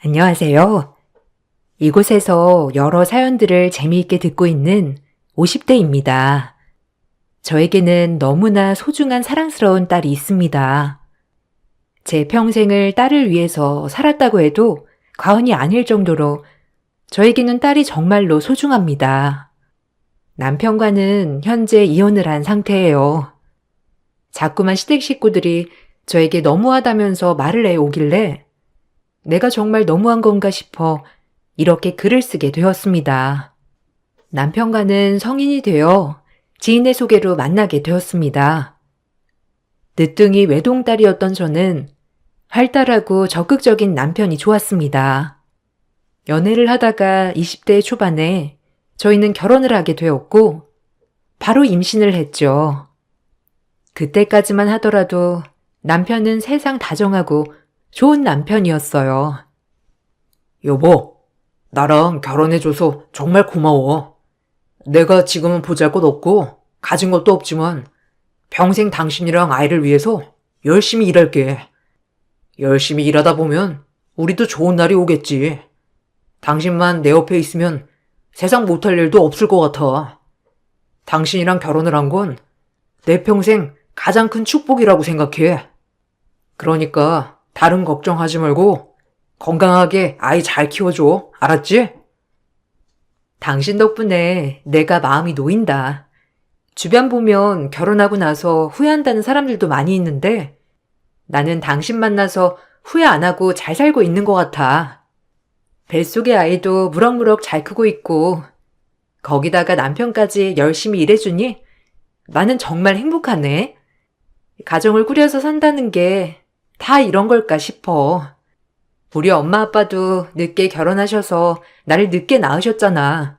안녕하세요. 이곳에서 여러 사연들을 재미있게 듣고 있는 50대입니다. 저에게는 너무나 소중한 사랑스러운 딸이 있습니다. 제 평생을 딸을 위해서 살았다고 해도 과언이 아닐 정도로 저에게는 딸이 정말로 소중합니다. 남편과는 현재 이혼을 한 상태예요. 자꾸만 시댁 식구들이 저에게 너무하다면서 말을 해오길래 내가 정말 너무한 건가 싶어 이렇게 글을 쓰게 되었습니다. 남편과는 성인이 되어 지인의 소개로 만나게 되었습니다. 늦둥이 외동딸이었던 저는 활달하고 적극적인 남편이 좋았습니다. 연애를 하다가 20대 초반에 저희는 결혼을 하게 되었고 바로 임신을 했죠. 그때까지만 하더라도 남편은 세상 다정하고 좋은 남편이었어요. 여보, 나랑 결혼해줘서 정말 고마워. 내가 지금은 보잘것 없고 가진 것도 없지만 평생 당신이랑 아이를 위해서 열심히 일할게. 열심히 일하다 보면 우리도 좋은 날이 오겠지. 당신만 내 옆에 있으면 세상 못할 일도 없을 것 같아. 당신이랑 결혼을 한 건 내 평생 가장 큰 축복이라고 생각해. 그러니까 다른 걱정하지 말고 건강하게 아이 잘 키워줘. 알았지? 당신 덕분에 내가 마음이 놓인다. 주변 보면 결혼하고 나서 후회한다는 사람들도 많이 있는데 나는 당신 만나서 후회 안 하고 잘 살고 있는 것 같아. 뱃속의 아이도 무럭무럭 잘 크고 있고 거기다가 남편까지 열심히 일해주니 나는 정말 행복하네. 가정을 꾸려서 산다는 게 다 이런 걸까 싶어. 우리 엄마 아빠도 늦게 결혼하셔서 나를 늦게 낳으셨잖아.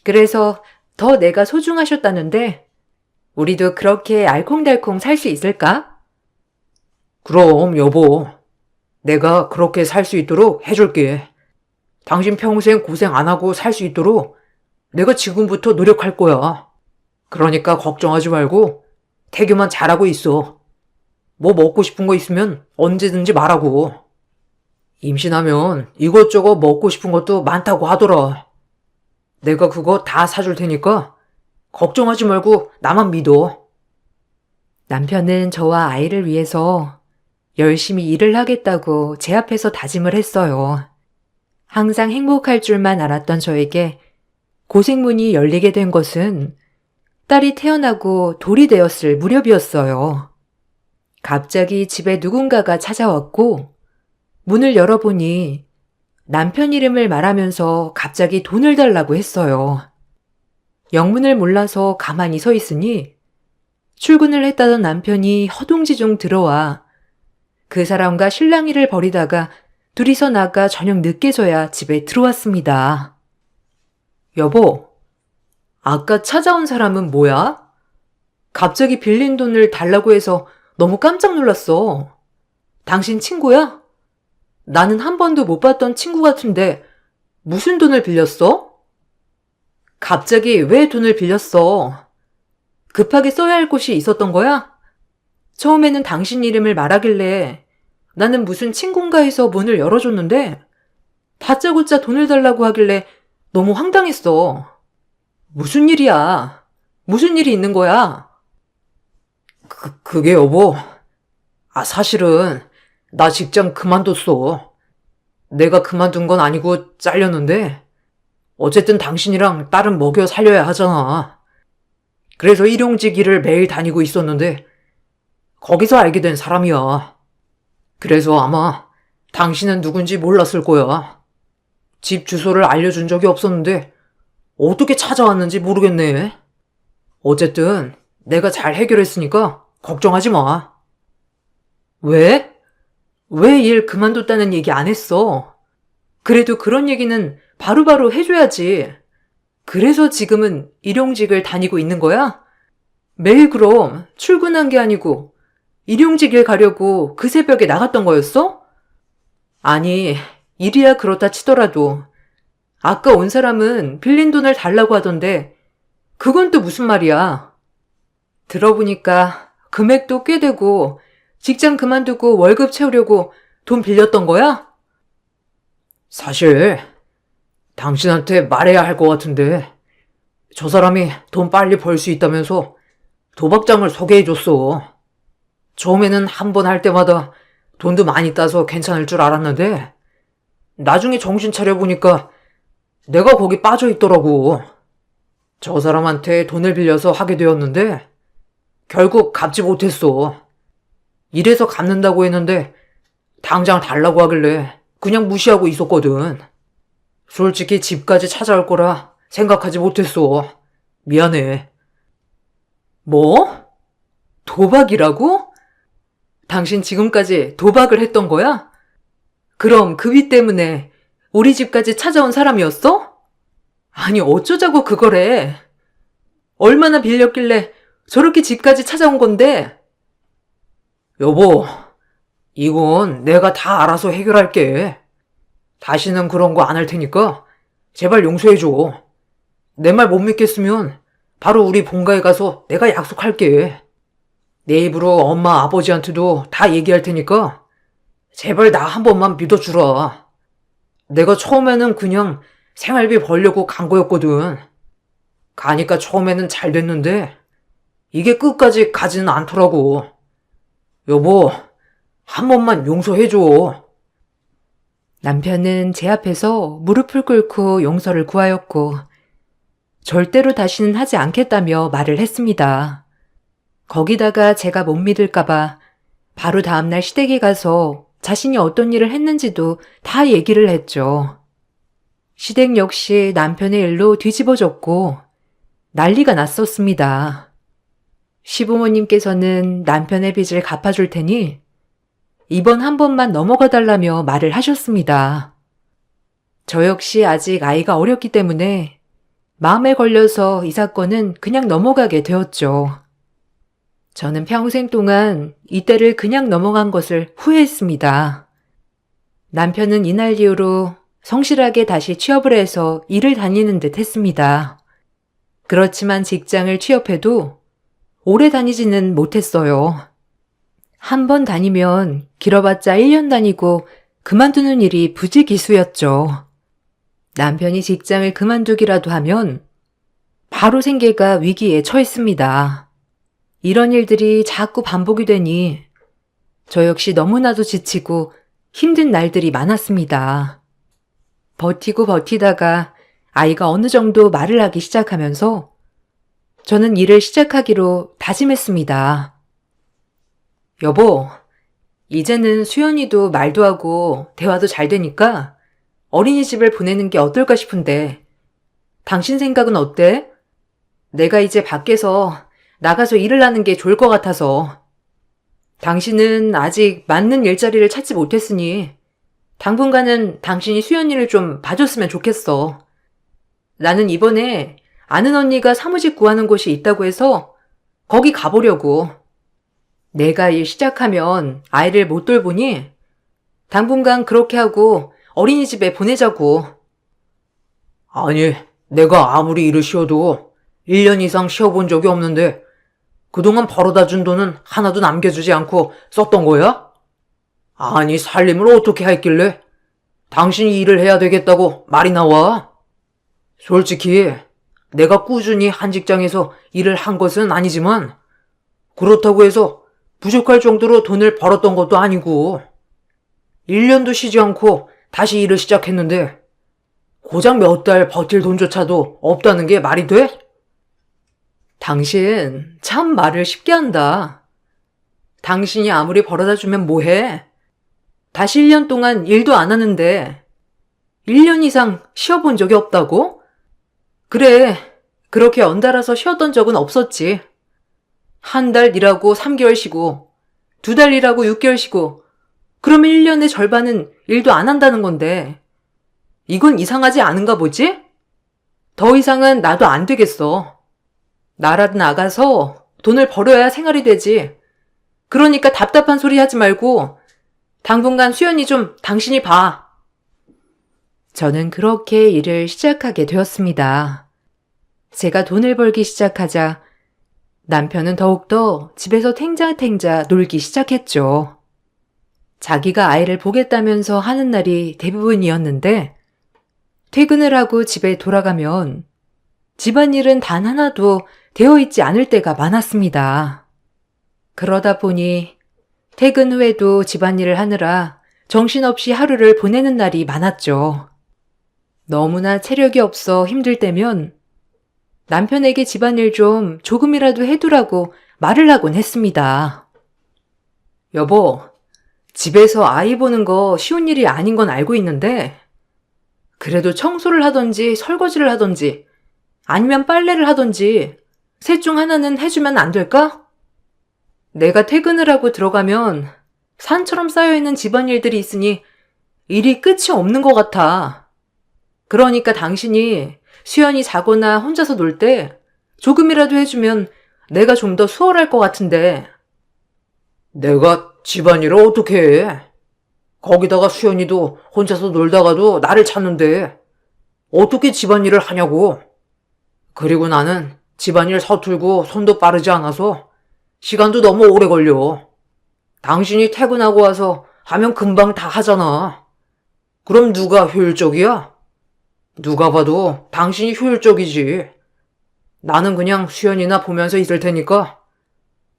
그래서 더 내가 소중하셨다는데 우리도 그렇게 알콩달콩 살 수 있을까? 그럼 여보, 내가 그렇게 살 수 있도록 해줄게. 당신 평생 고생 안 하고 살 수 있도록 내가 지금부터 노력할 거야. 그러니까 걱정하지 말고 태교만 잘하고 있어. 뭐 먹고 싶은 거 있으면 언제든지 말하고. 임신하면 이것저것 먹고 싶은 것도 많다고 하더라. 내가 그거 다 사줄 테니까 걱정하지 말고 나만 믿어. 남편은 저와 아이를 위해서 열심히 일을 하겠다고 제 앞에서 다짐을 했어요. 항상 행복할 줄만 알았던 저에게 고생문이 열리게 된 것은 딸이 태어나고 돌이 되었을 무렵이었어요. 갑자기 집에 누군가가 찾아왔고 문을 열어보니 남편 이름을 말하면서 갑자기 돈을 달라고 했어요. 영문을 몰라서 가만히 서 있으니 출근을 했다던 남편이 허둥지둥 들어와 그 사람과 실랑이를 벌이다가 둘이서 나가 저녁 늦게서야 집에 들어왔습니다. 여보, 아까 찾아온 사람은 뭐야? 갑자기 빌린 돈을 달라고 해서 너무 깜짝 놀랐어. 당신 친구야? 나는 한 번도 못 봤던 친구 같은데 무슨 돈을 빌렸어? 갑자기 왜 돈을 빌렸어? 급하게 써야 할 곳이 있었던 거야? 처음에는 당신 이름을 말하길래 나는 무슨 친구인가 해서 문을 열어줬는데 다짜고짜 돈을 달라고 하길래 너무 황당했어. 무슨 일이야? 무슨 일이 있는 거야? 그게 여보. 사실은 나 직장 그만뒀어. 내가 그만둔 건 아니고 잘렸는데 어쨌든 당신이랑 딸은 먹여 살려야 하잖아. 그래서 일용직 일을 매일 다니고 있었는데 거기서 알게 된 사람이야. 그래서 아마 당신은 누군지 몰랐을 거야. 집 주소를 알려준 적이 없었는데 어떻게 찾아왔는지 모르겠네. 어쨌든 내가 잘 해결했으니까 걱정하지 마. 왜? 왜 일 그만뒀다는 얘기 안 했어? 그래도 그런 얘기는 바로바로 해줘야지. 그래서 지금은 일용직을 다니고 있는 거야? 매일 그럼 출근한 게 아니고 일용직일 가려고 그 새벽에 나갔던 거였어? 아니, 일이야 그렇다 치더라도 아까 온 사람은 빌린 돈을 달라고 하던데 그건 또 무슨 말이야? 들어보니까 금액도 꽤 되고 직장 그만두고 월급 채우려고 돈 빌렸던 거야? 사실 당신한테 말해야 할 것 같은데 저 사람이 돈 빨리 벌 수 있다면서 도박장을 소개해줬어. 처음에는 한 번 할 때마다 돈도 많이 따서 괜찮을 줄 알았는데 나중에 정신 차려보니까 내가 거기 빠져있더라고. 저 사람한테 돈을 빌려서 하게 되었는데 결국 갚지 못했어. 이래서 갚는다고 했는데 당장 달라고 하길래 그냥 무시하고 있었거든. 솔직히 집까지 찾아올 거라 생각하지 못했어. 미안해. 뭐? 도박이라고? 당신 지금까지 도박을 했던 거야? 그럼 그 빚 때문에 우리 집까지 찾아온 사람이었어? 아니, 어쩌자고 그거래. 얼마나 빌렸길래 저렇게 집까지 찾아온 건데? 여보, 이건 내가 다 알아서 해결할게. 다시는 그런 거 안 할 테니까 제발 용서해줘. 내 말 못 믿겠으면 바로 우리 본가에 가서 내가 약속할게. 내 입으로 엄마 아버지한테도 다 얘기할 테니까 제발 나 한 번만 믿어주라. 내가 처음에는 그냥 생활비 벌려고 간 거였거든. 가니까 처음에는 잘 됐는데 이게 끝까지 가지는 않더라고. 여보, 한 번만 용서해줘. 남편은 제 앞에서 무릎을 꿇고 용서를 구하였고, 절대로 다시는 하지 않겠다며 말을 했습니다. 거기다가 제가 못 믿을까봐 바로 다음날 시댁에 가서 자신이 어떤 일을 했는지도 다 얘기를 했죠. 시댁 역시 남편의 일로 뒤집어졌고 난리가 났었습니다. 시부모님께서는 남편의 빚을 갚아줄 테니 이번 한 번만 넘어가 달라며 말을 하셨습니다. 저 역시 아직 아이가 어렸기 때문에 마음에 걸려서 이 사건은 그냥 넘어가게 되었죠. 저는 평생 동안 이때를 그냥 넘어간 것을 후회했습니다. 남편은 이날 이후로 성실하게 다시 취업을 해서 일을 다니는 듯 했습니다. 그렇지만 직장을 취업해도 오래 다니지는 못했어요. 한 번 다니면 길어봤자 1년 다니고 그만두는 일이 부지기수였죠. 남편이 직장을 그만두기라도 하면 바로 생계가 위기에 처했습니다. 이런 일들이 자꾸 반복이 되니 저 역시 너무나도 지치고 힘든 날들이 많았습니다. 버티고 버티다가 아이가 어느 정도 말을 하기 시작하면서 저는 일을 시작하기로 다짐했습니다. 여보, 이제는 수연이도 말도 하고 대화도 잘 되니까 어린이집을 보내는 게 어떨까 싶은데 당신 생각은 어때? 내가 이제 밖에서 나가서 일을 하는 게 좋을 것 같아서. 당신은 아직 맞는 일자리를 찾지 못했으니 당분간은 당신이 수연이를 좀 봐줬으면 좋겠어. 나는 이번에 아는 언니가 사무직 구하는 곳이 있다고 해서 거기 가보려고. 내가 일 시작하면 아이를 못 돌보니 당분간 그렇게 하고 어린이집에 보내자고. 아니, 내가 아무리 일을 쉬어도 1년 이상 쉬어본 적이 없는데 그동안 벌어다 준 돈은 하나도 남겨주지 않고 썼던 거야? 아니, 살림을 어떻게 했길래 당신이 일을 해야 되겠다고 말이 나와? 솔직히 내가 꾸준히 한 직장에서 일을 한 것은 아니지만 그렇다고 해서 부족할 정도로 돈을 벌었던 것도 아니고 1년도 쉬지 않고 다시 일을 시작했는데 고작 몇 달 버틸 돈조차도 없다는 게 말이 돼? 당신 참 말을 쉽게 한다. 당신이 아무리 벌어다 주면 뭐해? 다시 1년 동안 일도 안 하는데 1년 이상 쉬어본 적이 없다고? 그래, 그렇게 연달아서 쉬었던 적은 없었지. 한 달 일하고 3개월 쉬고 2달 일하고 6개월 쉬고 그러면 1년의 절반은 일도 안 한다는 건데 이건 이상하지 않은가 보지? 더 이상은 나도 안 되겠어. 나라도 나가서 돈을 벌어야 생활이 되지. 그러니까 답답한 소리 하지 말고 당분간 수연이 좀 당신이 봐. 저는 그렇게 일을 시작하게 되었습니다. 제가 돈을 벌기 시작하자 남편은 더욱더 집에서 탱자탱자 놀기 시작했죠. 자기가 아이를 보겠다면서 하는 날이 대부분이었는데 퇴근을 하고 집에 돌아가면 집안일은 단 하나도 되어 있지 않을 때가 많았습니다. 그러다 보니 퇴근 후에도 집안일을 하느라 정신없이 하루를 보내는 날이 많았죠. 너무나 체력이 없어 힘들 때면 남편에게 집안일 좀 조금이라도 해두라고 말을 하곤 했습니다. 여보, 집에서 아이 보는 거 쉬운 일이 아닌 건 알고 있는데, 그래도 청소를 하던지 설거지를 하던지 아니면 빨래를 하던지 셋 중 하나는 해주면 안 될까? 내가 퇴근을 하고 들어가면 산처럼 쌓여있는 집안일들이 있으니 일이 끝이 없는 것 같아. 그러니까 당신이 수연이 자거나 혼자서 놀 때 조금이라도 해주면 내가 좀 더 수월할 것 같은데. 내가 집안일을 어떻게 해? 거기다가 수연이도 혼자서 놀다가도 나를 찾는데 어떻게 집안일을 하냐고. 그리고 나는 집안일 서툴고 손도 빠르지 않아서 시간도 너무 오래 걸려. 당신이 퇴근하고 와서 하면 금방 다 하잖아. 그럼 누가 효율적이야? 누가 봐도 당신이 효율적이지. 나는 그냥 수연이나 보면서 있을 테니까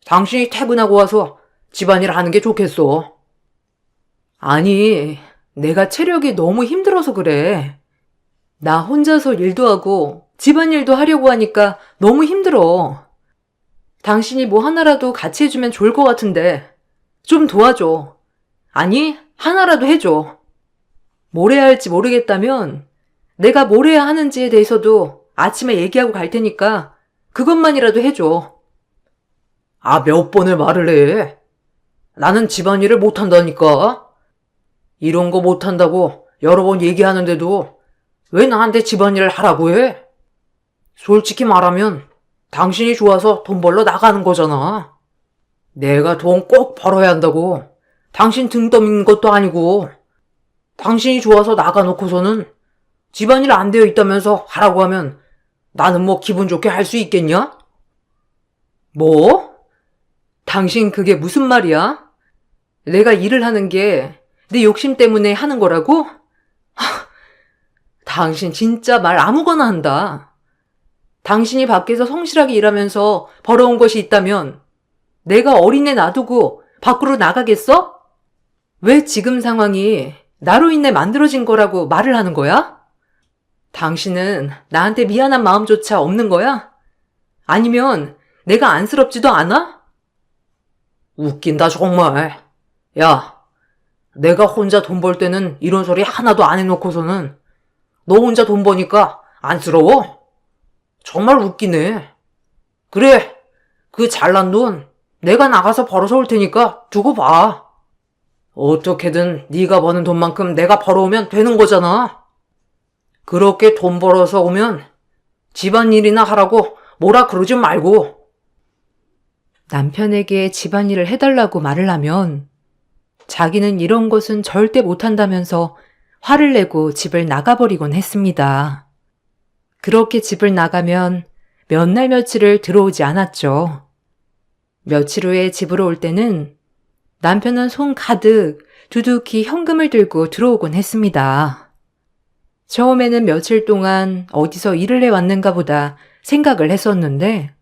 당신이 퇴근하고 와서 집안일 하는 게 좋겠어. 아니, 내가 체력이 너무 힘들어서 그래. 나 혼자서 일도 하고 집안일도 하려고 하니까 너무 힘들어. 당신이 뭐 하나라도 같이 해주면 좋을 것 같은데 좀 도와줘. 아니, 하나라도 해줘. 뭘 해야 할지 모르겠다면 내가 뭘 해야 하는지에 대해서도 아침에 얘기하고 갈 테니까 그것만이라도 해줘. 아, 몇 번을 말을 해. 나는 집안일을 못한다니까. 이런 거 못한다고 여러 번 얘기하는데도 왜 나한테 집안일을 하라고 해? 솔직히 말하면 당신이 좋아서 돈 벌러 나가는 거잖아. 내가 돈 꼭 벌어야 한다고 당신 등 떠미는 것도 아니고, 당신이 좋아서 나가놓고서는 집안일 안 되어 있다면서 하라고 하면 나는 뭐 기분 좋게 할 수 있겠냐? 뭐? 당신 그게 무슨 말이야? 내가 일을 하는 게 내 욕심 때문에 하는 거라고? 당신 진짜 말 아무거나 한다. 당신이 밖에서 성실하게 일하면서 벌어온 것이 있다면 내가 어린애 놔두고 밖으로 나가겠어? 왜 지금 상황이 나로 인해 만들어진 거라고 말을 하는 거야? 당신은 나한테 미안한 마음조차 없는 거야? 아니면 내가 안쓰럽지도 않아? 웃긴다 정말. 야, 내가 혼자 돈 벌 때는 이런 소리 하나도 안 해놓고서는 너 혼자 돈 버니까 안쓰러워? 정말 웃기네. 그래, 그 잘난 돈 내가 나가서 벌어서 올 테니까 두고 봐. 어떻게든 네가 버는 돈만큼 내가 벌어오면 되는 거잖아. 그렇게 돈 벌어서 오면 집안일이나 하라고 뭐라 그러지 말고. 남편에게 집안일을 해달라고 말을 하면 자기는 이런 것은 절대 못한다면서 화를 내고 집을 나가버리곤 했습니다. 그렇게 집을 나가면 몇 날 며칠을 들어오지 않았죠. 며칠 후에 집으로 올 때는 남편은 손 가득 두둑히 현금을 들고 들어오곤 했습니다. 처음에는 며칠 동안 어디서 일을 해왔는가 보다 생각을 했었는데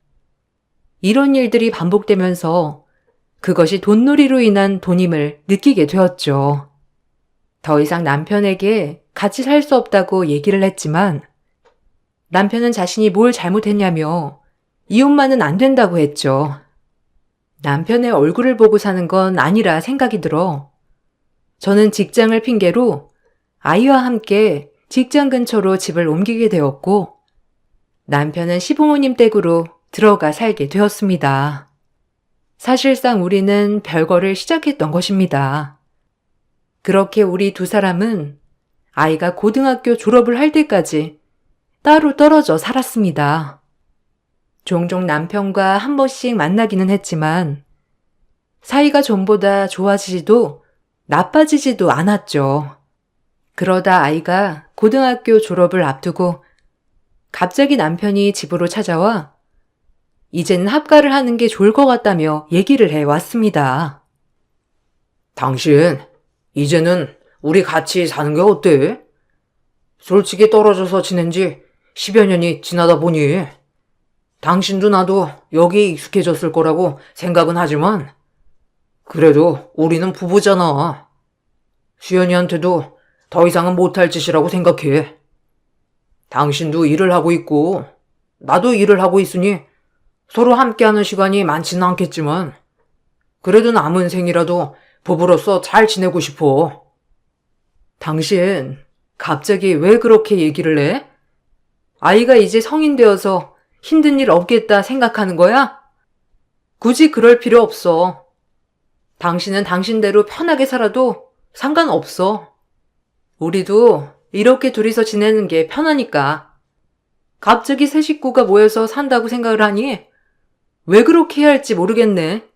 이런 일들이 반복되면서 그것이 돈놀이로 인한 돈임을 느끼게 되었죠. 더 이상 남편에게 같이 살 수 없다고 얘기를 했지만 남편은 자신이 뭘 잘못했냐며 이혼만은 안 된다고 했죠. 남편의 얼굴을 보고 사는 건 아니라 생각이 들어 저는 직장을 핑계로 아이와 함께 직장 근처로 집을 옮기게 되었고 남편은 시부모님 댁으로 들어가 살게 되었습니다. 사실상 우리는 별거를 시작했던 것입니다. 그렇게 우리 두 사람은 아이가 고등학교 졸업을 할 때까지 따로 떨어져 살았습니다. 종종 남편과 한 번씩 만나기는 했지만 사이가 전보다 좋아지지도 나빠지지도 않았죠. 그러다 아이가 고등학교 졸업을 앞두고 갑자기 남편이 집으로 찾아와 이제는 합가를 하는 게 좋을 것 같다며 얘기를 해왔습니다. 당신 이제는 우리 같이 사는 게 어때? 솔직히 떨어져서 지낸 지 10여 년이 지나다 보니 당신도 나도 여기에 익숙해졌을 거라고 생각은 하지만 그래도 우리는 부부잖아. 수연이한테도 더 이상은 못할 짓이라고 생각해. 당신도 일을 하고 있고 나도 일을 하고 있으니 서로 함께하는 시간이 많지는 않겠지만 그래도 남은 생이라도 부부로서 잘 지내고 싶어. 당신, 갑자기 왜 그렇게 얘기를 해? 아이가 이제 성인 되어서 힘든 일 없겠다 생각하는 거야? 굳이 그럴 필요 없어. 당신은 당신대로 편하게 살아도 상관없어. 우리도 이렇게 둘이서 지내는 게 편하니까. 갑자기 새 식구가 모여서 산다고 생각을 하니 왜 그렇게 해야 할지 모르겠네.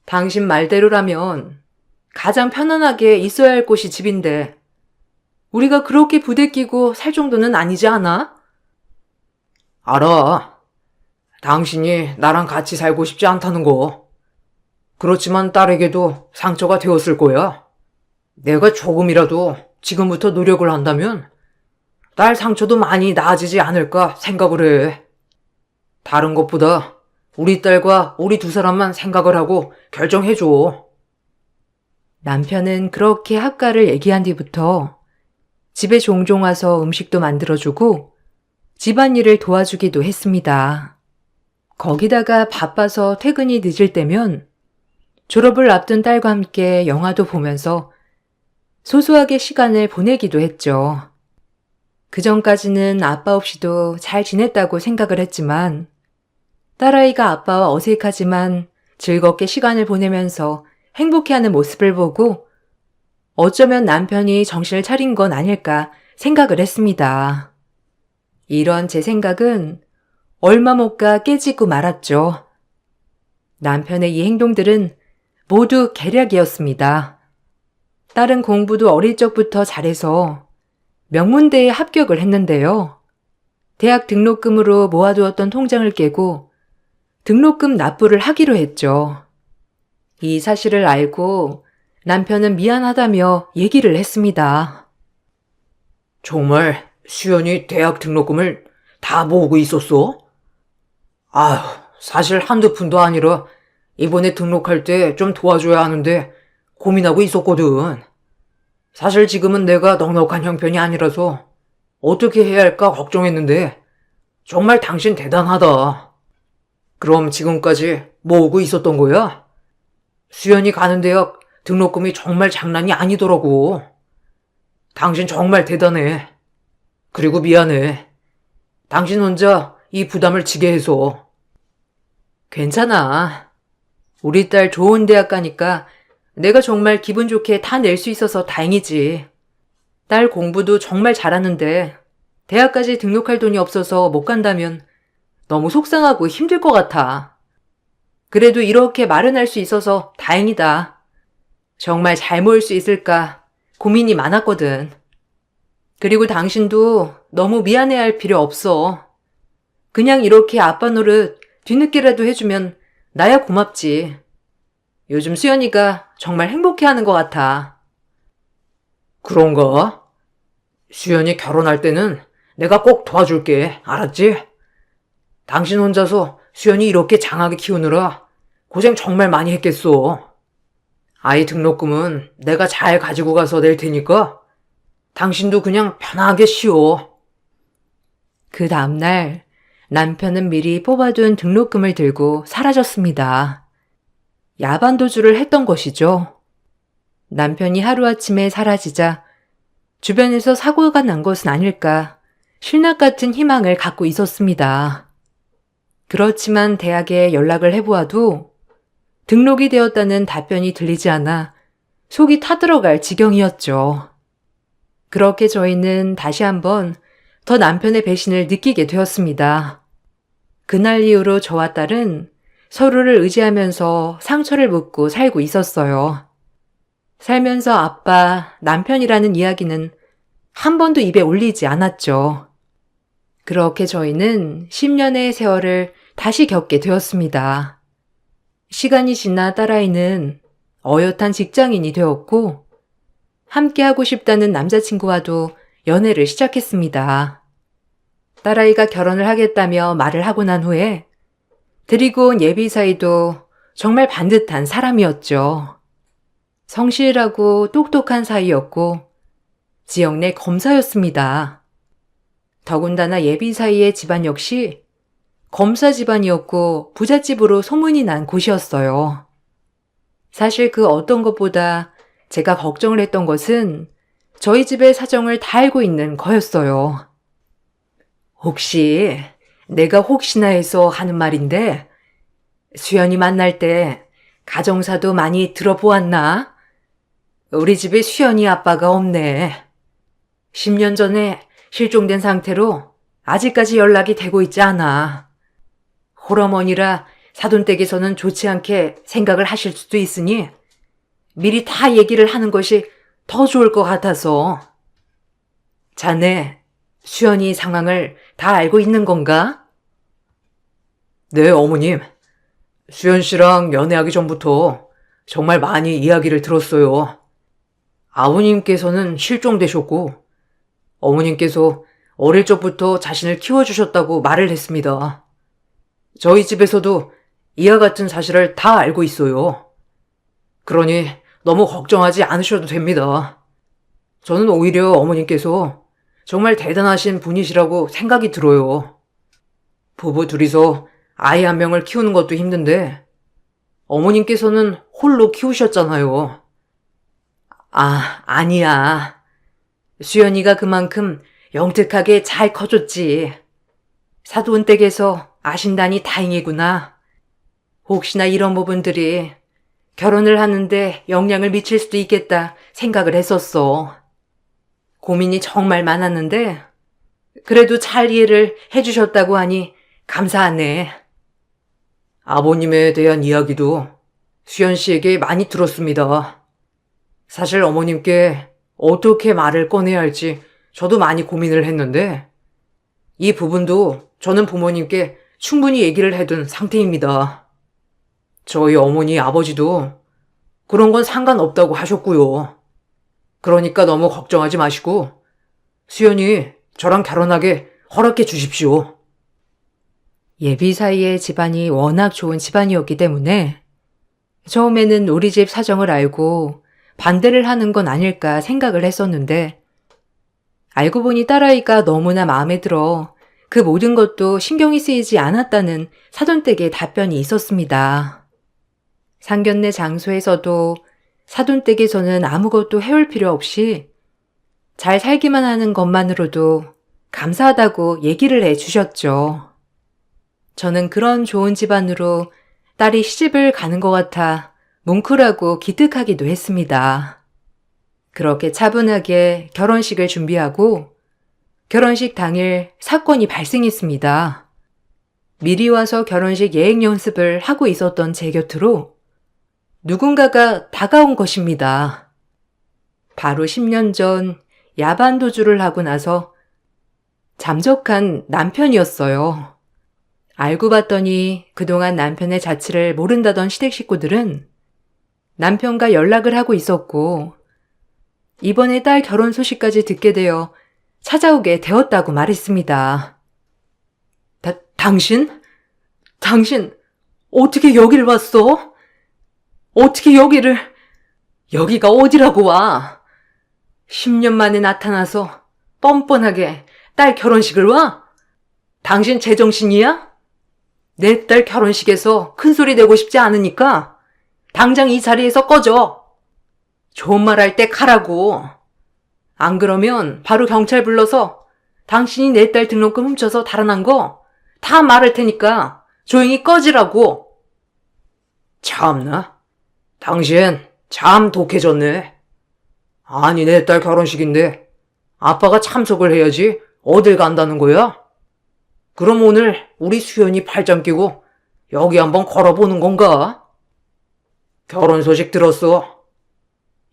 당신 말대로라면 가장 편안하게 있어야 할 곳이 집인데 우리가 그렇게 부대끼고 살 정도는 아니지 않아? 알아. 당신이 나랑 같이 살고 싶지 않다는 거. 그렇지만 딸에게도 상처가 되었을 거야. 내가 조금이라도 지금부터 노력을 한다면 딸 상처도 많이 나아지지 않을까 생각을 해. 다른 것보다 우리 딸과 우리 두 사람만 생각을 하고 결정해줘. 남편은 그렇게 합가를 얘기한 뒤부터 집에 종종 와서 음식도 만들어주고 집안일을 도와주기도 했습니다. 거기다가 바빠서 퇴근이 늦을 때면 졸업을 앞둔 딸과 함께 영화도 보면서 소소하게 시간을 보내기도 했죠. 그전까지는 아빠 없이도 잘 지냈다고 생각을 했지만 딸아이가 아빠와 어색하지만 즐겁게 시간을 보내면서 행복해하는 모습을 보고 어쩌면 남편이 정신을 차린 건 아닐까 생각을 했습니다. 이런 제 생각은 얼마 못 가 깨지고 말았죠. 남편의 이 행동들은 모두 계략이었습니다. 딸은 공부도 어릴 적부터 잘해서 명문대에 합격을 했는데요. 대학 등록금으로 모아두었던 통장을 깨고 등록금 납부를 하기로 했죠. 이 사실을 알고 남편은 미안하다며 얘기를 했습니다. 정말 수연이 대학 등록금을 다 모으고 있었어? 아휴, 사실 한두 푼도 아니라 이번에 등록할 때 좀 도와줘야 하는데 고민하고 있었거든. 사실 지금은 내가 넉넉한 형편이 아니라서 어떻게 해야 할까 걱정했는데 정말 당신 대단하다. 그럼 지금까지 모으고 있었던 거야? 수연이 가는 대학 등록금이 정말 장난이 아니더라고. 당신 정말 대단해. 그리고 미안해. 당신 혼자 이 부담을 지게 해서. 괜찮아. 우리 딸 좋은 대학 가니까 내가 정말 기분 좋게 다 낼 수 있어서 다행이지. 딸 공부도 정말 잘하는데 대학까지 등록할 돈이 없어서 못 간다면 너무 속상하고 힘들 것 같아. 그래도 이렇게 마련할 수 있어서 다행이다. 정말 잘 모을 수 있을까 고민이 많았거든. 그리고 당신도 너무 미안해할 필요 없어. 그냥 이렇게 아빠 노릇 뒤늦게라도 해주면 나야 고맙지. 요즘 수연이가 정말 행복해하는 것 같아. 그런가? 수연이 결혼할 때는 내가 꼭 도와줄게. 알았지? 당신 혼자서 수연이 이렇게 장하게 키우느라 고생 정말 많이 했겠어. 아이 등록금은 내가 잘 가지고 가서 낼 테니까 당신도 그냥 편하게 쉬어. 그 다음날 남편은 미리 뽑아둔 등록금을 들고 사라졌습니다. 야반도주를 했던 것이죠. 남편이 하루아침에 사라지자 주변에서 사고가 난 것은 아닐까 신락 같은 희망을 갖고 있었습니다. 그렇지만 대학에 연락을 해보아도 등록이 되었다는 답변이 들리지 않아 속이 타들어갈 지경이었죠. 그렇게 저희는 다시 한번 더 남편의 배신을 느끼게 되었습니다. 그날 이후로 저와 딸은 서로를 의지하면서 상처를 묻고 살고 있었어요. 살면서 아빠, 남편이라는 이야기는 한 번도 입에 올리지 않았죠. 그렇게 저희는 10년의 세월을 다시 겪게 되었습니다. 시간이 지나 딸아이는 어엿한 직장인이 되었고 함께 하고 싶다는 남자친구와도 연애를 시작했습니다. 딸아이가 결혼을 하겠다며 말을 하고 난 후에 데리고 온 예비사이도 정말 반듯한 사람이었죠. 성실하고 똑똑한 사이였고 지역 내 검사였습니다. 더군다나 예비사이의 집안 역시 검사 집안이었고 부잣집으로 소문이 난 곳이었어요. 사실 그 어떤 것보다 제가 걱정을 했던 것은 저희 집의 사정을 다 알고 있는 거였어요. 혹시 내가 혹시나 해서 하는 말인데 수연이 만날 때 가정사도 많이 들어보았나? 우리 집에 수연이 아빠가 없네. 10년 전에 실종된 상태로 아직까지 연락이 되고 있지 않아. 홀어머니라 사돈댁에서는 좋지 않게 생각을 하실 수도 있으니 미리 다 얘기를 하는 것이 더 좋을 것 같아서. 자네, 수연이 상황을 다 알고 있는 건가? 네, 어머님. 수연 씨랑 연애하기 전부터 정말 많이 이야기를 들었어요. 아버님께서는 실종되셨고, 어머님께서 어릴 적부터 자신을 키워주셨다고 말을 했습니다. 저희 집에서도 이와 같은 사실을 다 알고 있어요. 그러니 너무 걱정하지 않으셔도 됩니다. 저는 오히려 어머님께서 정말 대단하신 분이시라고 생각이 들어요. 부부 둘이서 아이 한 명을 키우는 것도 힘든데 어머님께서는 홀로 키우셨잖아요. 아니야. 수연이가 그만큼 영특하게 잘 커졌지. 사돈댁에서 아신다니 다행이구나. 혹시나 이런 부분들이 결혼을 하는데 영향을 미칠 수도 있겠다 생각을 했었어. 고민이 정말 많았는데 그래도 잘 이해를 해주셨다고 하니 감사하네. 아버님에 대한 이야기도 수연 씨에게 많이 들었습니다. 사실 어머님께 어떻게 말을 꺼내야 할지 저도 많이 고민을 했는데 이 부분도 저는 부모님께 충분히 얘기를 해둔 상태입니다. 저희 어머니 아버지도 그런 건 상관없다고 하셨고요. 그러니까 너무 걱정하지 마시고 수연이 저랑 결혼하게 허락해 주십시오. 예비 사이의 집안이 워낙 좋은 집안이었기 때문에 처음에는 우리 집 사정을 알고 반대를 하는 건 아닐까 생각을 했었는데 알고 보니 딸아이가 너무나 마음에 들어 그 모든 것도 신경이 쓰이지 않았다는 사돈댁의 답변이 있었습니다. 상견례 장소에서도 사돈댁에서는 아무것도 해올 필요 없이 잘 살기만 하는 것만으로도 감사하다고 얘기를 해 주셨죠. 저는 그런 좋은 집안으로 딸이 시집을 가는 것 같아 뭉클하고 기특하기도 했습니다. 그렇게 차분하게 결혼식을 준비하고 결혼식 당일 사건이 발생했습니다. 미리 와서 결혼식 예행 연습을 하고 있었던 제 곁으로 누군가가 다가온 것입니다. 바로 10년 전 야반 도주를 하고 나서 잠적한 남편이었어요. 알고 봤더니 그동안 남편의 자취를 모른다던 시댁 식구들은 남편과 연락을 하고 있었고 이번에 딸 결혼 소식까지 듣게 되어 찾아오게 되었다고 말했습니다. 당신? 당신 어떻게 여길 왔어? 어떻게 여기가 어디라고 와? 10년 만에 나타나서 뻔뻔하게 딸 결혼식을 와? 당신 제정신이야? 내 딸 결혼식에서 큰 소리 내고 싶지 않으니까 당장 이 자리에서 꺼져. 좋은 말 할 때 가라고. 안 그러면 바로 경찰 불러서 당신이 내 딸 등록금 훔쳐서 달아난 거 다 말할 테니까 조용히 꺼지라고. 참나. 당신 참 독해졌네. 아니 내 딸 결혼식인데 아빠가 참석을 해야지 어딜 간다는 거야? 그럼 오늘 우리 수연이 팔짱 끼고 여기 한번 걸어보는 건가? 결혼 소식 들었어.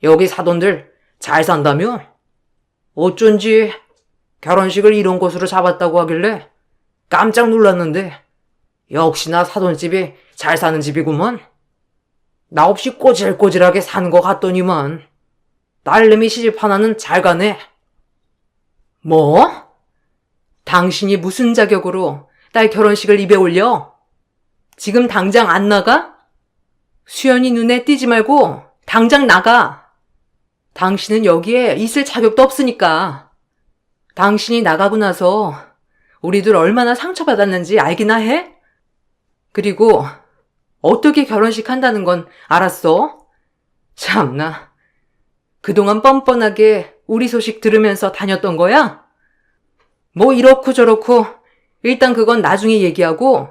여기 사돈들 잘 산다며? 어쩐지 결혼식을 이런 곳으로 잡았다고 하길래 깜짝 놀랐는데 역시나 사돈집이 잘 사는 집이구먼. 나 없이 꼬질꼬질하게 사는 것 같더니만 딸내미 시집 하나는 잘 가네. 뭐? 당신이 무슨 자격으로 딸 결혼식을 입에 올려? 지금 당장 안 나가? 수연이 눈에 띄지 말고 당장 나가. 당신은 여기에 있을 자격도 없으니까. 당신이 나가고 나서 우리들 얼마나 상처받았는지 알기나 해? 그리고 어떻게 결혼식 한다는 건 알았어? 참나. 그동안 뻔뻔하게 우리 소식 들으면서 다녔던 거야? 뭐 이렇고 저렇고 일단 그건 나중에 얘기하고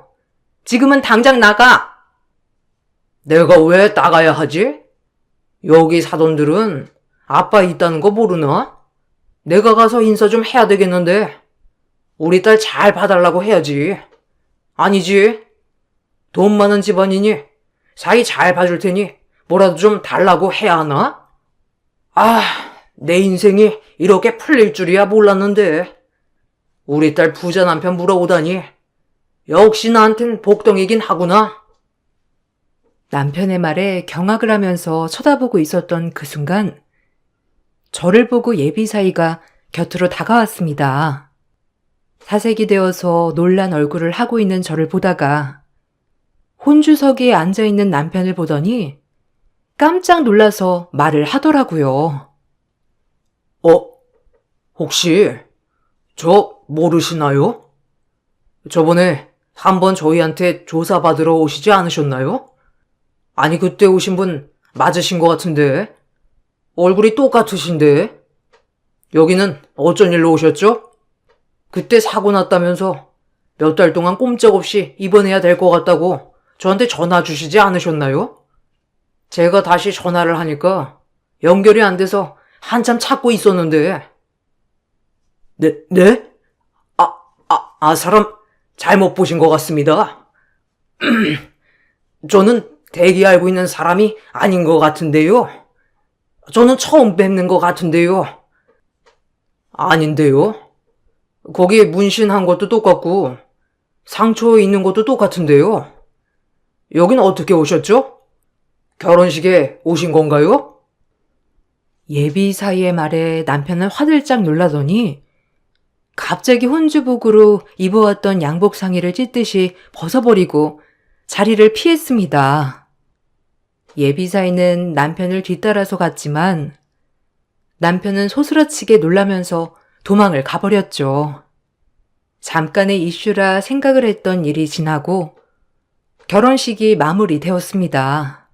지금은 당장 나가. 내가 왜 나가야 하지? 여기 사돈들은 아빠 있다는 거 모르나? 내가 가서 인사 좀 해야 되겠는데. 우리 딸 잘 봐달라고 해야지. 아니지. 돈 많은 집안이니 사이 잘 봐줄 테니 뭐라도 좀 달라고 해야 하나? 아, 내 인생이 이렇게 풀릴 줄이야 몰랐는데. 우리 딸 부자 남편 물어오다니. 역시 나한텐 복덩이긴 하구나. 남편의 말에 경악을 하면서 쳐다보고 있었던 그 순간 저를 보고 예비사이가 곁으로 다가왔습니다. 사색이 되어서 놀란 얼굴을 하고 있는 저를 보다가 혼주석에 앉아있는 남편을 보더니 깜짝 놀라서 말을 하더라고요. 혹시 저 모르시나요? 저번에 한번 저희한테 조사받으러 오시지 않으셨나요? 아니 그때 오신 분 맞으신 것 같은데. 얼굴이 똑같으신데. 여기는 어쩐 일로 오셨죠? 그때 사고 났다면서 몇 달 동안 꼼짝없이 입원해야 될 것 같다고 저한테 전화 주시지 않으셨나요? 제가 다시 전화를 하니까 연결이 안 돼서 한참 찾고 있었는데. 네? 사람 잘못 보신 것 같습니다. 저는 대기 알고 있는 사람이 아닌 것 같은데요. 저는 처음 뵙는 것 같은데요. 아닌데요. 거기에 문신한 것도 똑같고 상처 있는 것도 똑같은데요. 여긴 어떻게 오셨죠? 결혼식에 오신 건가요? 예비사이의 말에 남편은 화들짝 놀라더니 갑자기 혼주복으로 입어왔던 양복 상의를 찢듯이 벗어버리고 자리를 피했습니다. 예비사이는 남편을 뒤따라서 갔지만 남편은 소스라치게 놀라면서 도망을 가버렸죠. 잠깐의 이슈라 생각을 했던 일이 지나고 결혼식이 마무리되었습니다.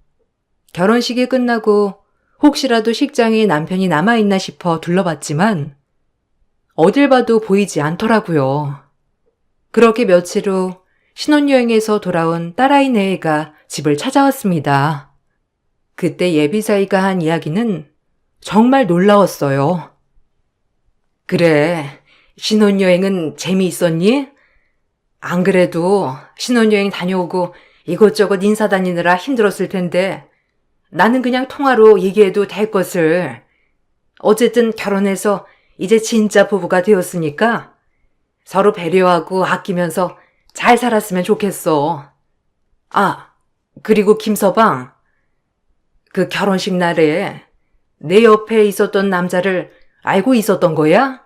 결혼식이 끝나고 혹시라도 식장에 남편이 남아있나 싶어 둘러봤지만 어딜 봐도 보이지 않더라고요. 그렇게 며칠 후 신혼여행에서 돌아온 딸아이 네애가 집을 찾아왔습니다. 그때 예비사이가 한 이야기는 정말 놀라웠어요. 그래, 신혼여행은 재미있었니? 안 그래도 신혼여행 다녀오고 이것저것 인사 다니느라 힘들었을 텐데 나는 그냥 통화로 얘기해도 될 것을. 어쨌든 결혼해서 이제 진짜 부부가 되었으니까 서로 배려하고 아끼면서 잘 살았으면 좋겠어. 그리고 김서방, 그 결혼식 날에 내 옆에 있었던 남자를 알고 있었던 거야?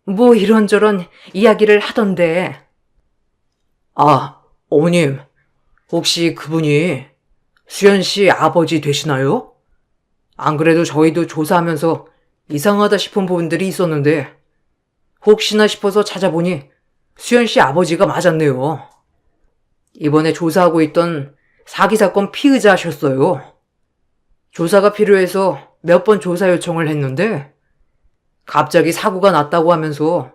뭐 이런저런 이야기를 하던데. 어머님, 혹시 그분이 수연 씨 아버지 되시나요? 안 그래도 저희도 조사하면서 이상하다 싶은 부분들이 있었는데 혹시나 싶어서 찾아보니 수연 씨 아버지가 맞았네요. 이번에 조사하고 있던 사기 사건 피의자셨어요. 조사가 필요해서 몇 번 조사 요청을 했는데 갑자기 사고가 났다고 하면서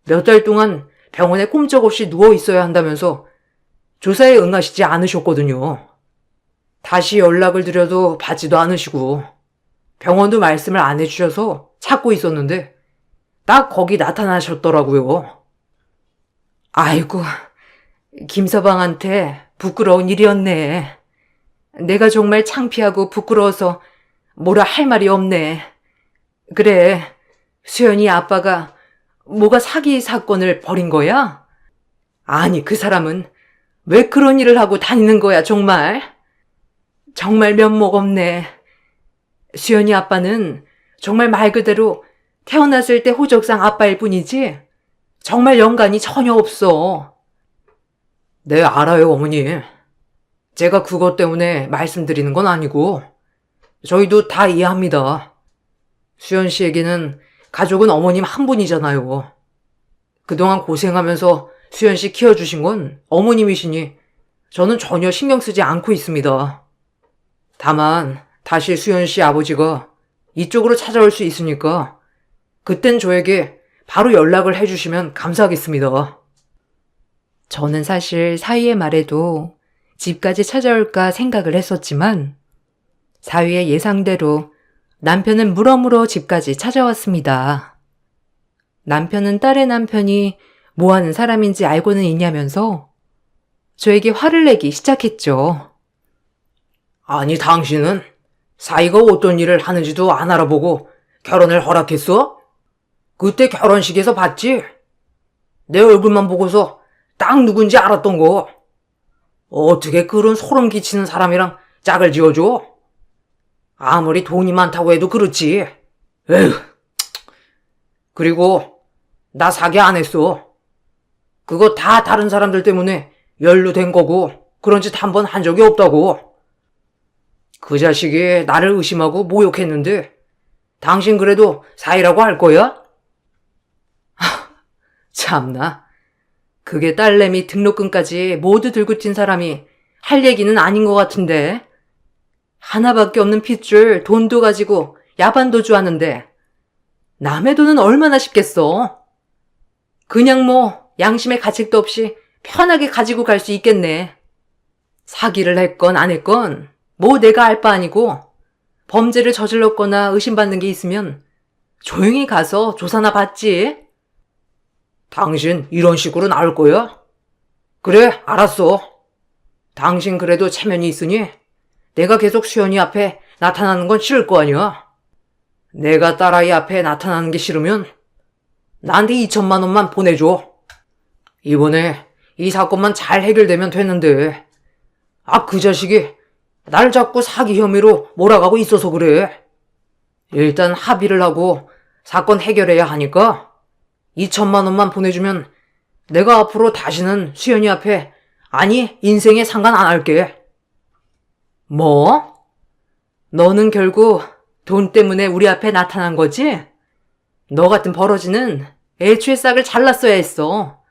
몇 달 동안 병원에 꼼짝없이 누워 있어야 한다면서 조사에 응하시지 않으셨거든요. 다시 연락을 드려도 받지도 않으시고 병원도 말씀을 안 해주셔서 찾고 있었는데 딱 거기 나타나셨더라고요. 아이고, 김서방한테 부끄러운 일이었네. 내가 정말 창피하고 부끄러워서 뭐라 할 말이 없네. 그래, 수연이 아빠가 뭐가 사기 사건을 벌인 거야? 아니, 그 사람은 왜 그런 일을 하고 다니는 거야, 정말? 정말 면목 없네. 수연이 아빠는 정말 말 그대로 태어났을 때 호적상 아빠일 뿐이지 정말 연관이 전혀 없어. 네, 알아요, 어머니. 제가 그것 때문에 말씀드리는 건 아니고, 저희도 다 이해합니다. 수연 씨에게는 가족은 어머님 한 분이잖아요. 그동안 고생하면서 수연 씨 키워주신 건 어머님이시니 저는 전혀 신경 쓰지 않고 있습니다. 다만 다시 수연 씨 아버지가 이쪽으로 찾아올 수 있으니까 그땐 저에게 바로 연락을 해주시면 감사하겠습니다. 저는 사실 사위의 말에도 집까지 찾아올까 생각을 했었지만 사위의 예상대로 남편은 물어물어 집까지 찾아왔습니다. 남편은 딸의 남편이 뭐 하는 사람인지 알고는 있냐면서 저에게 화를 내기 시작했죠. 아니, 당신은 사이가 어떤 일을 하는지도 안 알아보고 결혼을 허락했어? 그때 결혼식에서 봤지? 내 얼굴만 보고서 딱 누군지 알았던 거. 어떻게 그런 소름 끼치는 사람이랑 짝을 지어줘? 아무리 돈이 많다고 해도 그렇지. 에휴. 그리고 나 사기 안 했어. 그거 다 다른 사람들 때문에 연루된 거고 그런 짓 한 번 한 적이 없다고. 그 자식이 나를 의심하고 모욕했는데 당신 그래도 사이라고 할 거야? 참나. 그게 딸내미 등록금까지 모두 들고 튄 사람이 할 얘기는 아닌 것 같은데. 하나밖에 없는 핏줄 돈도 가지고 야반도 좋아하는데 남의 돈은 얼마나 쉽겠어. 그냥 뭐 양심의 가책도 없이 편하게 가지고 갈 수 있겠네. 사기를 했건 안 했건 뭐 내가 알 바 아니고 범죄를 저질렀거나 의심받는 게 있으면 조용히 가서 조사나 받지. 당신 이런 식으로 나올 거야? 그래, 알았어. 당신 그래도 체면이 있으니 내가 계속 수연이 앞에 나타나는 건 싫을 거 아니야. 내가 딸아이 앞에 나타나는 게 싫으면 나한테 2천만 원만 보내줘. 이번에 이 사건만 잘 해결되면 됐는데. 그 자식이 날 자꾸 사기 혐의로 몰아가고 있어서 그래. 일단 합의를 하고 사건 해결해야 하니까 2천만 원만 보내주면 내가 앞으로 다시는 수연이 앞에, 아니 인생에 상관 안 할게. 뭐? 너는 결국 돈 때문에 우리 앞에 나타난 거지? 너 같은 버러지는 애초에 싹을 잘랐어야 했어.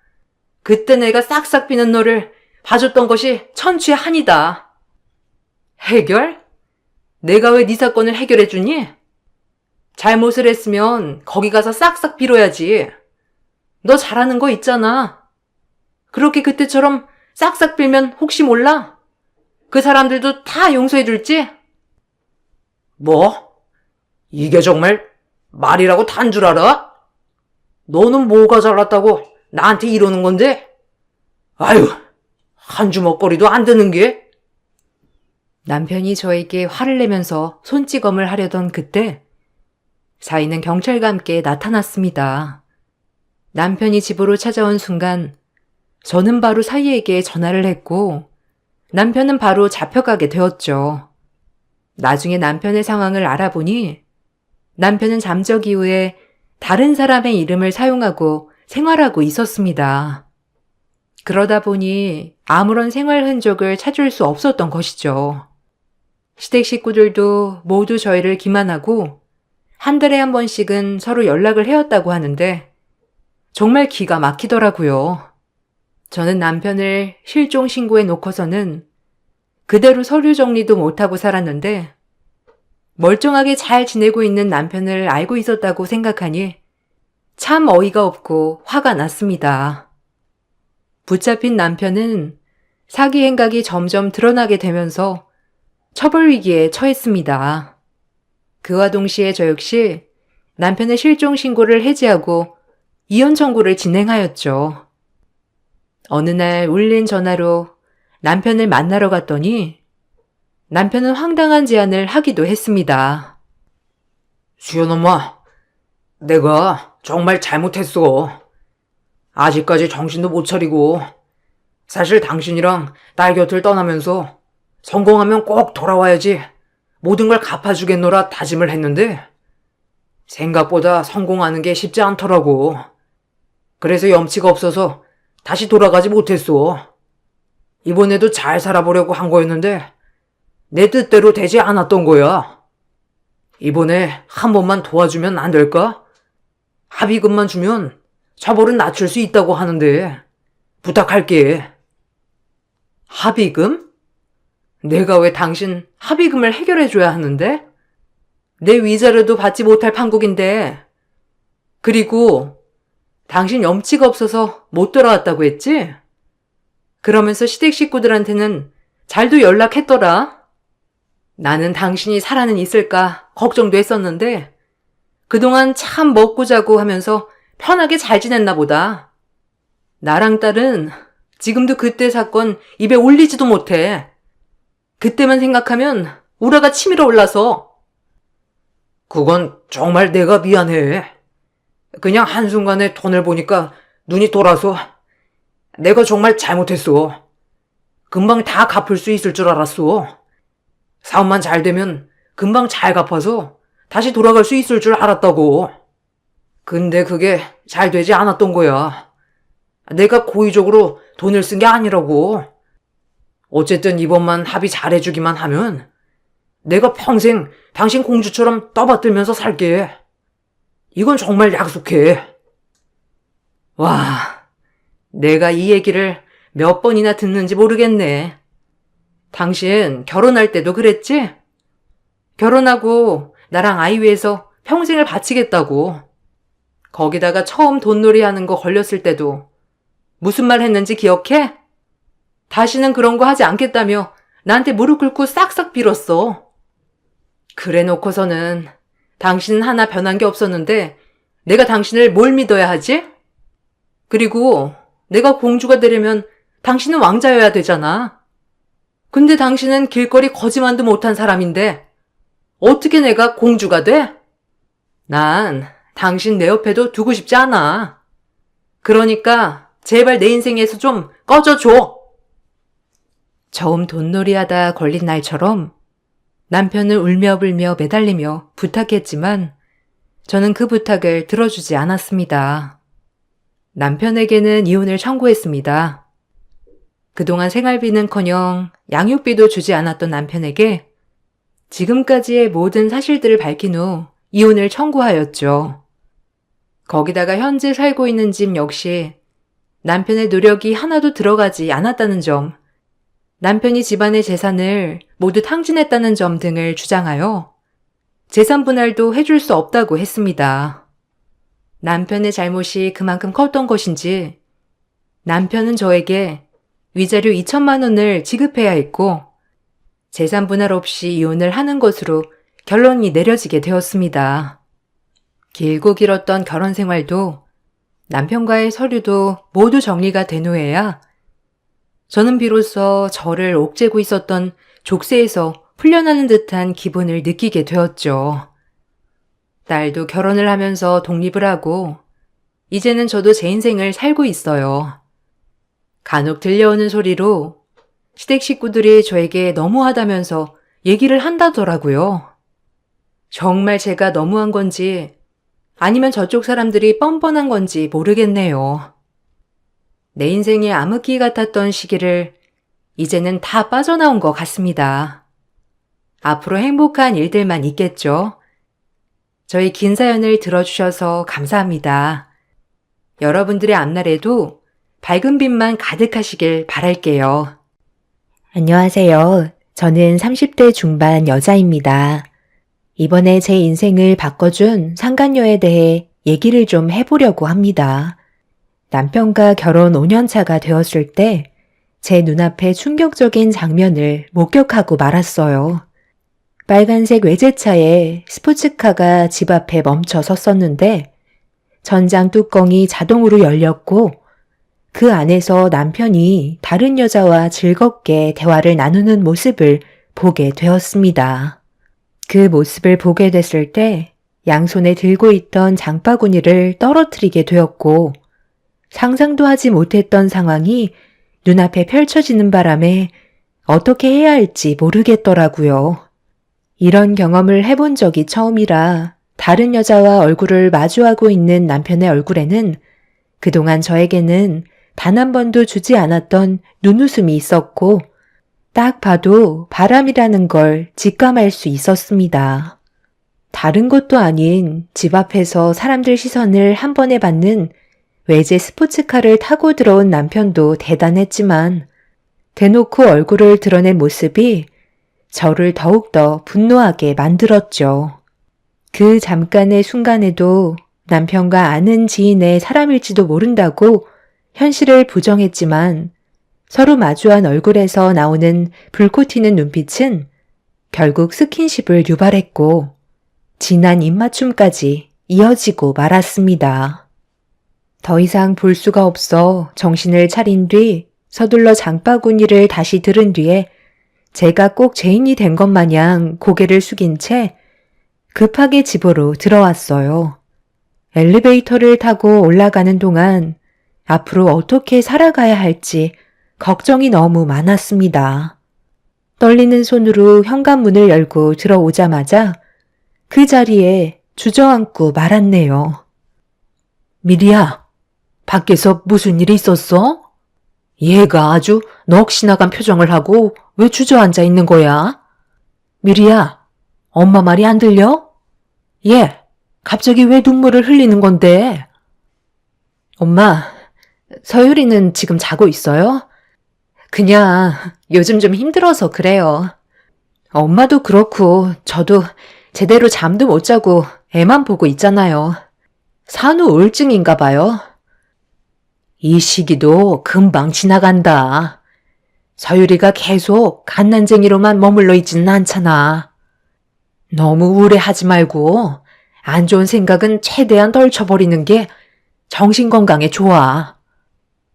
그때 내가 싹싹 비는 너를 봐줬던 것이 천추의 한이다. 해결? 내가 왜 네 사건을 해결해주니? 잘못을 했으면 거기 가서 싹싹 빌어야지. 너 잘하는 거 있잖아. 그렇게 그때처럼 싹싹 빌면 혹시 몰라? 그 사람들도 다 용서해줄지? 뭐? 이게 정말 말이라고 탄 줄 알아? 너는 뭐가 잘났다고 나한테 이러는 건데? 아유, 한 주먹거리도 안 되는 게? 남편이 저에게 화를 내면서 손찌검을 하려던 그때 사위는 경찰과 함께 나타났습니다. 남편이 집으로 찾아온 순간 저는 바로 사위에게 전화를 했고 남편은 바로 잡혀가게 되었죠. 나중에 남편의 상황을 알아보니 남편은 잠적 이후에 다른 사람의 이름을 사용하고 생활하고 있었습니다. 그러다 보니 아무런 생활 흔적을 찾을 수 없었던 것이죠. 시댁 식구들도 모두 저희를 기만하고 한 달에 한 번씩은 서로 연락을 해왔다고 하는데 정말 기가 막히더라고요. 저는 남편을 실종 신고해 놓고서는 그대로 서류 정리도 못하고 살았는데 멀쩡하게 잘 지내고 있는 남편을 알고 있었다고 생각하니 참 어이가 없고 화가 났습니다. 붙잡힌 남편은 사기 행각이 점점 드러나게 되면서 처벌 위기에 처했습니다. 그와 동시에 저 역시 남편의 실종 신고를 해지하고 이혼 청구를 진행하였죠. 어느 날 울린 전화로 남편을 만나러 갔더니 남편은 황당한 제안을 하기도 했습니다. 수연 엄마, 내가 정말 잘못했어. 아직까지 정신도 못 차리고 사실 당신이랑 딸 곁을 떠나면서 성공하면 꼭 돌아와야지 모든 걸 갚아주겠노라 다짐을 했는데 생각보다 성공하는 게 쉽지 않더라고. 그래서 염치가 없어서 다시 돌아가지 못했어. 이번에도 잘 살아보려고 한 거였는데 내 뜻대로 되지 않았던 거야. 이번에 한 번만 도와주면 안 될까? 합의금만 주면 처벌은 낮출 수 있다고 하는데 부탁할게. 합의금? 내가 왜 당신 합의금을 해결해줘야 하는데? 내 위자료도 받지 못할 판국인데. 그리고 당신 염치가 없어서 못 돌아왔다고 했지? 그러면서 시댁 식구들한테는 잘도 연락했더라. 나는 당신이 살아는 있을까 걱정도 했었는데 그동안 참 먹고 자고 하면서 편하게 잘 지냈나 보다. 나랑 딸은 지금도 그때 사건 입에 올리지도 못해. 그때만 생각하면 우라가 치밀어 올라서. 그건 정말 내가 미안해. 그냥 한순간에 돈을 보니까 눈이 돌아서 내가 정말 잘못했어. 금방 다 갚을 수 있을 줄 알았어. 사업만 잘 되면 금방 잘 갚아서 다시 돌아갈 수 있을 줄 알았다고. 근데 그게 잘 되지 않았던 거야. 내가 고의적으로 돈을 쓴 게 아니라고. 어쨌든 이번만 합의 잘해주기만 하면 내가 평생 당신 공주처럼 떠받들면서 살게. 이건 정말 약속해. 와, 내가 이 얘기를 몇 번이나 듣는지 모르겠네. 당신 결혼할 때도 그랬지? 결혼하고 나랑 아이 위해서 평생을 바치겠다고. 거기다가 처음 돈놀이 하는 거 걸렸을 때도 무슨 말 했는지 기억해? 다시는 그런 거 하지 않겠다며 나한테 무릎 꿇고 싹싹 빌었어. 그래 놓고서는 당신은 하나 변한 게 없었는데 내가 당신을 뭘 믿어야 하지? 그리고 내가 공주가 되려면 당신은 왕자여야 되잖아. 근데 당신은 길거리 거지만도 못한 사람인데 어떻게 내가 공주가 돼? 난 당신 내 옆에도 두고 싶지 않아. 그러니까 제발 내 인생에서 좀 꺼져줘. 처음 돈놀이 하다 걸린 날처럼 남편을 울며불며 매달리며 부탁했지만 저는 그 부탁을 들어주지 않았습니다. 남편에게는 이혼을 청구했습니다. 그동안 생활비는커녕 양육비도 주지 않았던 남편에게 지금까지의 모든 사실들을 밝힌 후 이혼을 청구하였죠. 거기다가 현재 살고 있는 집 역시 남편의 노력이 하나도 들어가지 않았다는 점, 남편이 집안의 재산을 모두 탕진했다는 점 등을 주장하여 재산 분할도 해줄 수 없다고 했습니다. 남편의 잘못이 그만큼 컸던 것인지 남편은 저에게 위자료 2천만 원을 지급해야 했고 재산 분할 없이 이혼을 하는 것으로 결론이 내려지게 되었습니다. 길고 길었던 결혼 생활도 남편과의 서류도 모두 정리가 된 후에야 저는 비로소 저를 옥죄고 있었던 족쇄에서 풀려나는 듯한 기분을 느끼게 되었죠. 딸도 결혼을 하면서 독립을 하고 이제는 저도 제 인생을 살고 있어요. 간혹 들려오는 소리로 시댁 식구들이 저에게 너무하다면서 얘기를 한다더라고요. 정말 제가 너무한 건지 아니면 저쪽 사람들이 뻔뻔한 건지 모르겠네요. 내 인생의 암흑기 같았던 시기를 이제는 다 빠져나온 것 같습니다. 앞으로 행복한 일들만 있겠죠. 저희 긴 사연을 들어주셔서 감사합니다. 여러분들의 앞날에도 밝은 빛만 가득하시길 바랄게요. 안녕하세요. 저는 30대 중반 여자입니다. 이번에 제 인생을 바꿔준 상간녀에 대해 얘기를 좀 해보려고 합니다. 남편과 결혼 5년 차가 되었을 때 제 눈앞에 충격적인 장면을 목격하고 말았어요. 빨간색 외제차에 스포츠카가 집 앞에 멈춰 섰었는데 전장 뚜껑이 자동으로 열렸고 그 안에서 남편이 다른 여자와 즐겁게 대화를 나누는 모습을 보게 되었습니다. 그 모습을 보게 됐을 때 양손에 들고 있던 장바구니를 떨어뜨리게 되었고 상상도 하지 못했던 상황이 눈앞에 펼쳐지는 바람에 어떻게 해야 할지 모르겠더라고요. 이런 경험을 해본 적이 처음이라 다른 여자와 얼굴을 마주하고 있는 남편의 얼굴에는 그동안 저에게는 단 한 번도 주지 않았던 눈웃음이 있었고 딱 봐도 바람이라는 걸 직감할 수 있었습니다. 다른 것도 아닌 집 앞에서 사람들 시선을 한 번에 받는 외제 스포츠카를 타고 들어온 남편도 대단했지만 대놓고 얼굴을 드러낸 모습이 저를 더욱더 분노하게 만들었죠. 그 잠깐의 순간에도 남편과 아는 지인의 사람일지도 모른다고 현실을 부정했지만 서로 마주한 얼굴에서 나오는 불꽃 튀는 눈빛은 결국 스킨십을 유발했고 진한 입맞춤까지 이어지고 말았습니다. 더 이상 볼 수가 없어 정신을 차린 뒤 서둘러 장바구니를 다시 들은 뒤에 제가 꼭 죄인이 된 것 마냥 고개를 숙인 채 급하게 집으로 들어왔어요. 엘리베이터를 타고 올라가는 동안 앞으로 어떻게 살아가야 할지 걱정이 너무 많았습니다. 떨리는 손으로 현관문을 열고 들어오자마자 그 자리에 주저앉고 말았네요. 미리야, 밖에서 무슨 일이 있었어? 얘가 아주 넋이 나간 표정을 하고 왜 주저앉아 있는 거야? 미리야, 엄마 말이 안 들려? 얘, 갑자기 왜 눈물을 흘리는 건데? 엄마, 서유리는 지금 자고 있어요? 그냥 요즘 좀 힘들어서 그래요. 엄마도 그렇고 저도 제대로 잠도 못 자고 애만 보고 있잖아요. 산후 우울증인가 봐요. 이 시기도 금방 지나간다. 서유리가 계속 갓난쟁이로만 머물러 있지는 않잖아. 너무 우울해하지 말고 안 좋은 생각은 최대한 떨쳐버리는 게 정신건강에 좋아.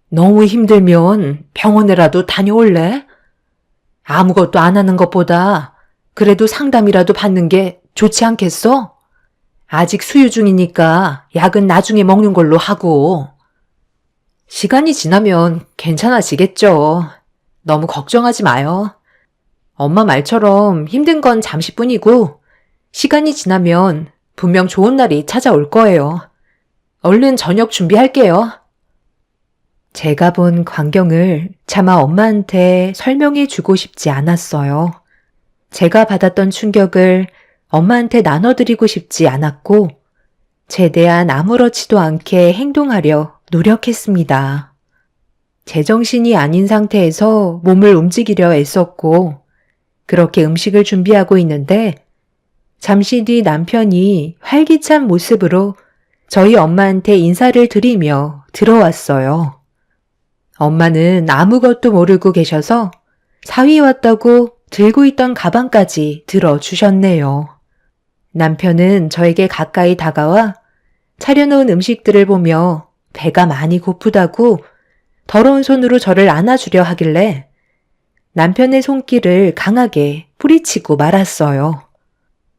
너무 힘들면 병원에라도 다녀올래? 아무것도 안 하는 것보다 그래도 상담이라도 받는 게 좋지 않겠어? 아직 수유 중이니까 약은 나중에 먹는 걸로 하고. 시간이 지나면 괜찮아지겠죠. 너무 걱정하지 마요. 엄마 말처럼 힘든 건 잠시뿐이고 시간이 지나면 분명 좋은 날이 찾아올 거예요. 얼른 저녁 준비할게요. 제가 본 광경을 차마 엄마한테 설명해 주고 싶지 않았어요. 제가 받았던 충격을 엄마한테 나눠드리고 싶지 않았고 최대한 아무렇지도 않게 행동하려 노력했습니다. 제정신이 아닌 상태에서 몸을 움직이려 애썼고 그렇게 음식을 준비하고 있는데 잠시 뒤 남편이 활기찬 모습으로 저희 엄마한테 인사를 드리며 들어왔어요. 엄마는 아무것도 모르고 계셔서 사위 왔다고 들고 있던 가방까지 들어주셨네요. 남편은 저에게 가까이 다가와 차려놓은 음식들을 보며 배가 많이 고프다고 더러운 손으로 저를 안아주려 하길래 남편의 손길을 강하게 뿌리치고 말았어요.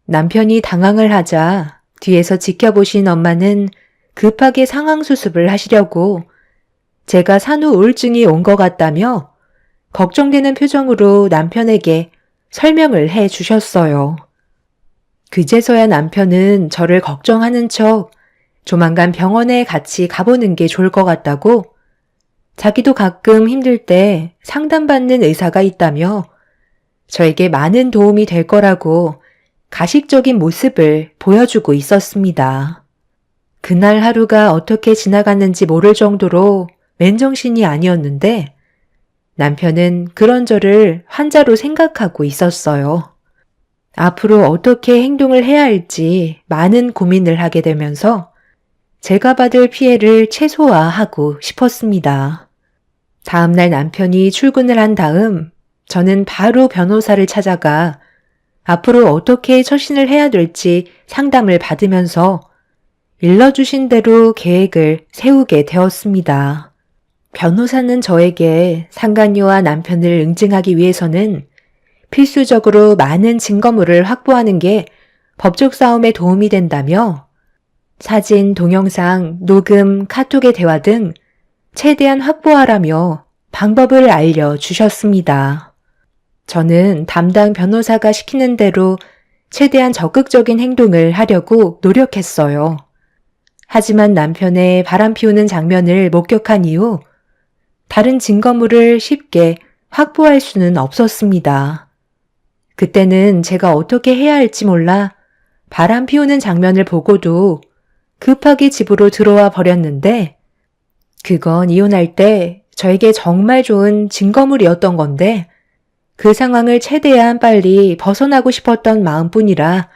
남편이 당황을 하자 뒤에서 지켜보신 엄마는 급하게 상황 수습을 하시려고 제가 산후 우울증이 온 것 같다며 걱정되는 표정으로 남편에게 설명을 해 주셨어요. 그제서야 남편은 저를 걱정하는 척 조만간 병원에 같이 가보는 게 좋을 것 같다고 자기도 가끔 힘들 때 상담받는 의사가 있다며 저에게 많은 도움이 될 거라고 가식적인 모습을 보여주고 있었습니다. 그날 하루가 어떻게 지나갔는지 모를 정도로 맨정신이 아니었는데 남편은 그런 저를 환자로 생각하고 있었어요. 앞으로 어떻게 행동을 해야 할지 많은 고민을 하게 되면서 제가 받을 피해를 최소화하고 싶었습니다. 다음날 남편이 출근을 한 다음 저는 바로 변호사를 찾아가 앞으로 어떻게 처신을 해야 될지 상담을 받으면서 일러주신 대로 계획을 세우게 되었습니다. 변호사는 저에게 상간녀와 남편을 응징하기 위해서는 필수적으로 많은 증거물을 확보하는 게 법적 싸움에 도움이 된다며 사진, 동영상, 녹음, 카톡의 대화 등 최대한 확보하라며 방법을 알려주셨습니다. 저는 담당 변호사가 시키는 대로 최대한 적극적인 행동을 하려고 노력했어요. 하지만 남편의 바람 피우는 장면을 목격한 이후 다른 증거물을 쉽게 확보할 수는 없었습니다. 그때는 제가 어떻게 해야 할지 몰라 바람 피우는 장면을 보고도 급하게 집으로 들어와 버렸는데 그건 이혼할 때 저에게 정말 좋은 증거물이었던 건데 그 상황을 최대한 빨리 벗어나고 싶었던 마음뿐이라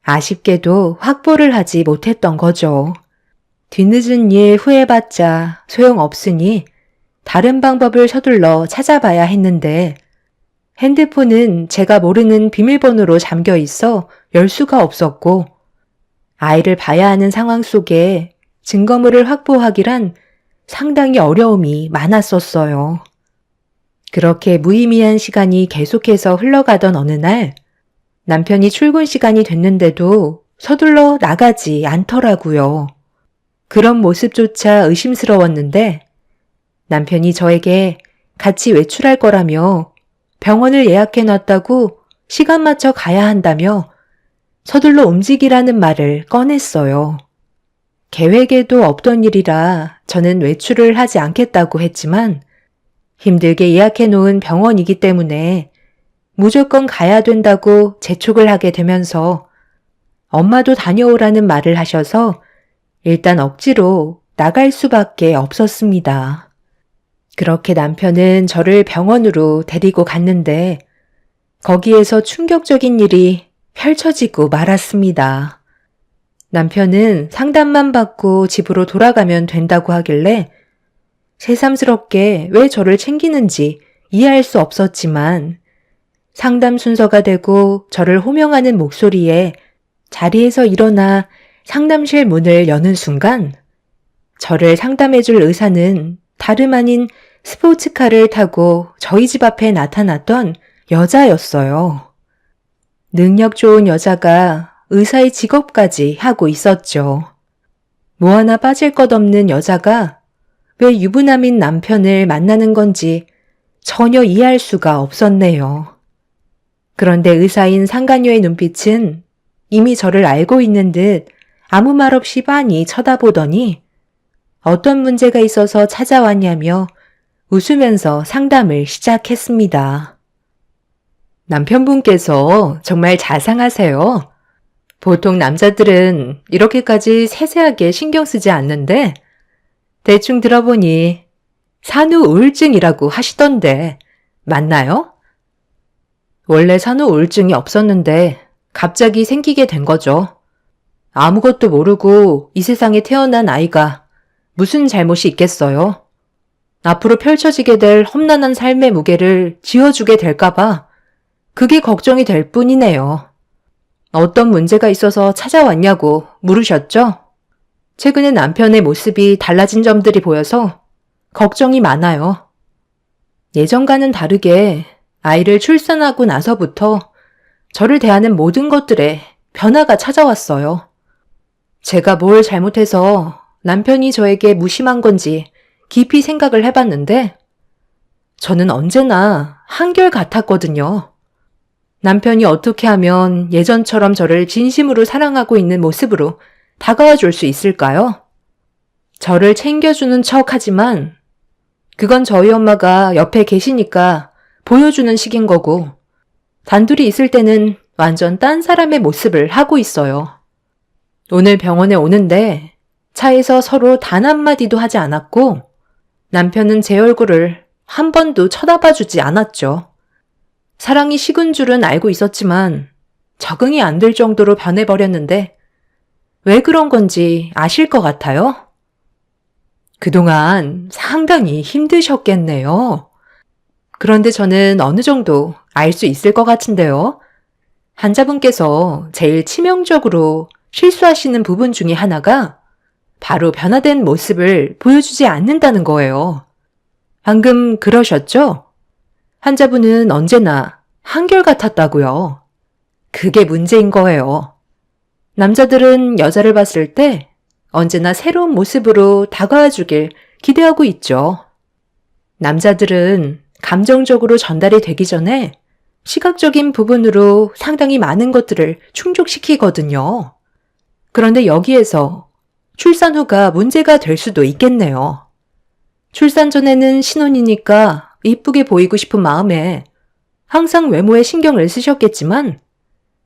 아쉽게도 확보를 하지 못했던 거죠. 뒤늦은 일 후회봤자 소용없으니 다른 방법을 서둘러 찾아봐야 했는데 핸드폰은 제가 모르는 비밀번호로 잠겨 있어 열 수가 없었고 아이를 봐야 하는 상황 속에 증거물을 확보하기란 상당히 어려움이 많았었어요. 그렇게 무의미한 시간이 계속해서 흘러가던 어느 날 남편이 출근 시간이 됐는데도 서둘러 나가지 않더라고요. 그런 모습조차 의심스러웠는데 남편이 저에게 같이 외출할 거라며 병원을 예약해놨다고 시간 맞춰 가야 한다며 서둘러 움직이라는 말을 꺼냈어요. 계획에도 없던 일이라 저는 외출을 하지 않겠다고 했지만 힘들게 예약해놓은 병원이기 때문에 무조건 가야 된다고 재촉을 하게 되면서 엄마도 다녀오라는 말을 하셔서 일단 억지로 나갈 수밖에 없었습니다. 그렇게 남편은 저를 병원으로 데리고 갔는데 거기에서 충격적인 일이 펼쳐지고 말았습니다. 남편은 상담만 받고 집으로 돌아가면 된다고 하길래 새삼스럽게 왜 저를 챙기는지 이해할 수 없었지만 상담 순서가 되고 저를 호명하는 목소리에 자리에서 일어나 상담실 문을 여는 순간 저를 상담해줄 의사는 다름 아닌 스포츠카를 타고 저희 집 앞에 나타났던 여자였어요. 능력 좋은 여자가 의사의 직업까지 하고 있었죠. 뭐 하나 빠질 것 없는 여자가 왜 유부남인 남편을 만나는 건지 전혀 이해할 수가 없었네요. 그런데 의사인 상간녀의 눈빛은 이미 저를 알고 있는 듯 아무 말 없이 빤히 쳐다보더니 어떤 문제가 있어서 찾아왔냐며 웃으면서 상담을 시작했습니다. 남편분께서 정말 자상하세요. 보통 남자들은 이렇게까지 세세하게 신경 쓰지 않는데 대충 들어보니 산후 우울증이라고 하시던데 맞나요? 원래 산후 우울증이 없었는데 갑자기 생기게 된 거죠. 아무것도 모르고 이 세상에 태어난 아이가 무슨 잘못이 있겠어요? 앞으로 펼쳐지게 될 험난한 삶의 무게를 지어주게 될까봐 그게 걱정이 될 뿐이네요. 어떤 문제가 있어서 찾아왔냐고 물으셨죠? 최근에 남편의 모습이 달라진 점들이 보여서 걱정이 많아요. 예전과는 다르게 아이를 출산하고 나서부터 저를 대하는 모든 것들에 변화가 찾아왔어요. 제가 뭘 잘못해서 남편이 저에게 무심한 건지 깊이 생각을 해봤는데 저는 언제나 한결같았거든요. 남편이 어떻게 하면 예전처럼 저를 진심으로 사랑하고 있는 모습으로 다가와 줄 수 있을까요? 저를 챙겨주는 척 하지만 그건 저희 엄마가 옆에 계시니까 보여주는 식인 거고 단둘이 있을 때는 완전 딴 사람의 모습을 하고 있어요. 오늘 병원에 오는데 차에서 서로 단 한마디도 하지 않았고 남편은 제 얼굴을 한 번도 쳐다봐 주지 않았죠. 사랑이 식은 줄은 알고 있었지만 적응이 안 될 정도로 변해버렸는데 왜 그런 건지 아실 것 같아요? 그동안 상당히 힘드셨겠네요. 그런데 저는 어느 정도 알 수 있을 것 같은데요. 환자분께서 제일 치명적으로 실수하시는 부분 중에 하나가 바로 변화된 모습을 보여주지 않는다는 거예요. 방금 그러셨죠? 환자분은 언제나 한결같았다고요. 그게 문제인 거예요. 남자들은 여자를 봤을 때 언제나 새로운 모습으로 다가와 주길 기대하고 있죠. 남자들은 감정적으로 전달이 되기 전에 시각적인 부분으로 상당히 많은 것들을 충족시키거든요. 그런데 여기에서 출산 후가 문제가 될 수도 있겠네요. 출산 전에는 신혼이니까 이쁘게 보이고 싶은 마음에 항상 외모에 신경을 쓰셨겠지만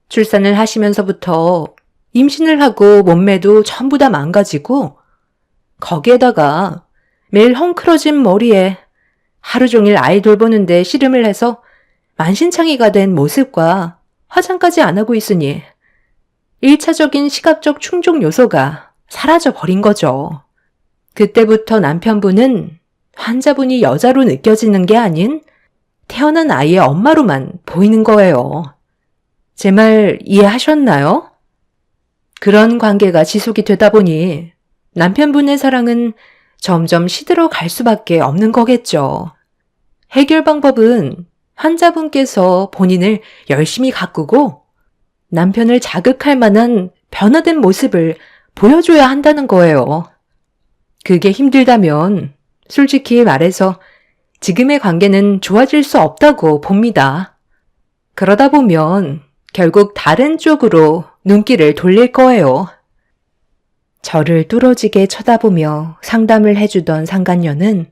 출산을 하시면서부터 임신을 하고 몸매도 전부 다 망가지고 거기에다가 매일 헝클어진 머리에 하루 종일 아이 돌보는데 씨름을 해서 만신창이가 된 모습과 화장까지 안 하고 있으니 1차적인 시각적 충족 요소가 사라져 버린 거죠. 그때부터 남편분은 환자분이 여자로 느껴지는 게 아닌 태어난 아이의 엄마로만 보이는 거예요. 제 말 이해하셨나요? 그런 관계가 지속이 되다 보니 남편분의 사랑은 점점 시들어 갈 수밖에 없는 거겠죠. 해결 방법은 환자분께서 본인을 열심히 가꾸고 남편을 자극할 만한 변화된 모습을 보여줘야 한다는 거예요. 그게 힘들다면 솔직히 말해서 지금의 관계는 좋아질 수 없다고 봅니다. 그러다 보면 결국 다른 쪽으로 눈길을 돌릴 거예요. 저를 뚫어지게 쳐다보며 상담을 해주던 상간녀는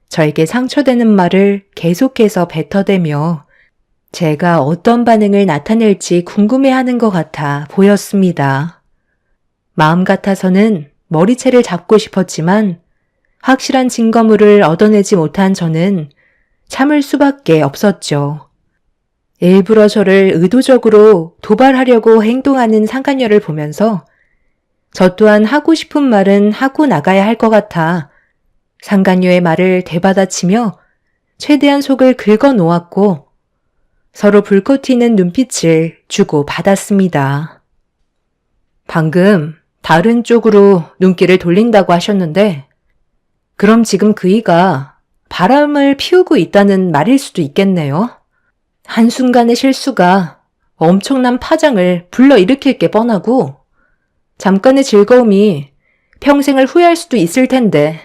저에게 상처되는 말을 계속해서 뱉어대며 제가 어떤 반응을 나타낼지 궁금해하는 것 같아 보였습니다. 마음 같아서는 머리채를 잡고 싶었지만 확실한 증거물을 얻어내지 못한 저는 참을 수밖에 없었죠. 일부러 저를 의도적으로 도발하려고 행동하는 상간녀를 보면서 저 또한 하고 싶은 말은 하고 나가야 할 것 같아 상간녀의 말을 되받아치며 최대한 속을 긁어 놓았고 서로 불꽃 튀는 눈빛을 주고 받았습니다. 방금 다른 쪽으로 눈길을 돌린다고 하셨는데 그럼 지금 그이가 바람을 피우고 있다는 말일 수도 있겠네요. 한순간의 실수가 엄청난 파장을 불러일으킬 게 뻔하고 잠깐의 즐거움이 평생을 후회할 수도 있을 텐데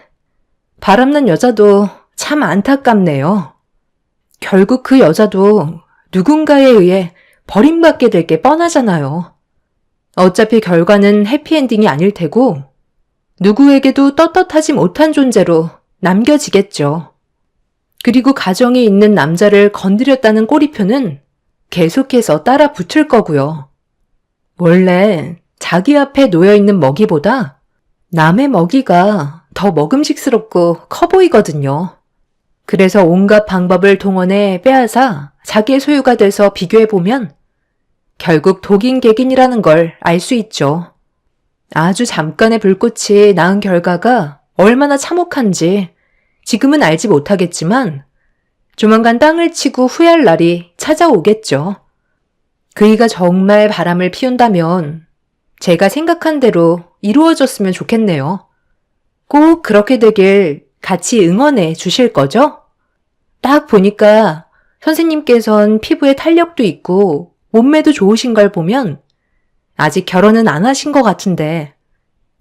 바람난 여자도 참 안타깝네요. 결국 그 여자도 누군가에 의해 버림받게 될 게 뻔하잖아요. 어차피 결과는 해피엔딩이 아닐 테고 누구에게도 떳떳하지 못한 존재로 남겨지겠죠. 그리고 가정에 있는 남자를 건드렸다는 꼬리표는 계속해서 따라 붙을 거고요. 원래 자기 앞에 놓여있는 먹이보다 남의 먹이가 더 먹음직스럽고 커 보이거든요. 그래서 온갖 방법을 동원해 빼앗아 자기의 소유가 돼서 비교해보면 결국 독인객인이라는 걸 알 수 있죠. 아주 잠깐의 불꽃이 낳은 결과가 얼마나 참혹한지 지금은 알지 못하겠지만 조만간 땅을 치고 후회할 날이 찾아오겠죠. 그이가 정말 바람을 피운다면 제가 생각한 대로 이루어졌으면 좋겠네요. 꼭 그렇게 되길 같이 응원해 주실 거죠? 딱 보니까 선생님께선 피부에 탄력도 있고 몸매도 좋으신 걸 보면 아직 결혼은 안 하신 것 같은데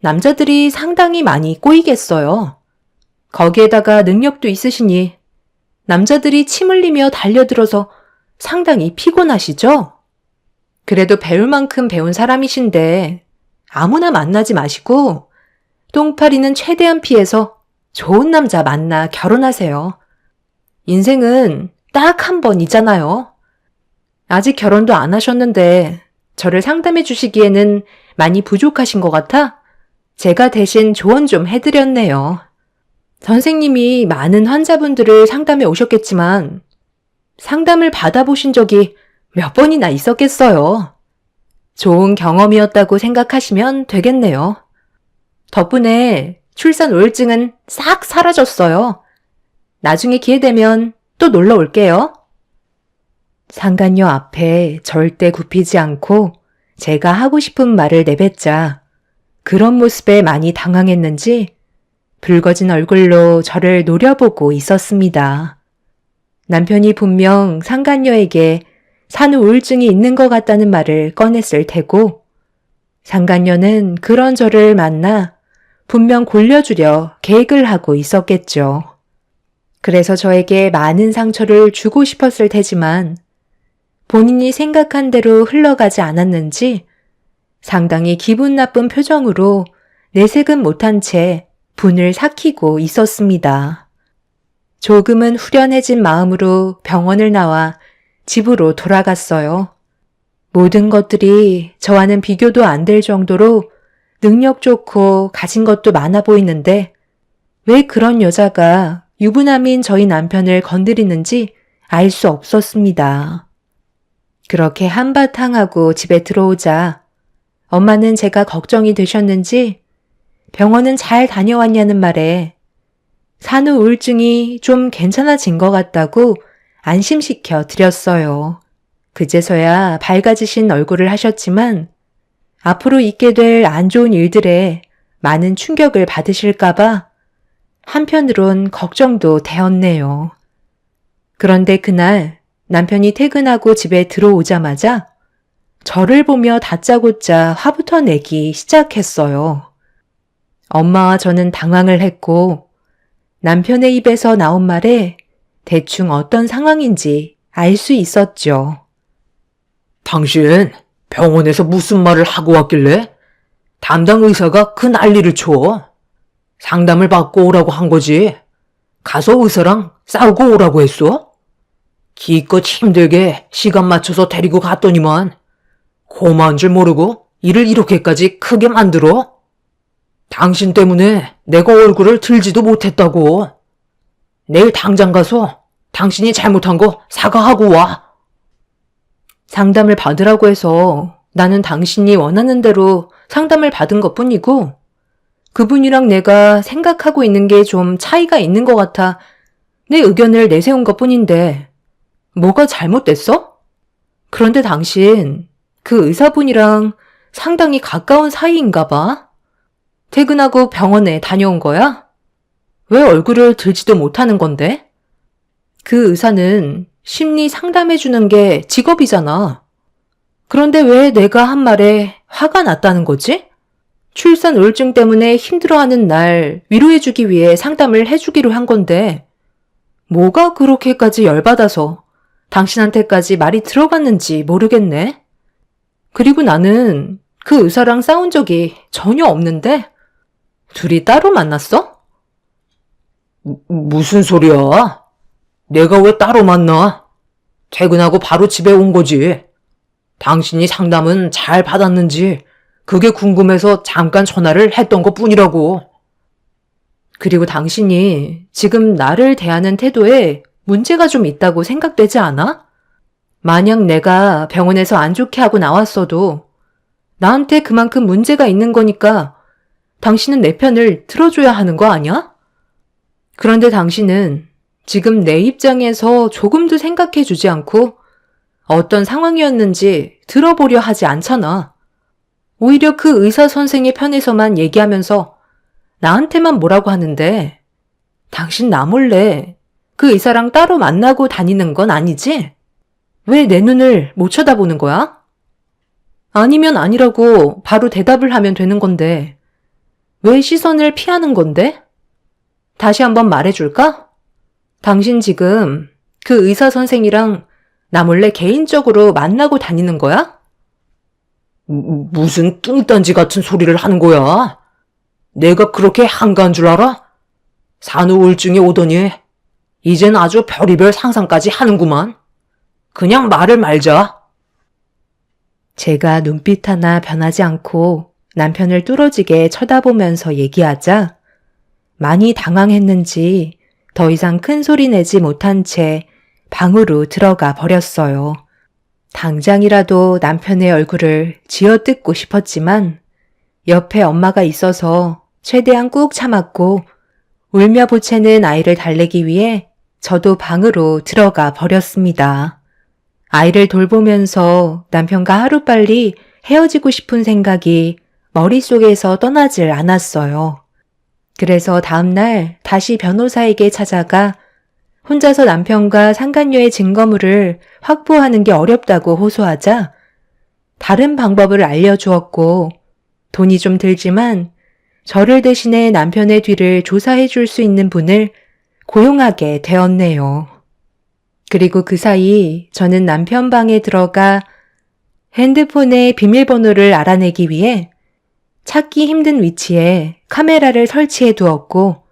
남자들이 상당히 많이 꼬이겠어요. 거기에다가 능력도 있으시니 남자들이 침 흘리며 달려들어서 상당히 피곤하시죠? 그래도 배울 만큼 배운 사람이신데 아무나 만나지 마시고 똥파리는 최대한 피해서 좋은 남자 만나 결혼하세요. 인생은 딱 한 번이잖아요. 아직 결혼도 안 하셨는데 저를 상담해 주시기에는 많이 부족하신 것 같아 제가 대신 조언 좀 해드렸네요. 선생님이 많은 환자분들을 상담해 오셨겠지만 상담을 받아보신 적이 몇 번이나 있었겠어요. 좋은 경험이었다고 생각하시면 되겠네요. 덕분에 출산 우울증은 싹 사라졌어요. 나중에 기회 되면 또 놀러 올게요. 상간녀 앞에 절대 굽히지 않고 제가 하고 싶은 말을 내뱉자 그런 모습에 많이 당황했는지 붉어진 얼굴로 저를 노려보고 있었습니다. 남편이 분명 상간녀에게 산후 우울증이 있는 것 같다는 말을 꺼냈을 테고 상간녀는 그런 저를 만나 분명 골려주려 계획을 하고 있었겠죠. 그래서 저에게 많은 상처를 주고 싶었을 테지만 본인이 생각한 대로 흘러가지 않았는지 상당히 기분 나쁜 표정으로 내색은 못한 채 분을 삭히고 있었습니다. 조금은 후련해진 마음으로 병원을 나와 집으로 돌아갔어요. 모든 것들이 저와는 비교도 안 될 정도로 능력 좋고 가진 것도 많아 보이는데 왜 그런 여자가 유부남인 저희 남편을 건드리는지 알 수 없었습니다. 그렇게 한바탕 하고 집에 들어오자 엄마는 제가 걱정이 되셨는지 병원은 잘 다녀왔냐는 말에 산후 우울증이 좀 괜찮아진 것 같다고 안심시켜 드렸어요. 그제서야 밝아지신 얼굴을 하셨지만 앞으로 있게 될 안 좋은 일들에 많은 충격을 받으실까봐 한편으론 걱정도 되었네요. 그런데 그날 남편이 퇴근하고 집에 들어오자마자 저를 보며 다짜고짜 화부터 내기 시작했어요. 엄마와 저는 당황을 했고 남편의 입에서 나온 말에 대충 어떤 상황인지 알 수 있었죠. 당신 병원에서 무슨 말을 하고 왔길래 담당 의사가 그 난리를 쳐? 상담을 받고 오라고 한 거지. 가서 의사랑 싸우고 오라고 했어? 기껏 힘들게 시간 맞춰서 데리고 갔더니만 고마운 줄 모르고 일을 이렇게까지 크게 만들어? 당신 때문에 내가 얼굴을 들지도 못했다고. 내일 당장 가서 당신이 잘못한 거 사과하고 와. 상담을 받으라고 해서 나는 당신이 원하는 대로 상담을 받은 것뿐이고 그분이랑 내가 생각하고 있는 게 좀 차이가 있는 것 같아 내 의견을 내세운 것뿐인데 뭐가 잘못됐어? 그런데 당신 그 의사분이랑 상당히 가까운 사이인가 봐. 퇴근하고 병원에 다녀온 거야? 왜 얼굴을 들지도 못하는 건데? 그 의사는 심리 상담해주는 게 직업이잖아. 그런데 왜 내가 한 말에 화가 났다는 거지? 출산 우울증 때문에 힘들어하는 날 위로해주기 위해 상담을 해주기로 한 건데 뭐가 그렇게까지 열받아서 당신한테까지 말이 들어갔는지 모르겠네. 그리고 나는 그 의사랑 싸운 적이 전혀 없는데 둘이 따로 만났어? 무슨 소리야? 내가 왜 따로 만나? 퇴근하고 바로 집에 온 거지. 당신이 상담은 잘 받았는지 그게 궁금해서 잠깐 전화를 했던 것 뿐이라고. 그리고 당신이 지금 나를 대하는 태도에 문제가 좀 있다고 생각되지 않아? 만약 내가 병원에서 안 좋게 하고 나왔어도 나한테 그만큼 문제가 있는 거니까 당신은 내 편을 들어줘야 하는 거 아니야? 그런데 당신은 지금 내 입장에서 조금도 생각해 주지 않고 어떤 상황이었는지 들어보려 하지 않잖아. 오히려 그 의사 선생의 편에서만 얘기하면서 나한테만 뭐라고 하는데 당신 나 몰래 그 의사랑 따로 만나고 다니는 건 아니지? 왜 내 눈을 못 쳐다보는 거야? 아니면 아니라고 바로 대답을 하면 되는 건데 왜 시선을 피하는 건데? 다시 한번 말해줄까? 당신 지금 그 의사 선생이랑 나 몰래 개인적으로 만나고 다니는 거야? 무슨 뚱딴지 같은 소리를 하는 거야? 내가 그렇게 한가한 줄 알아? 산후 우울증이 오더니 이젠 아주 별의별 상상까지 하는구만. 그냥 말을 말자. 제가 눈빛 하나 변하지 않고 남편을 뚫어지게 쳐다보면서 얘기하자 많이 당황했는지 더 이상 큰 소리 내지 못한 채 방으로 들어가 버렸어요. 당장이라도 남편의 얼굴을 쥐어뜯고 싶었지만 옆에 엄마가 있어서 최대한 꾹 참았고 울며 보채는 아이를 달래기 위해 저도 방으로 들어가 버렸습니다. 아이를 돌보면서 남편과 하루빨리 헤어지고 싶은 생각이 머릿속에서 떠나질 않았어요. 그래서 다음날 다시 변호사에게 찾아가 혼자서 남편과 상간녀의 증거물을 확보하는 게 어렵다고 호소하자 다른 방법을 알려주었고 돈이 좀 들지만 저를 대신해 남편의 뒤를 조사해 줄 수 있는 분을 고용하게 되었네요. 그리고 그 사이 저는 남편 방에 들어가 핸드폰의 비밀번호를 알아내기 위해 찾기 힘든 위치에 카메라를 설치해 두었고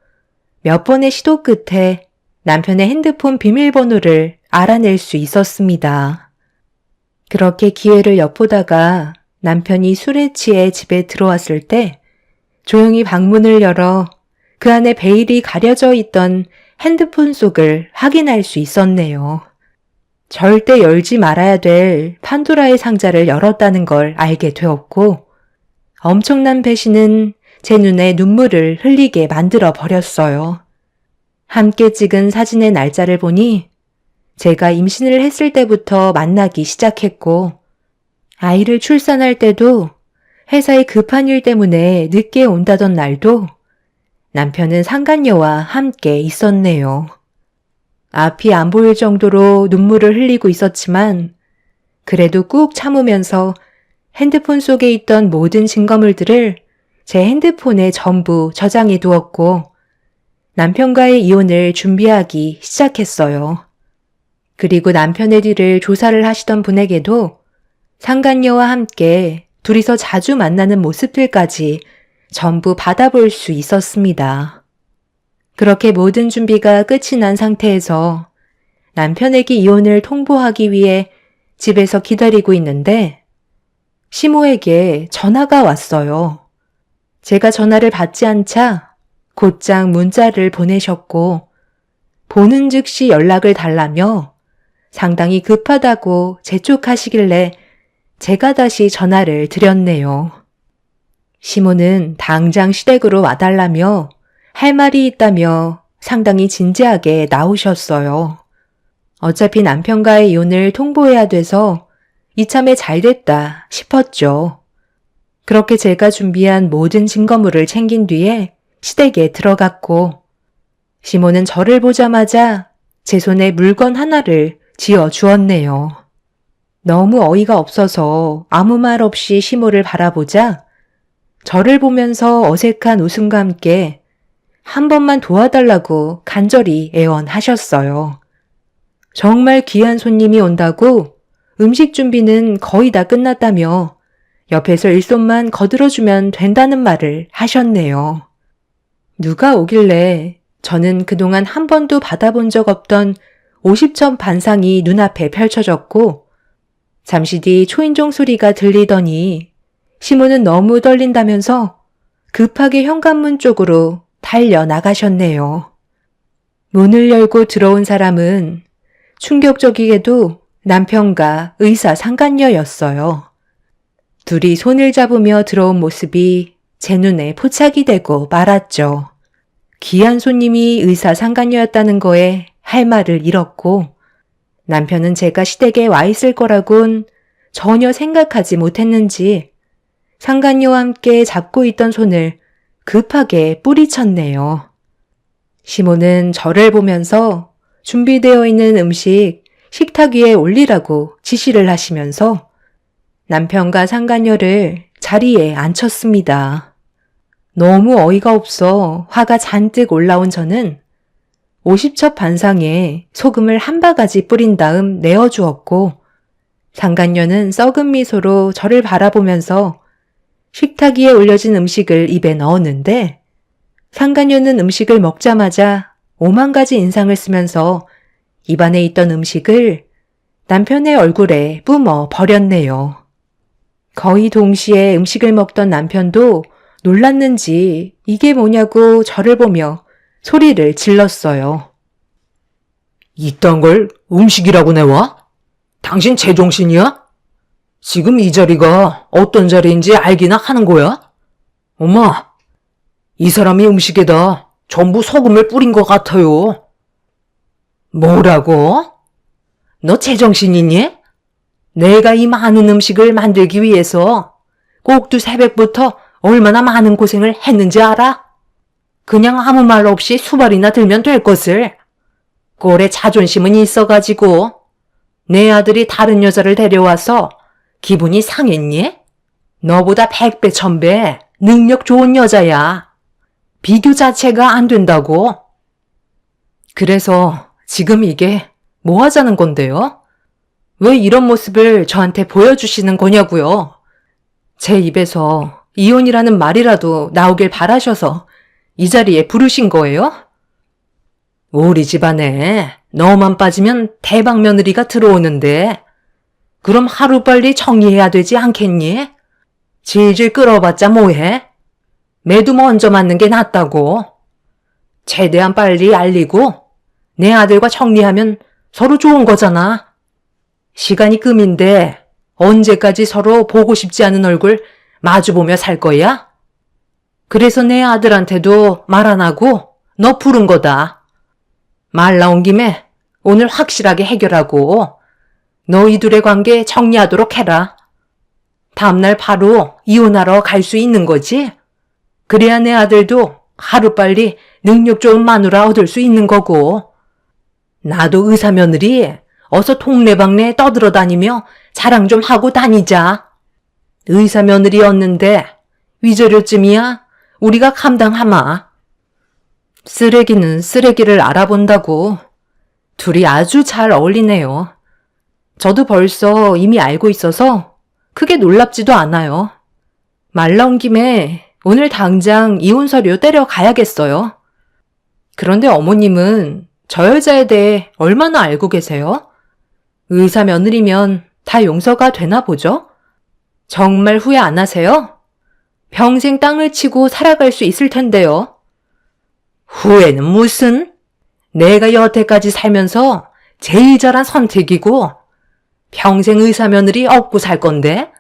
몇 번의 시도 끝에 남편의 핸드폰 비밀번호를 알아낼 수 있었습니다. 그렇게 기회를 엿보다가 남편이 술에 취해 집에 들어왔을 때 조용히 방문을 열어 그 안에 베일이 가려져 있던 핸드폰 속을 확인할 수 있었네요. 절대 열지 말아야 될 판도라의 상자를 열었다는 걸 알게 되었고 엄청난 배신은 제 눈에 눈물을 흘리게 만들어 버렸어요. 함께 찍은 사진의 날짜를 보니 제가 임신을 했을 때부터 만나기 시작했고 아이를 출산할 때도 회사에 급한 일 때문에 늦게 온다던 날도 남편은 상간녀와 함께 있었네요. 앞이 안 보일 정도로 눈물을 흘리고 있었지만 그래도 꾹 참으면서 핸드폰 속에 있던 모든 증거물들을 제 핸드폰에 전부 저장해 두었고 남편과의 이혼을 준비하기 시작했어요. 그리고 남편의 뒤를 조사를 하시던 분에게도 상간녀와 함께 둘이서 자주 만나는 모습들까지 전부 받아볼 수 있었습니다. 그렇게 모든 준비가 끝이 난 상태에서 남편에게 이혼을 통보하기 위해 집에서 기다리고 있는데 시모에게 전화가 왔어요. 제가 전화를 받지 않자 곧장 문자를 보내셨고 보는 즉시 연락을 달라며 상당히 급하다고 재촉하시길래 제가 다시 전화를 드렸네요. 시모는 당장 시댁으로 와달라며 할 말이 있다며 상당히 진지하게 나오셨어요. 어차피 남편과의 이혼을 통보해야 돼서 이참에 잘됐다 싶었죠. 그렇게 제가 준비한 모든 증거물을 챙긴 뒤에 시댁에 들어갔고 시모는 저를 보자마자 제 손에 물건 하나를 쥐어 주었네요. 너무 어이가 없어서 아무 말 없이 시모를 바라보자 저를 보면서 어색한 웃음과 함께 한 번만 도와달라고 간절히 애원하셨어요. 정말 귀한 손님이 온다고 음식 준비는 거의 다 끝났다며 옆에서 일손만 거들어주면 된다는 말을 하셨네요. 누가 오길래 저는 그동안 한 번도 받아본 적 없던 50점 반상이 눈앞에 펼쳐졌고 잠시 뒤 초인종 소리가 들리더니 시모는 너무 떨린다면서 급하게 현관문 쪽으로 달려 나가셨네요. 문을 열고 들어온 사람은 충격적이게도 남편과 의사 상간녀였어요. 둘이 손을 잡으며 들어온 모습이 제 눈에 포착이 되고 말았죠. 귀한 손님이 의사 상간녀였다는 거에 할 말을 잃었고 남편은 제가 시댁에 와 있을 거라곤 전혀 생각하지 못했는지 상간녀와 함께 잡고 있던 손을 급하게 뿌리쳤네요. 시모는 저를 보면서 준비되어 있는 음식 식탁 위에 올리라고 지시를 하시면서 남편과 상간녀를 자리에 앉혔습니다. 너무 어이가 없어 화가 잔뜩 올라온 저는 50첩 반상에 소금을 한 바가지 뿌린 다음 내어주었고 상간녀는 썩은 미소로 저를 바라보면서 식탁 위에 올려진 음식을 입에 넣었는데 상간녀는 음식을 먹자마자 5만 가지 인상을 쓰면서 입안에 있던 음식을 남편의 얼굴에 뿜어 버렸네요. 거의 동시에 음식을 먹던 남편도 놀랐는지 이게 뭐냐고 저를 보며 소리를 질렀어요. 이딴 걸 음식이라고 내와? 당신 제정신이야? 지금 이 자리가 어떤 자리인지 알기나 하는 거야? 엄마, 이 사람이 음식에다 전부 소금을 뿌린 것 같아요. 뭐라고? 너 제정신이니? 내가 이 많은 음식을 만들기 위해서 꼭두 새벽부터 얼마나 많은 고생을 했는지 알아? 그냥 아무 말 없이 수발이나 들면 될 것을. 꼴에 자존심은 있어가지고 내 아들이 다른 여자를 데려와서 기분이 상했니? 너보다 100배 1000배 능력 좋은 여자야. 비교 자체가 안 된다고. 그래서 지금 이게 뭐 하자는 건데요? 왜 이런 모습을 저한테 보여주시는 거냐고요? 제 입에서 이혼이라는 말이라도 나오길 바라셔서 이 자리에 부르신 거예요? 우리 집안에 너만 빠지면 대박 며느리가 들어오는데 그럼 하루빨리 정리해야 되지 않겠니? 질질 끌어봤자 뭐해? 매도 먼저 맞는 게 낫다고. 최대한 빨리 알리고 내 아들과 정리하면 서로 좋은 거잖아. 시간이 금인데 언제까지 서로 보고 싶지 않은 얼굴 마주보며 살 거야? 그래서 내 아들한테도 말 안 하고 너 부른 거다. 말 나온 김에 오늘 확실하게 해결하고 너희 둘의 관계 정리하도록 해라. 다음날 바로 이혼하러 갈 수 있는 거지? 그래야 내 아들도 하루빨리 능력 좋은 마누라 얻을 수 있는 거고. 나도 의사 며느리 어서 동네방네 떠들어다니며 자랑 좀 하고 다니자. 의사 며느리였는데 위자료쯤이야 우리가 감당하마. 쓰레기는 쓰레기를 알아본다고. 둘이 아주 잘 어울리네요. 저도 벌써 이미 알고 있어서 크게 놀랍지도 않아요. 말 나온 김에 오늘 당장 이혼 서류 떼려 가야겠어요. 그런데 어머님은 저 여자에 대해 얼마나 알고 계세요? 의사 며느리면 다 용서가 되나 보죠? 정말 후회 안 하세요? 평생 땅을 치고 살아갈 수 있을 텐데요. 후회는 무슨? 내가 여태까지 살면서 제일 잘한 선택이고 평생 의사 며느리 업고 살 건데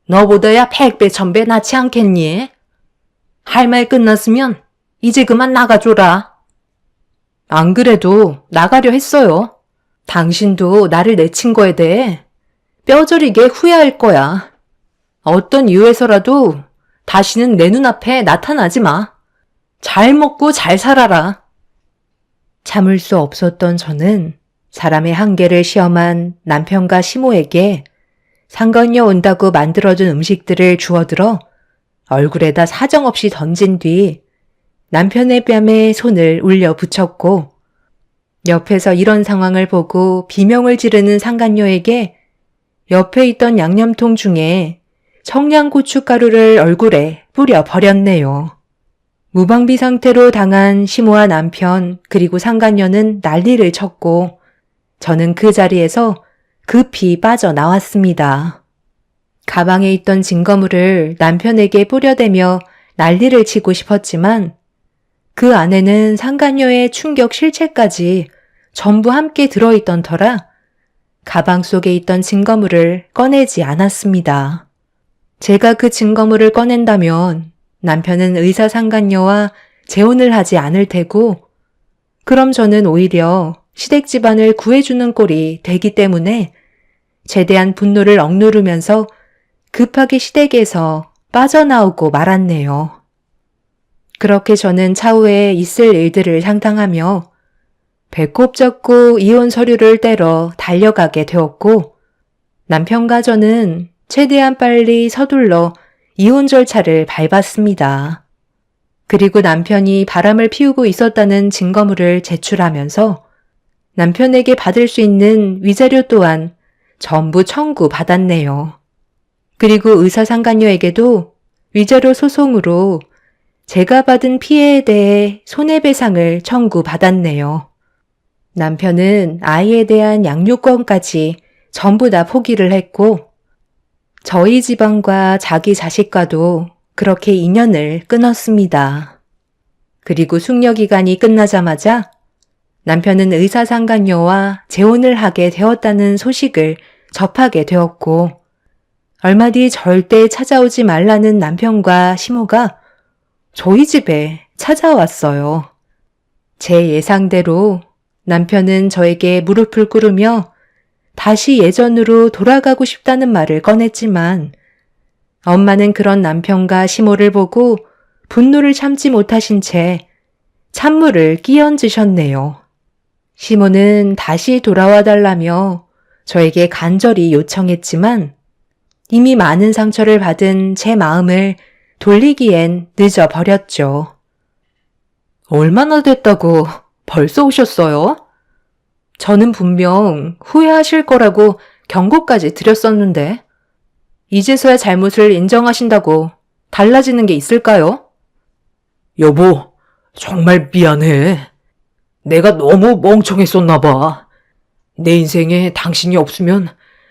너보다야 100배 1000배 낫지 않겠니? 할 말 끝났으면 이제 그만 나가줘라. 안 그래도 나가려 했어요. 당신도 나를 내친 거에 대해 뼈저리게 후회할 거야. 어떤 이유에서라도 다시는 내 눈앞에 나타나지 마. 잘 먹고 잘 살아라. 참을 수 없었던 저는 사람의 한계를 시험한 남편과 시모에게 상견례 온다고 만들어둔 음식들을 주워들어 얼굴에다 사정없이 던진 뒤 남편의 뺨에 손을 울려 붙였고 옆에서 이런 상황을 보고 비명을 지르는 상간녀에게 옆에 있던 양념통 중에 청양고춧가루를 얼굴에 뿌려 버렸네요. 무방비 상태로 당한 시모와 남편 그리고 상간녀는 난리를 쳤고 저는 그 자리에서 급히 빠져나왔습니다. 가방에 있던 증거물을 남편에게 뿌려대며 난리를 치고 싶었지만 그 안에는 상간녀의 충격 실체까지 전부 함께 들어있던 터라 가방 속에 있던 증거물을 꺼내지 않았습니다. 제가 그 증거물을 꺼낸다면 남편은 의사 상간녀와 재혼을 하지 않을 테고 그럼 저는 오히려 시댁 집안을 구해주는 꼴이 되기 때문에 제대한 분노를 억누르면서 급하게 시댁에서 빠져나오고 말았네요. 그렇게 저는 차후에 있을 일들을 상상하며 배꼽 잡고 이혼 서류를 떼러 달려가게 되었고 남편과 저는 최대한 빨리 서둘러 이혼 절차를 밟았습니다. 그리고 남편이 바람을 피우고 있었다는 증거물을 제출하면서 남편에게 받을 수 있는 위자료 또한 전부 청구받았네요. 그리고 의사상간녀에게도 위자료 소송으로 제가 받은 피해에 대해 손해배상을 청구받았네요. 남편은 아이에 대한 양육권까지 전부 다 포기를 했고 저희 집안과 자기 자식과도 그렇게 인연을 끊었습니다. 그리고 숙려기간이 끝나자마자 남편은 의사상간녀와 재혼을 하게 되었다는 소식을 접하게 되었고 얼마 뒤 절대 찾아오지 말라는 남편과 시모가 저희 집에 찾아왔어요. 제 예상대로 남편은 저에게 무릎을 꿇으며 다시 예전으로 돌아가고 싶다는 말을 꺼냈지만 엄마는 그런 남편과 시모를 보고 분노를 참지 못하신 채 찬물을 끼얹으셨네요. 시모는 다시 돌아와 달라며 저에게 간절히 요청했지만 이미 많은 상처를 받은 제 마음을 돌리기엔 늦어버렸죠. 얼마나 됐다고 벌써 오셨어요? 저는 분명 후회하실 거라고 경고까지 드렸었는데, 이제서야 잘못을 인정하신다고 달라지는 게 있을까요? 여보, 정말 미안해. 내가 너무 멍청했었나 봐. 내 인생에 당신이 없으면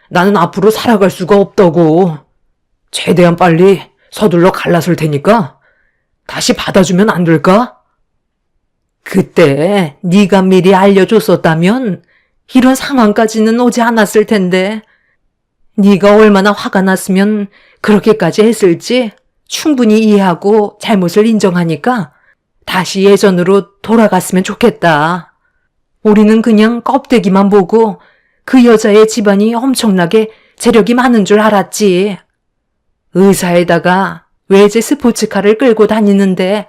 나는 앞으로 살아갈 수가 없다고. 최대한 빨리 서둘러 갈라설 테니까 다시 받아주면 안 될까? 그때 네가 미리 알려줬었다면 이런 상황까지는 오지 않았을 텐데, 네가 얼마나 화가 났으면 그렇게까지 했을지 충분히 이해하고 잘못을 인정하니까 다시 예전으로 돌아갔으면 좋겠다. 우리는 그냥 껍데기만 보고 그 여자의 집안이 엄청나게 재력이 많은 줄 알았지. 의사에다가 외제 스포츠카를 끌고 다니는데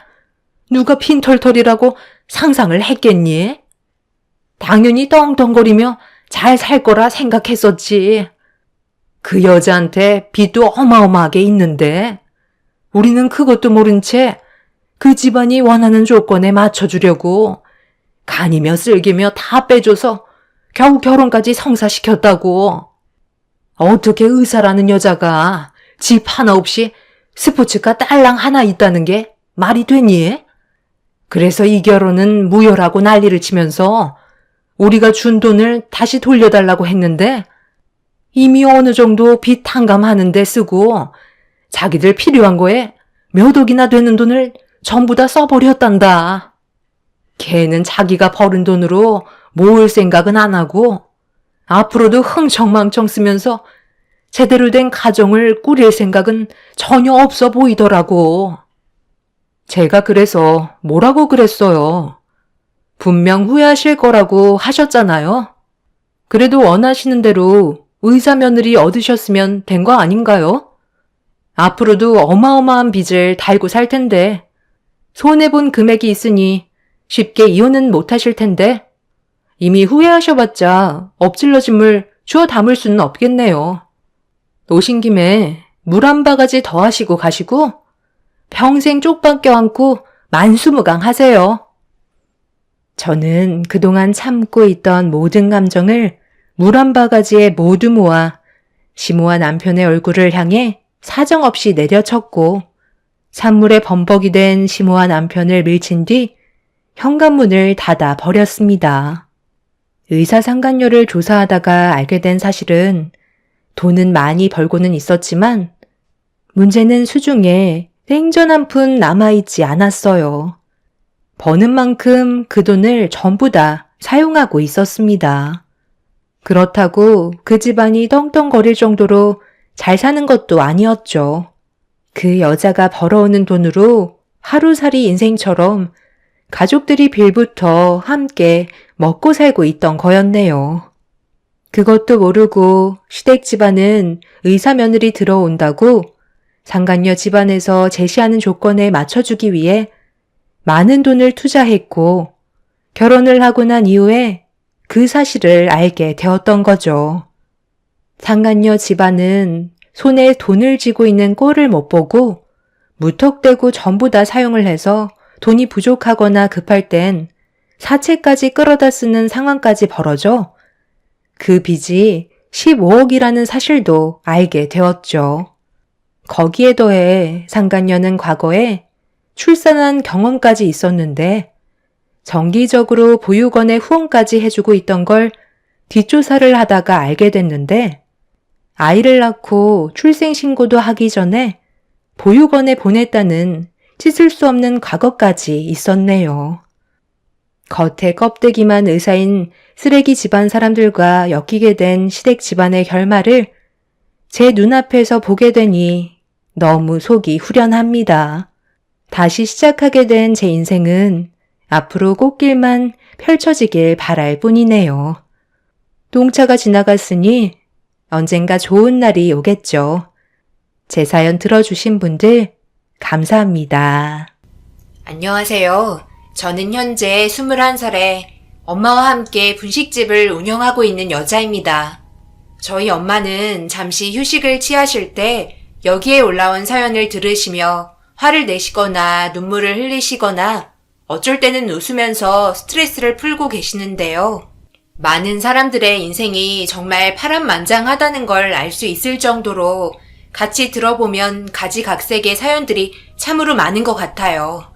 누가 빈털털이라고 상상을 했겠니? 당연히 떵떵거리며 잘 살 거라 생각했었지. 그 여자한테 빚도 어마어마하게 있는데 우리는 그것도 모른 채 그 집안이 원하는 조건에 맞춰주려고 간이며 쓸기며 다 빼줘서 겨우 결혼까지 성사시켰다고. 어떻게 의사라는 여자가 집 하나 없이 스포츠카 딸랑 하나 있다는 게 말이 되니? 그래서 이 결혼은 무효라고 난리를 치면서 우리가 준 돈을 다시 돌려달라고 했는데 이미 어느 정도 빚 탕감하는 데 쓰고 자기들 필요한 거에 몇 억이나 되는 돈을 전부 다 써버렸단다. 걔는 자기가 벌은 돈으로 모을 생각은 안 하고 앞으로도 흥청망청 쓰면서 제대로 된 가정을 꾸릴 생각은 전혀 없어 보이더라고. 제가 그래서 뭐라고 그랬어요. 분명 후회하실 거라고 하셨잖아요. 그래도 원하시는 대로 의사 며느리 얻으셨으면 된 거 아닌가요? 앞으로도 어마어마한 빚을 달고 살 텐데 손해본 금액이 있으니 쉽게 이혼은 못 하실 텐데 이미 후회하셔봤자 엎질러짐을 주워 담을 수는 없겠네요. 오신 김에 물 한 바가지 더 하시고 가시고 평생 쪽박 껴안고 만수무강 하세요. 저는 그동안 참고 있던 모든 감정을 물 한 바가지에 모두 모아 심오한 남편의 얼굴을 향해 사정없이 내려쳤고 산물에 범벅이 된 심오한 남편을 밀친 뒤 현관문을 닫아 버렸습니다. 의사상간녀를 조사하다가 알게 된 사실은 돈은 많이 벌고는 있었지만 문제는 수중에 생전 한 푼 남아있지 않았어요. 버는 만큼 그 돈을 전부 다 사용하고 있었습니다. 그렇다고 그 집안이 떵떵거릴 정도로 잘 사는 것도 아니었죠. 그 여자가 벌어오는 돈으로 하루살이 인생처럼 가족들이 빌부터 함께 먹고 살고 있던 거였네요. 그것도 모르고 시댁 집안은 의사 며느리 들어온다고 상간녀 집안에서 제시하는 조건에 맞춰주기 위해 많은 돈을 투자했고 결혼을 하고 난 이후에 그 사실을 알게 되었던 거죠. 상간녀 집안은 손에 돈을 쥐고 있는 꼴을 못 보고 무턱대고 전부 다 사용을 해서 돈이 부족하거나 급할 땐 사채까지 끌어다 쓰는 상황까지 벌어져 그 빚이 15억이라는 사실도 알게 되었죠. 거기에 더해 상간녀는 과거에 출산한 경험까지 있었는데 정기적으로 보육원에 후원까지 해주고 있던 걸 뒷조사를 하다가 알게 됐는데 아이를 낳고 출생신고도 하기 전에 보육원에 보냈다는 씻을 수 없는 과거까지 있었네요. 겉에 껍데기만 의사인 쓰레기 집안 사람들과 엮이게 된 시댁 집안의 결말을 제 눈앞에서 보게 되니 너무 속이 후련합니다. 다시 시작하게 된 제 인생은 앞으로 꽃길만 펼쳐지길 바랄 뿐이네요. 똥차가 지나갔으니 언젠가 좋은 날이 오겠죠. 제 사연 들어주신 분들 감사합니다. 안녕하세요. 저는 현재 21살에 엄마와 함께 분식집을 운영하고 있는 여자입니다. 저희 엄마는 잠시 휴식을 취하실 때 여기에 올라온 사연을 들으시며 화를 내시거나 눈물을 흘리시거나 어쩔 때는 웃으면서 스트레스를 풀고 계시는데요. 많은 사람들의 인생이 정말 파란만장하다는 걸 알 수 있을 정도로 같이 들어보면 가지각색의 사연들이 참으로 많은 것 같아요.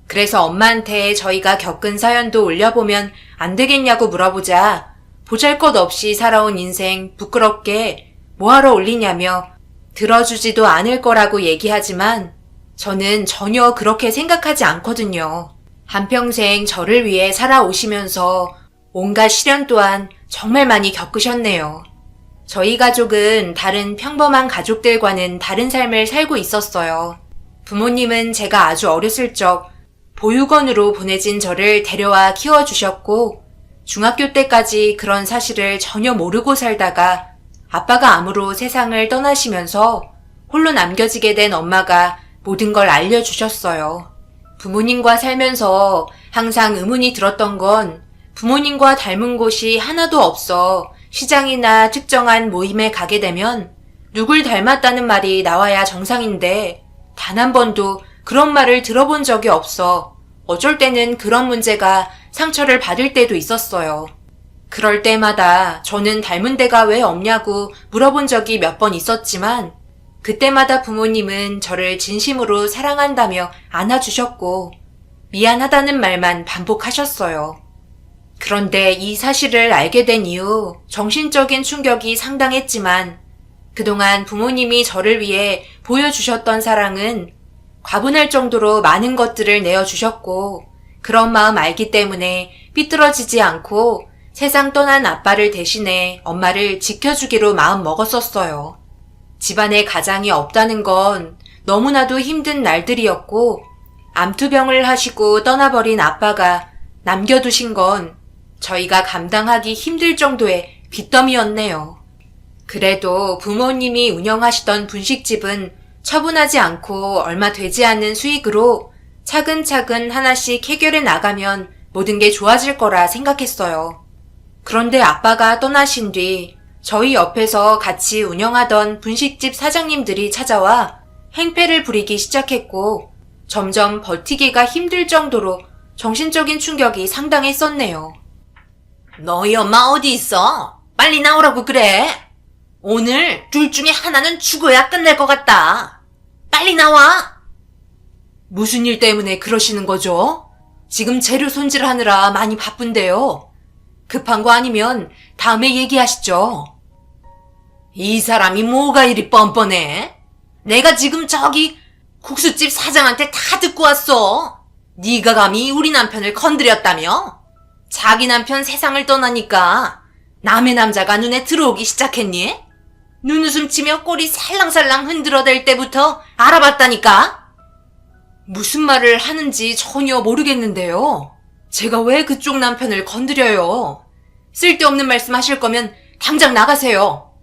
그래서 엄마한테 저희가 겪은 사연도 올려보면 안 되겠냐고 물어보자 보잘것없이 살아온 인생 부끄럽게 뭐하러 올리냐며 들어주지도 않을 거라고 얘기하지만 저는 전혀 그렇게 생각하지 않거든요. 한평생 저를 위해 살아오시면서 온갖 시련 또한 정말 많이 겪으셨네요. 저희 가족은 다른 평범한 가족들과는 다른 삶을 살고 있었어요. 부모님은 제가 아주 어렸을 적 보육원으로 보내진 저를 데려와 키워주셨고 중학교 때까지 그런 사실을 전혀 모르고 살다가 아빠가 암으로 세상을 떠나시면서 홀로 남겨지게 된 엄마가 모든 걸 알려주셨어요. 부모님과 살면서 항상 의문이 들었던 건 부모님과 닮은 곳이 하나도 없어 시장이나 특정한 모임에 가게 되면 누굴 닮았다는 말이 나와야 정상인데 단 한 번도 그런 말을 들어본 적이 없어 어쩔 때는 그런 문제가 상처를 받을 때도 있었어요. 그럴 때마다 저는 닮은 데가 왜 없냐고 물어본 적이 몇 번 있었지만 그때마다 부모님은 저를 진심으로 사랑한다며 안아주셨고 미안하다는 말만 반복하셨어요. 그런데 이 사실을 알게 된 이후 정신적인 충격이 상당했지만 그동안 부모님이 저를 위해 보여주셨던 사랑은 과분할 정도로 많은 것들을 내어주셨고 그런 마음 알기 때문에 삐뚤어지지 않고 세상 떠난 아빠를 대신해 엄마를 지켜주기로 마음 먹었었어요. 집안에 가장이 없다는 건 너무나도 힘든 날들이었고 암투병을 하시고 떠나버린 아빠가 남겨두신 건 저희가 감당하기 힘들 정도의 빚더미였네요. 그래도 부모님이 운영하시던 분식집은 처분하지 않고 얼마 되지 않는 수익으로 차근차근 하나씩 해결해 나가면 모든 게 좋아질 거라 생각했어요. 그런데 아빠가 떠나신 뒤 저희 옆에서 같이 운영하던 분식집 사장님들이 찾아와 행패를 부리기 시작했고 점점 버티기가 힘들 정도로 정신적인 충격이 상당했었네요. 너희 엄마 어디 있어? 빨리 나오라고 그래. 오늘 둘 중에 하나는 죽어야 끝날 것 같다. 빨리 나와. 무슨 일 때문에 그러시는 거죠? 지금 재료 손질하느라 많이 바쁜데요. 급한 거 아니면 다음에 얘기하시죠. 이 사람이 뭐가 이리 뻔뻔해? 내가 지금 저기 국수집 사장한테 다 듣고 왔어. 네가 감히 우리 남편을 건드렸다며? 자기 남편 세상을 떠나니까 남의 남자가 눈에 들어오기 시작했니? 눈웃음 치며 꼬리 살랑살랑 흔들어댈 때부터 알아봤다니까? 무슨 말을 하는지 전혀 모르겠는데요. 제가 왜 그쪽 남편을 건드려요? 쓸데없는 말씀 하실 거면 당장 나가세요.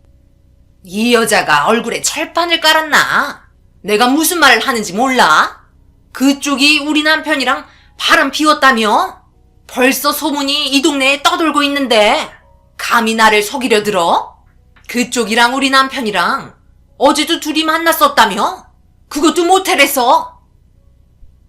이 여자가 얼굴에 철판을 깔았나? 내가 무슨 말을 하는지 몰라? 그쪽이 우리 남편이랑 바람 피웠다며? 벌써 소문이 이 동네에 떠돌고 있는데 감히 나를 속이려 들어? 그쪽이랑 우리 남편이랑 어제도 둘이 만났었다며? 그것도 모텔에서.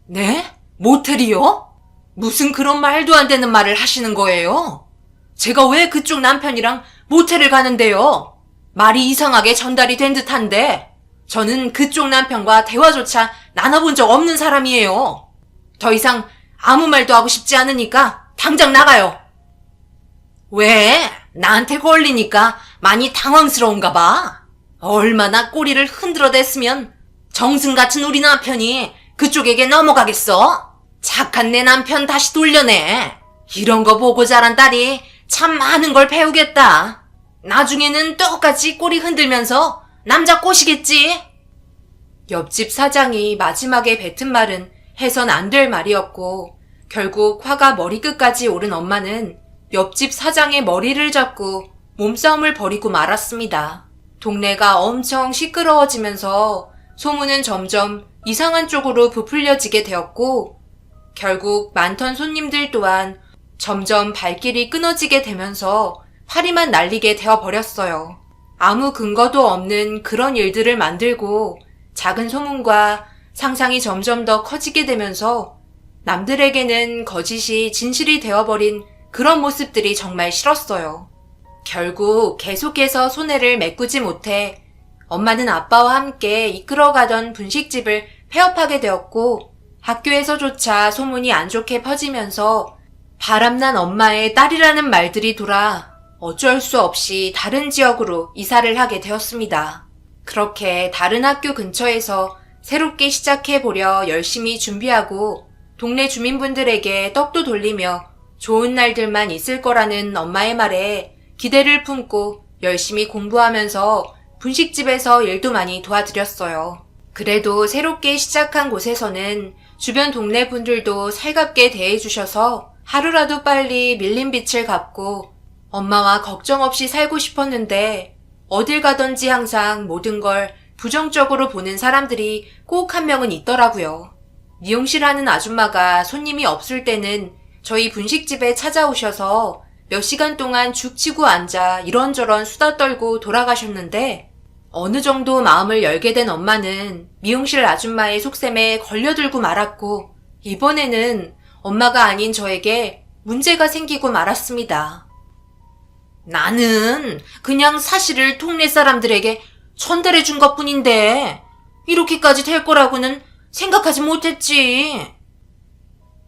네? 모텔이요? 무슨 그런 말도 안 되는 말을 하시는 거예요? 제가 왜 그쪽 남편이랑 모텔을 가는데요? 말이 이상하게 전달이 된 듯한데 저는 그쪽 남편과 대화조차 나눠본 적 없는 사람이에요. 더 이상 아무 말도 하고 싶지 않으니까 당장 나가요. 왜? 나한테 걸리니까 많이 당황스러운가 봐. 얼마나 꼬리를 흔들어댔으면 정승 같은 우리 남편이 그쪽에게 넘어가겠어? 착한 내 남편 다시 돌려내. 이런 거 보고 자란 딸이 참 많은 걸 배우겠다. 나중에는 똑같이 꼬리 흔들면서 남자 꼬시겠지? 옆집 사장이 마지막에 뱉은 말은 해선 안 될 말이었고 결국 화가 머리끝까지 오른 엄마는 옆집 사장의 머리를 잡고 몸싸움을 벌이고 말았습니다. 동네가 엄청 시끄러워지면서 소문은 점점 이상한 쪽으로 부풀려지게 되었고 결국 많던 손님들 또한 점점 발길이 끊어지게 되면서 파리만 날리게 되어버렸어요. 아무 근거도 없는 그런 일들을 만들고 작은 소문과 상상이 점점 더 커지게 되면서 남들에게는 거짓이 진실이 되어버린 그런 모습들이 정말 싫었어요. 결국 계속해서 손해를 메꾸지 못해 엄마는 아빠와 함께 이끌어가던 분식집을 폐업하게 되었고 학교에서조차 소문이 안 좋게 퍼지면서 바람난 엄마의 딸이라는 말들이 돌아 어쩔 수 없이 다른 지역으로 이사를 하게 되었습니다. 그렇게 다른 학교 근처에서 새롭게 시작해보려 열심히 준비하고 동네 주민분들에게 떡도 돌리며 좋은 날들만 있을 거라는 엄마의 말에 기대를 품고 열심히 공부하면서 분식집에서 일도 많이 도와드렸어요. 그래도 새롭게 시작한 곳에서는 주변 동네 분들도 살갑게 대해주셔서 하루라도 빨리 밀린 빚을 갚고 엄마와 걱정 없이 살고 싶었는데 어딜 가든지 항상 모든 걸 부정적으로 보는 사람들이 꼭 한 명은 있더라고요. 미용실 하는 아줌마가 손님이 없을 때는 저희 분식집에 찾아오셔서 몇 시간 동안 죽치고 앉아 이런저런 수다 떨고 돌아가셨는데 어느 정도 마음을 열게 된 엄마는 미용실 아줌마의 속셈에 걸려들고 말았고 이번에는 엄마가 아닌 저에게 문제가 생기고 말았습니다. 나는 그냥 사실을 동네 사람들에게 전달해 준 것뿐인데 이렇게까지 될 거라고는 생각하지 못했지.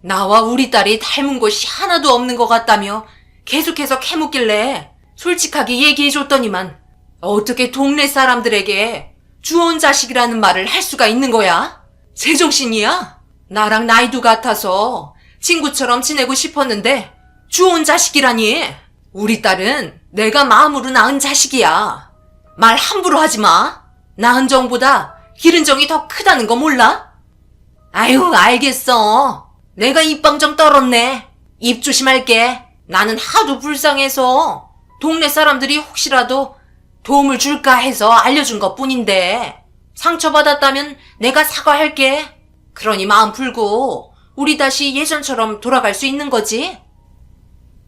나와 우리 딸이 닮은 곳이 하나도 없는 것 같다며 계속해서 캐묻길래 솔직하게 얘기해 줬더니만 어떻게 동네 사람들에게 주온 자식이라는 말을 할 수가 있는 거야? 제정신이야? 나랑 나이도 같아서 친구처럼 지내고 싶었는데 주온 자식이라니? 우리 딸은 내가 마음으로 낳은 자식이야. 말 함부로 하지 마. 낳은 정보다 기른 정이 더 크다는 거 몰라? 아유, 알겠어. 내가 입방정 떨었네. 입 조심할게. 나는 하도 불쌍해서 동네 사람들이 혹시라도 도움을 줄까 해서 알려준 것뿐인데 상처받았다면 내가 사과할게. 그러니 마음 풀고 우리 다시 예전처럼 돌아갈 수 있는 거지?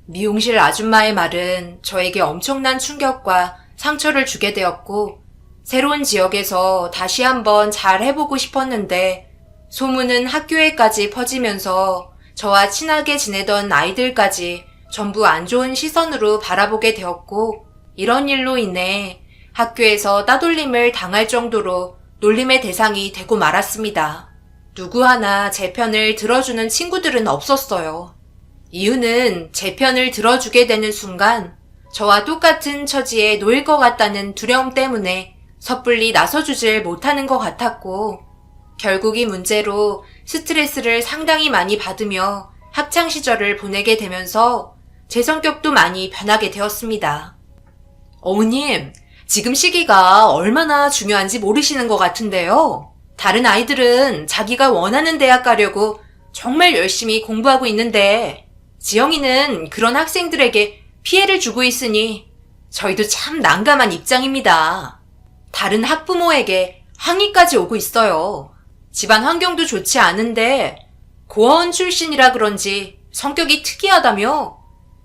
미용실 아줌마의 말은 저에게 엄청난 충격과 상처를 주게 되었고 새로운 지역에서 다시 한번 잘 해보고 싶었는데 소문은 학교에까지 퍼지면서 저와 친하게 지내던 아이들까지 전부 안 좋은 시선으로 바라보게 되었고 이런 일로 인해 학교에서 따돌림을 당할 정도로 놀림의 대상이 되고 말았습니다. 누구 하나 제 편을 들어주는 친구들은 없었어요. 이유는 제 편을 들어주게 되는 순간 저와 똑같은 처지에 놓일 것 같다는 두려움 때문에 섣불리 나서주질 못하는 것 같았고 결국 이 문제로 스트레스를 상당히 많이 받으며 학창시절을 보내게 되면서 제 성격도 많이 변하게 되었습니다. 어머님, 지금 시기가 얼마나 중요한지 모르시는 것 같은데요. 다른 아이들은 자기가 원하는 대학 가려고 정말 열심히 공부하고 있는데 지영이는 그런 학생들에게 피해를 주고 있으니 저희도 참 난감한 입장입니다. 다른 학부모에게 항의까지 오고 있어요. 집안 환경도 좋지 않은데 고아원 출신이라 그런지 성격이 특이하다며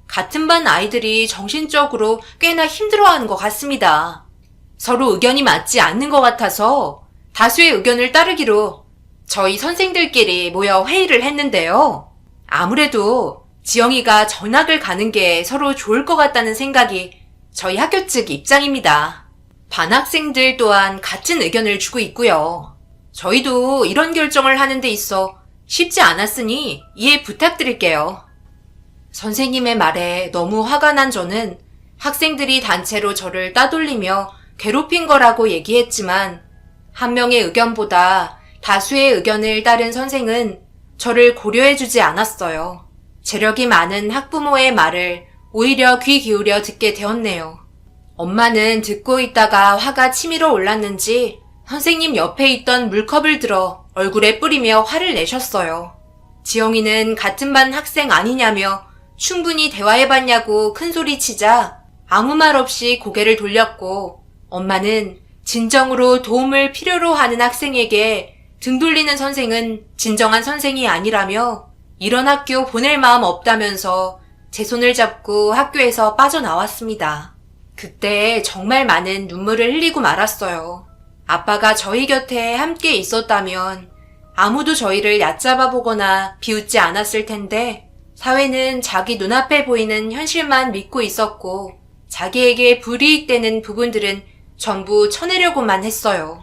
같은 반 아이들이 정신적으로 꽤나 힘들어하는 것 같습니다. 서로 의견이 맞지 않는 것 같아서 다수의 의견을 따르기로 저희 선생들끼리 모여 회의를 했는데요. 아무래도 지영이가 전학을 가는 게 서로 좋을 것 같다는 생각이 저희 학교 측 입장입니다. 반 학생들 또한 같은 의견을 주고 있고요. 저희도 이런 결정을 하는 데 있어 쉽지 않았으니 이해 부탁드릴게요. 선생님의 말에 너무 화가 난 저는 학생들이 단체로 저를 따돌리며 괴롭힌 거라고 얘기했지만 한 명의 의견보다 다수의 의견을 따른 선생은 저를 고려해주지 않았어요. 재력이 많은 학부모의 말을 오히려 귀 기울여 듣게 되었네요. 엄마는 듣고 있다가 화가 치밀어 올랐는지 선생님 옆에 있던 물컵을 들어 얼굴에 뿌리며 화를 내셨어요. 지영이는 같은 반 학생 아니냐며 충분히 대화해봤냐고 큰소리치자 아무 말 없이 고개를 돌렸고 엄마는 진정으로 도움을 필요로 하는 학생에게 등 돌리는 선생은 진정한 선생이 아니라며 이런 학교 보낼 마음 없다면서 제 손을 잡고 학교에서 빠져나왔습니다. 그때 정말 많은 눈물을 흘리고 말았어요. 아빠가 저희 곁에 함께 있었다면 아무도 저희를 얕잡아 보거나 비웃지 않았을 텐데 사회는 자기 눈앞에 보이는 현실만 믿고 있었고 자기에게 불이익되는 부분들은 전부 쳐내려고만 했어요.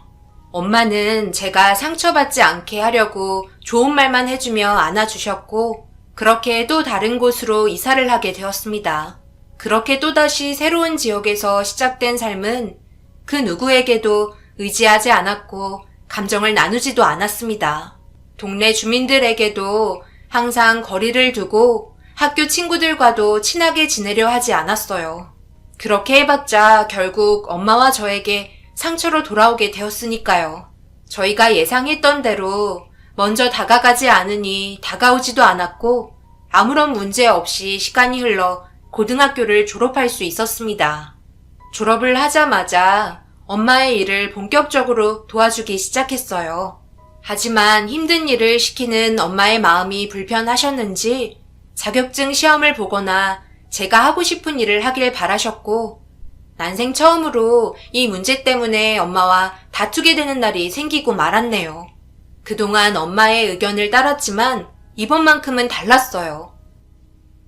엄마는 제가 상처받지 않게 하려고 좋은 말만 해주며 안아주셨고 그렇게 또 다른 곳으로 이사를 하게 되었습니다. 그렇게 또다시 새로운 지역에서 시작된 삶은 그 누구에게도 의지하지 않았고 감정을 나누지도 않았습니다. 동네 주민들에게도 항상 거리를 두고 학교 친구들과도 친하게 지내려 하지 않았어요. 그렇게 해봤자 결국 엄마와 저에게 상처로 돌아오게 되었으니까요. 저희가 예상했던 대로 먼저 다가가지 않으니 다가오지도 않았고 아무런 문제 없이 시간이 흘러 고등학교를 졸업할 수 있었습니다. 졸업을 하자마자 엄마의 일을 본격적으로 도와주기 시작했어요. 하지만 힘든 일을 시키는 엄마의 마음이 불편하셨는지 자격증 시험을 보거나 제가 하고 싶은 일을 하길 바라셨고 난생 처음으로 이 문제 때문에 엄마와 다투게 되는 날이 생기고 말았네요. 그동안 엄마의 의견을 따랐지만 이번만큼은 달랐어요.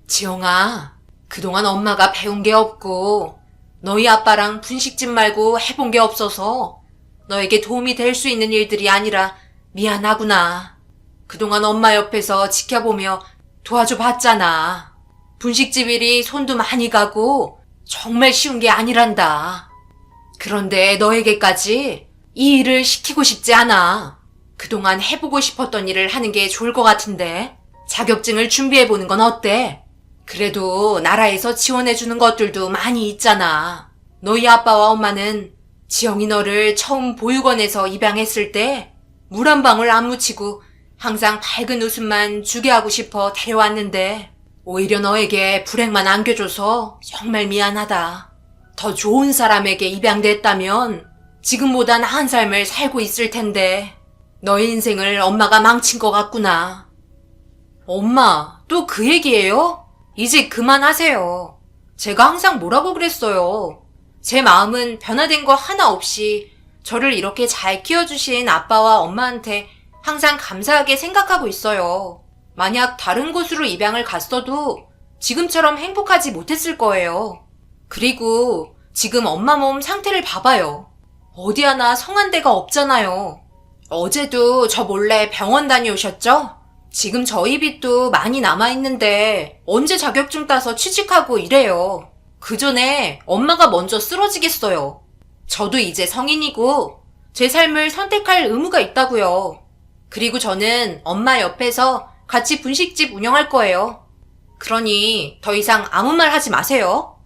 지영아, 그동안 엄마가 배운 게 없고 너희 아빠랑 분식집 말고 해본 게 없어서 너에게 도움이 될 수 있는 일들이 아니라 미안하구나. 그동안 엄마 옆에서 지켜보며 도와줘 봤잖아. 분식집 일이 손도 많이 가고 정말 쉬운 게 아니란다. 그런데 너에게까지 이 일을 시키고 싶지 않아. 그동안 해보고 싶었던 일을 하는 게 좋을 것 같은데 자격증을 준비해보는 건 어때? 그래도 나라에서 지원해주는 것들도 많이 있잖아. 너희 아빠와 엄마는 지영이 너를 처음 보육원에서 입양했을 때 물 한 방울 안 묻히고 항상 밝은 웃음만 주게 하고 싶어 데려왔는데 오히려 너에게 불행만 안겨줘서 정말 미안하다. 더 좋은 사람에게 입양됐다면 지금보다 나은 삶을 살고 있을 텐데 너의 인생을 엄마가 망친 것 같구나. 엄마, 또 그 얘기예요? 이제 그만하세요. 제가 항상 뭐라고 그랬어요. 제 마음은 변화된 거 하나 없이 저를 이렇게 잘 키워주신 아빠와 엄마한테 항상 감사하게 생각하고 있어요. 만약 다른 곳으로 입양을 갔어도 지금처럼 행복하지 못했을 거예요. 그리고 지금 엄마 몸 상태를 봐봐요. 어디 하나 성한 데가 없잖아요. 어제도 저 몰래 병원 다녀오셨죠? 지금 저희 빚도 많이 남아있는데 언제 자격증 따서 취직하고 이래요. 그 전에 엄마가 먼저 쓰러지겠어요. 저도 이제 성인이고 제 삶을 선택할 의무가 있다고요. 그리고 저는 엄마 옆에서 같이 분식집 운영할 거예요. 그러니 더 이상 아무 말 하지 마세요.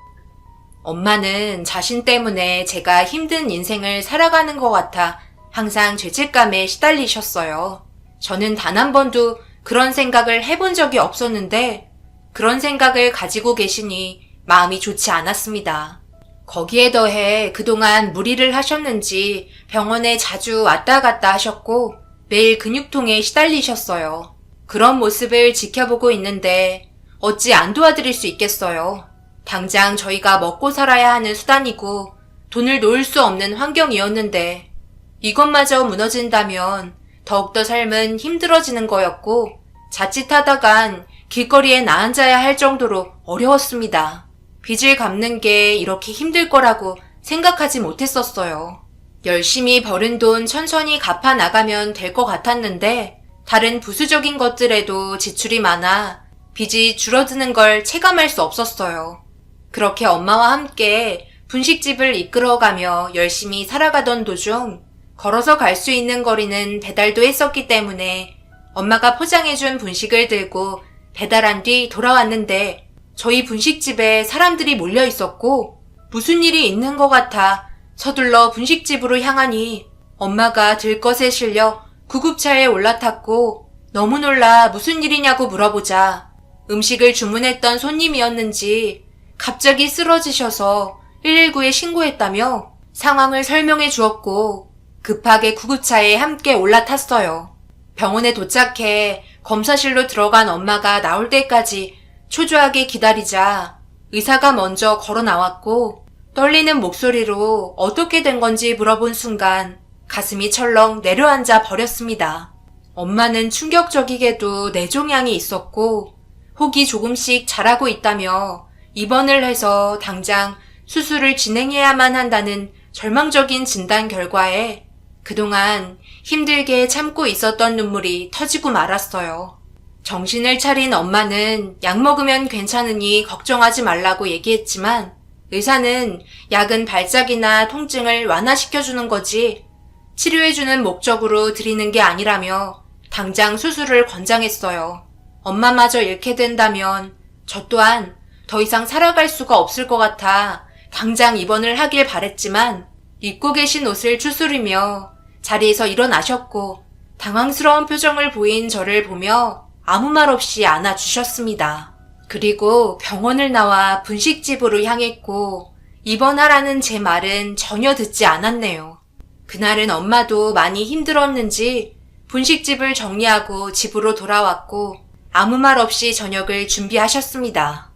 엄마는 자신 때문에 제가 힘든 인생을 살아가는 것 같아 항상 죄책감에 시달리셨어요. 저는 단 한 번도 그런 생각을 해본 적이 없었는데 그런 생각을 가지고 계시니 마음이 좋지 않았습니다. 거기에 더해 그동안 무리를 하셨는지 병원에 자주 왔다 갔다 하셨고 매일 근육통에 시달리셨어요. 그런 모습을 지켜보고 있는데 어찌 안 도와드릴 수 있겠어요. 당장 저희가 먹고 살아야 하는 수단이고 돈을 놓을 수 없는 환경이었는데 이것마저 무너진다면 더욱더 삶은 힘들어지는 거였고 자칫하다간 길거리에 나앉아야 할 정도로 어려웠습니다. 빚을 갚는 게 이렇게 힘들 거라고 생각하지 못했었어요. 열심히 벌은 돈 천천히 갚아 나가면 될 것 같았는데 다른 부수적인 것들에도 지출이 많아 빚이 줄어드는 걸 체감할 수 없었어요. 그렇게 엄마와 함께 분식집을 이끌어가며 열심히 살아가던 도중 걸어서 갈 수 있는 거리는 배달도 했었기 때문에 엄마가 포장해준 분식을 들고 배달한 뒤 돌아왔는데 저희 분식집에 사람들이 몰려 있었고 무슨 일이 있는 것 같아 서둘러 분식집으로 향하니 엄마가 들것에 실려 구급차에 올라탔고 너무 놀라 무슨 일이냐고 물어보자 음식을 주문했던 손님이었는지 갑자기 쓰러지셔서 119에 신고했다며 상황을 설명해 주었고 급하게 구급차에 함께 올라탔어요. 병원에 도착해 검사실로 들어간 엄마가 나올 때까지 초조하게 기다리자 의사가 먼저 걸어 나왔고 떨리는 목소리로 어떻게 된 건지 물어본 순간 가슴이 철렁 내려앉아 버렸습니다. 엄마는 충격적이게도 뇌종양이 있었고 혹이 조금씩 자라고 있다며 입원을 해서 당장 수술을 진행해야만 한다는 절망적인 진단 결과에 그동안 힘들게 참고 있었던 눈물이 터지고 말았어요. 정신을 차린 엄마는 약 먹으면 괜찮으니 걱정하지 말라고 얘기했지만 의사는 약은 발작이나 통증을 완화시켜주는 거지 치료해주는 목적으로 드리는 게 아니라며 당장 수술을 권장했어요. 엄마마저 잃게 된다면 저 또한 더 이상 살아갈 수가 없을 것 같아 당장 입원을 하길 바랬지만 입고 계신 옷을 추스리며 자리에서 일어나셨고 당황스러운 표정을 보인 저를 보며 아무 말 없이 안아주셨습니다. 그리고 병원을 나와 분식집으로 향했고 입원하라는 제 말은 전혀 듣지 않았네요. 그날은 엄마도 많이 힘들었는지 분식집을 정리하고 집으로 돌아왔고 아무 말 없이 저녁을 준비하셨습니다.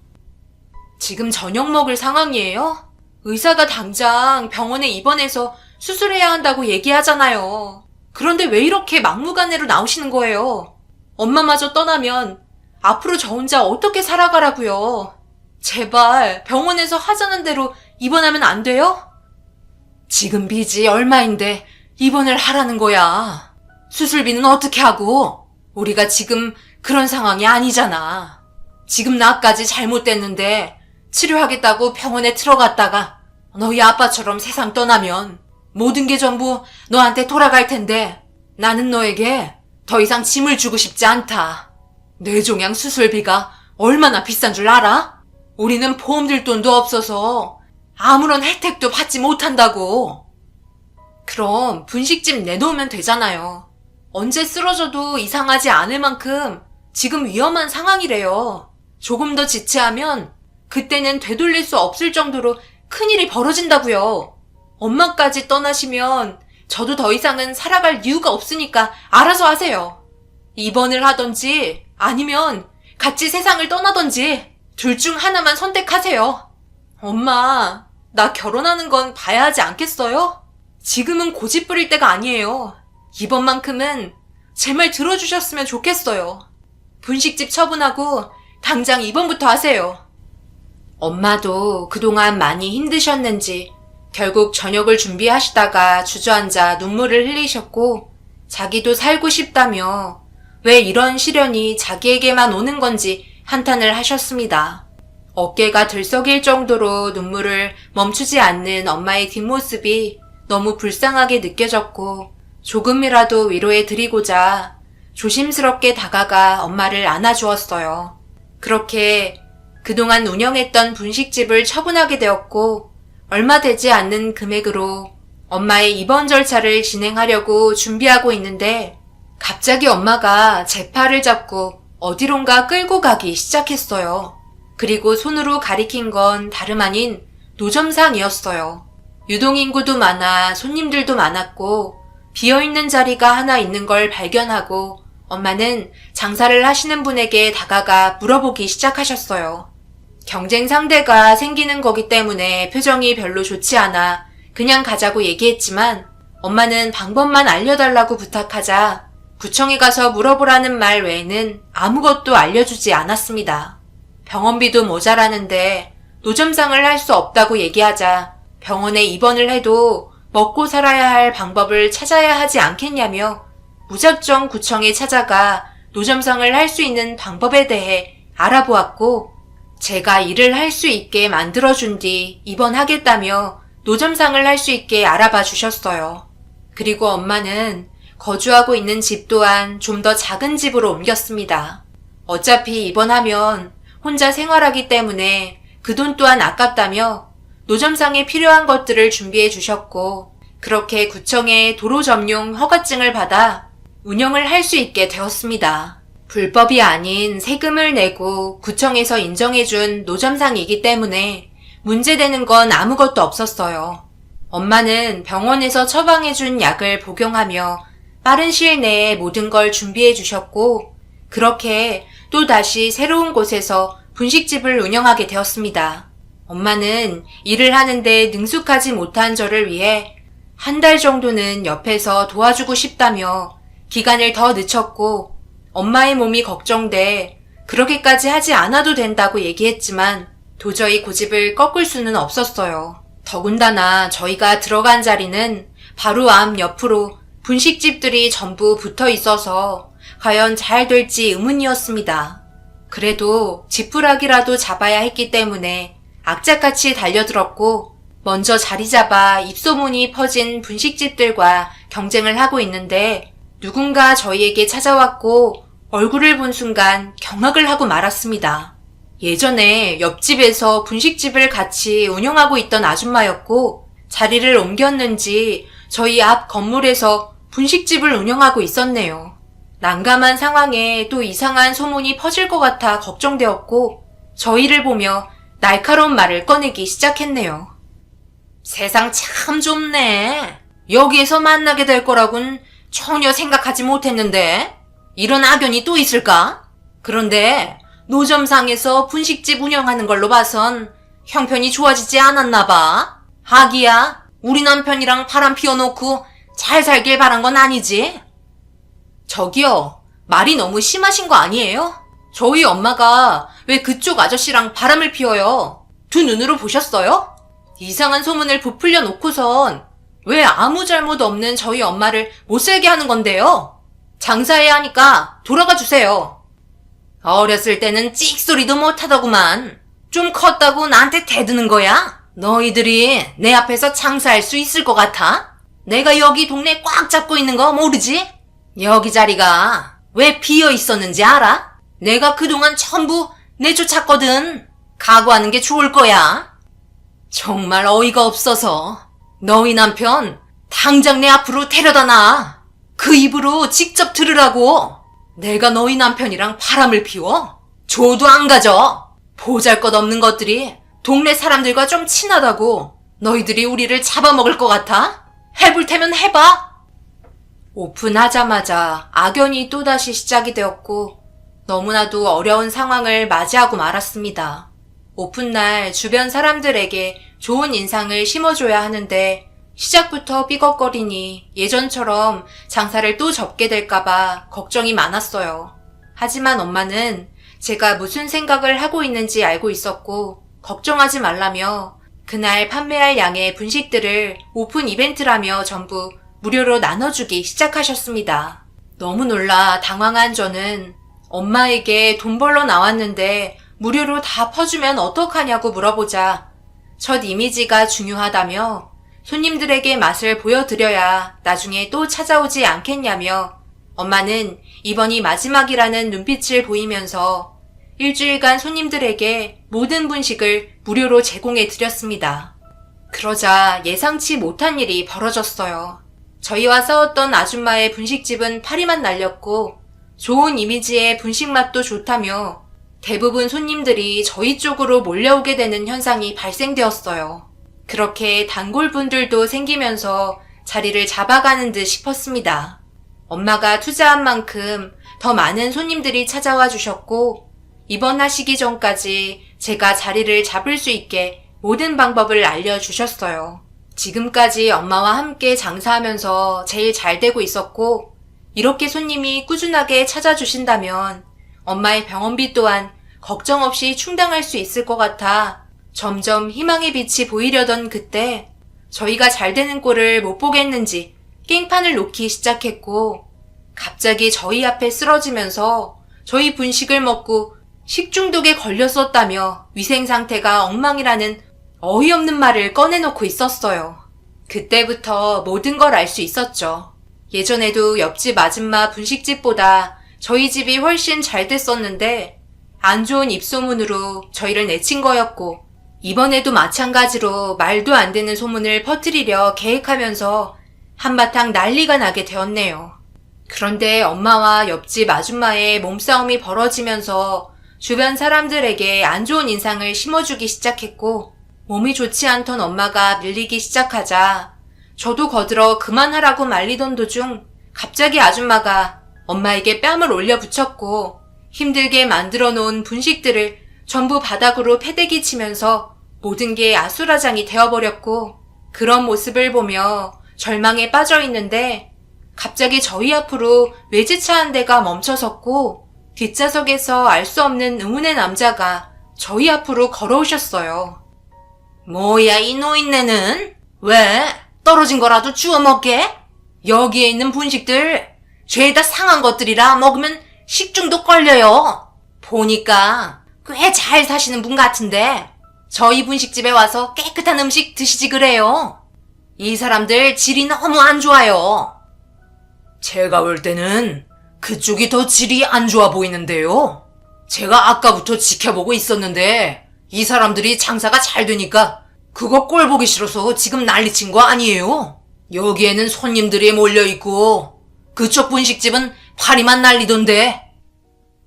지금 저녁 먹을 상황이에요? 의사가 당장 병원에 입원해서 수술해야 한다고 얘기하잖아요. 그런데 왜 이렇게 막무가내로 나오시는 거예요? 엄마마저 떠나면 앞으로 저 혼자 어떻게 살아가라고요? 제발 병원에서 하자는 대로 입원하면 안 돼요? 지금 빚이 얼마인데 입원을 하라는 거야. 수술비는 어떻게 하고? 우리가 지금 그런 상황이 아니잖아. 지금 나까지 잘못됐는데 치료하겠다고 병원에 들어갔다가 너희 아빠처럼 세상 떠나면 모든 게 전부 너한테 돌아갈 텐데 나는 너에게 더 이상 짐을 주고 싶지 않다. 뇌종양 수술비가 얼마나 비싼 줄 알아? 우리는 보험 들 돈도 없어서 아무런 혜택도 받지 못한다고. 그럼 분식집 내놓으면 되잖아요. 언제 쓰러져도 이상하지 않을 만큼 지금 위험한 상황이래요. 조금 더 지체하면 그때는 되돌릴 수 없을 정도로 큰일이 벌어진다고요. 엄마까지 떠나시면 저도 더 이상은 살아갈 이유가 없으니까 알아서 하세요. 입원을 하던지 아니면 같이 세상을 떠나던지 둘 중 하나만 선택하세요. 엄마, 나 결혼하는 건 봐야 하지 않겠어요? 지금은 고집 부릴 때가 아니에요. 이번만큼은 제 말 들어주셨으면 좋겠어요. 분식집 처분하고 당장 입원부터 하세요. 엄마도 그동안 많이 힘드셨는지 결국 저녁을 준비하시다가 주저앉아 눈물을 흘리셨고 자기도 살고 싶다며 왜 이런 시련이 자기에게만 오는 건지 한탄을 하셨습니다. 어깨가 들썩일 정도로 눈물을 멈추지 않는 엄마의 뒷모습이 너무 불쌍하게 느껴졌고 조금이라도 위로해 드리고자 조심스럽게 다가가 엄마를 안아주었어요. 그렇게 그동안 운영했던 분식집을 처분하게 되었고 얼마 되지 않는 금액으로 엄마의 입원 절차를 진행하려고 준비하고 있는데 갑자기 엄마가 제 팔을 잡고 어디론가 끌고 가기 시작했어요. 그리고 손으로 가리킨 건 다름 아닌 노점상이었어요. 유동인구도 많아 손님들도 많았고 비어있는 자리가 하나 있는 걸 발견하고 엄마는 장사를 하시는 분에게 다가가 물어보기 시작하셨어요. 경쟁 상대가 생기는 거기 때문에 표정이 별로 좋지 않아 그냥 가자고 얘기했지만 엄마는 방법만 알려달라고 부탁하자 구청에 가서 물어보라는 말 외에는 아무것도 알려주지 않았습니다. 병원비도 모자라는데 노점상을 할 수 없다고 얘기하자 병원에 입원을 해도 먹고 살아야 할 방법을 찾아야 하지 않겠냐며 무작정 구청에 찾아가 노점상을 할 수 있는 방법에 대해 알아보았고 제가 일을 할 수 있게 만들어준 뒤 입원하겠다며 노점상을 할 수 있게 알아봐 주셨어요. 그리고 엄마는 거주하고 있는 집 또한 좀 더 작은 집으로 옮겼습니다. 어차피 입원하면 혼자 생활하기 때문에 그 돈 또한 아깝다며 노점상에 필요한 것들을 준비해 주셨고 그렇게 구청에 도로 점용 허가증을 받아 운영을 할 수 있게 되었습니다. 불법이 아닌 세금을 내고 구청에서 인정해준 노점상이기 때문에 문제되는 건 아무것도 없었어요. 엄마는 병원에서 처방해준 약을 복용하며 빠른 시일 내에 모든 걸 준비해 주셨고 그렇게 또다시 새로운 곳에서 분식집을 운영하게 되었습니다. 엄마는 일을 하는데 능숙하지 못한 저를 위해 한 달 정도는 옆에서 도와주고 싶다며 기간을 더 늦췄고 엄마의 몸이 걱정돼 그렇게까지 하지 않아도 된다고 얘기했지만 도저히 고집을 꺾을 수는 없었어요. 더군다나 저희가 들어간 자리는 바로 앞 옆으로 분식집들이 전부 붙어 있어서 과연 잘 될지 의문이었습니다. 그래도 지푸라기라도 잡아야 했기 때문에 악착같이 달려들었고 먼저 자리 잡아 입소문이 퍼진 분식집들과 경쟁을 하고 있는데 누군가 저희에게 찾아왔고 얼굴을 본 순간 경악을 하고 말았습니다. 예전에 옆집에서 분식집을 같이 운영하고 있던 아줌마였고 자리를 옮겼는지 저희 앞 건물에서 분식집을 운영하고 있었네요. 난감한 상황에 또 이상한 소문이 퍼질 것 같아 걱정되었고 저희를 보며 날카로운 말을 꺼내기 시작했네요. 세상 참 좁네. 여기에서 만나게 될 거라곤 전혀 생각하지 못했는데 이런 악연이 또 있을까? 그런데 노점상에서 분식집 운영하는 걸로 봐선 형편이 좋아지지 않았나 봐. 하기야 우리 남편이랑 바람 피워놓고 잘 살길 바란 건 아니지? 저기요, 말이 너무 심하신 거 아니에요? 저희 엄마가 왜 그쪽 아저씨랑 바람을 피워요? 두 눈으로 보셨어요? 이상한 소문을 부풀려 놓고선 왜 아무 잘못 없는 저희 엄마를 못 살게 하는 건데요? 장사해야 하니까 돌아가 주세요. 어렸을 때는 찍소리도 못하더구만. 좀 컸다고 나한테 대드는 거야? 너희들이 내 앞에서 장사할 수 있을 것 같아? 내가 여기 동네 꽉 잡고 있는 거 모르지? 여기 자리가 왜 비어 있었는지 알아? 내가 그동안 전부 내쫓았거든. 각오하는 게 좋을 거야. 정말 어이가 없어서 너희 남편 당장 내 앞으로 데려다 놔. 그 입으로 직접 들으라고. 내가 너희 남편이랑 바람을 피워? 조도 안 가져. 보잘것없는 것들이 동네 사람들과 좀 친하다고 너희들이 우리를 잡아먹을 것 같아? 해볼 테면 해봐. 오픈하자마자 악연이 또다시 시작이 되었고 너무나도 어려운 상황을 맞이하고 말았습니다. 오픈날 주변 사람들에게 좋은 인상을 심어줘야 하는데 시작부터 삐걱거리니 예전처럼 장사를 또 접게 될까봐 걱정이 많았어요. 하지만 엄마는 제가 무슨 생각을 하고 있는지 알고 있었고 걱정하지 말라며 그날 판매할 양의 분식들을 오픈 이벤트라며 전부 무료로 나눠주기 시작하셨습니다. 너무 놀라 당황한 저는 엄마에게 돈 벌러 나왔는데 무료로 다 퍼주면 어떡하냐고 물어보자 첫 이미지가 중요하다며 손님들에게 맛을 보여드려야 나중에 또 찾아오지 않겠냐며 엄마는 이번이 마지막이라는 눈빛을 보이면서 일주일간 손님들에게 모든 분식을 무료로 제공해 드렸습니다. 그러자 예상치 못한 일이 벌어졌어요. 저희와 싸웠던 아줌마의 분식집은 파리만 날렸고 좋은 이미지에 분식 맛도 좋다며 대부분 손님들이 저희 쪽으로 몰려오게 되는 현상이 발생되었어요. 그렇게 단골분들도 생기면서 자리를 잡아가는 듯 싶었습니다. 엄마가 투자한 만큼 더 많은 손님들이 찾아와 주셨고 입원하시기 전까지 제가 자리를 잡을 수 있게 모든 방법을 알려주셨어요. 지금까지 엄마와 함께 장사하면서 제일 잘 되고 있었고 이렇게 손님이 꾸준하게 찾아주신다면 엄마의 병원비 또한 걱정 없이 충당할 수 있을 것 같아 점점 희망의 빛이 보이려던 그때 저희가 잘 되는 꼴을 못 보겠는지 깽판을 놓기 시작했고 갑자기 저희 앞에 쓰러지면서 저희 분식을 먹고 식중독에 걸렸었다며 위생 상태가 엉망이라는 어이없는 말을 꺼내놓고 있었어요. 그때부터 모든 걸 알 수 있었죠. 예전에도 옆집 아줌마 분식집보다 저희 집이 훨씬 잘 됐었는데 안 좋은 입소문으로 저희를 내친 거였고 이번에도 마찬가지로 말도 안 되는 소문을 퍼뜨리려 계획하면서 한바탕 난리가 나게 되었네요. 그런데 엄마와 옆집 아줌마의 몸싸움이 벌어지면서 주변 사람들에게 안 좋은 인상을 심어주기 시작했고 몸이 좋지 않던 엄마가 밀리기 시작하자 저도 거들어 그만하라고 말리던 도중 갑자기 아줌마가 엄마에게 뺨을 올려 붙였고 힘들게 만들어 놓은 분식들을 전부 바닥으로 패대기 치면서 모든 게 아수라장이 되어버렸고 그런 모습을 보며 절망에 빠져 있는데 갑자기 저희 앞으로 외제차 한 대가 멈춰섰고 뒷좌석에서 알 수 없는 의문의 남자가 저희 앞으로 걸어오셨어요. 뭐야 이 노인네는? 왜? 떨어진 거라도 주워 먹게? 여기에 있는 분식들 죄다 상한 것들이라 먹으면 식중독 걸려요. 보니까 꽤 잘 사시는 분 같은데 저희 분식집에 와서 깨끗한 음식 드시지 그래요. 이 사람들 질이 너무 안 좋아요. 제가 볼 때는 그쪽이 더 질이 안 좋아 보이는데요. 제가 아까부터 지켜보고 있었는데 이 사람들이 장사가 잘 되니까 그거 꼴 보기 싫어서 지금 난리친 거 아니에요? 여기에는 손님들이 몰려있고 그쪽 분식집은 파리만 날리던데.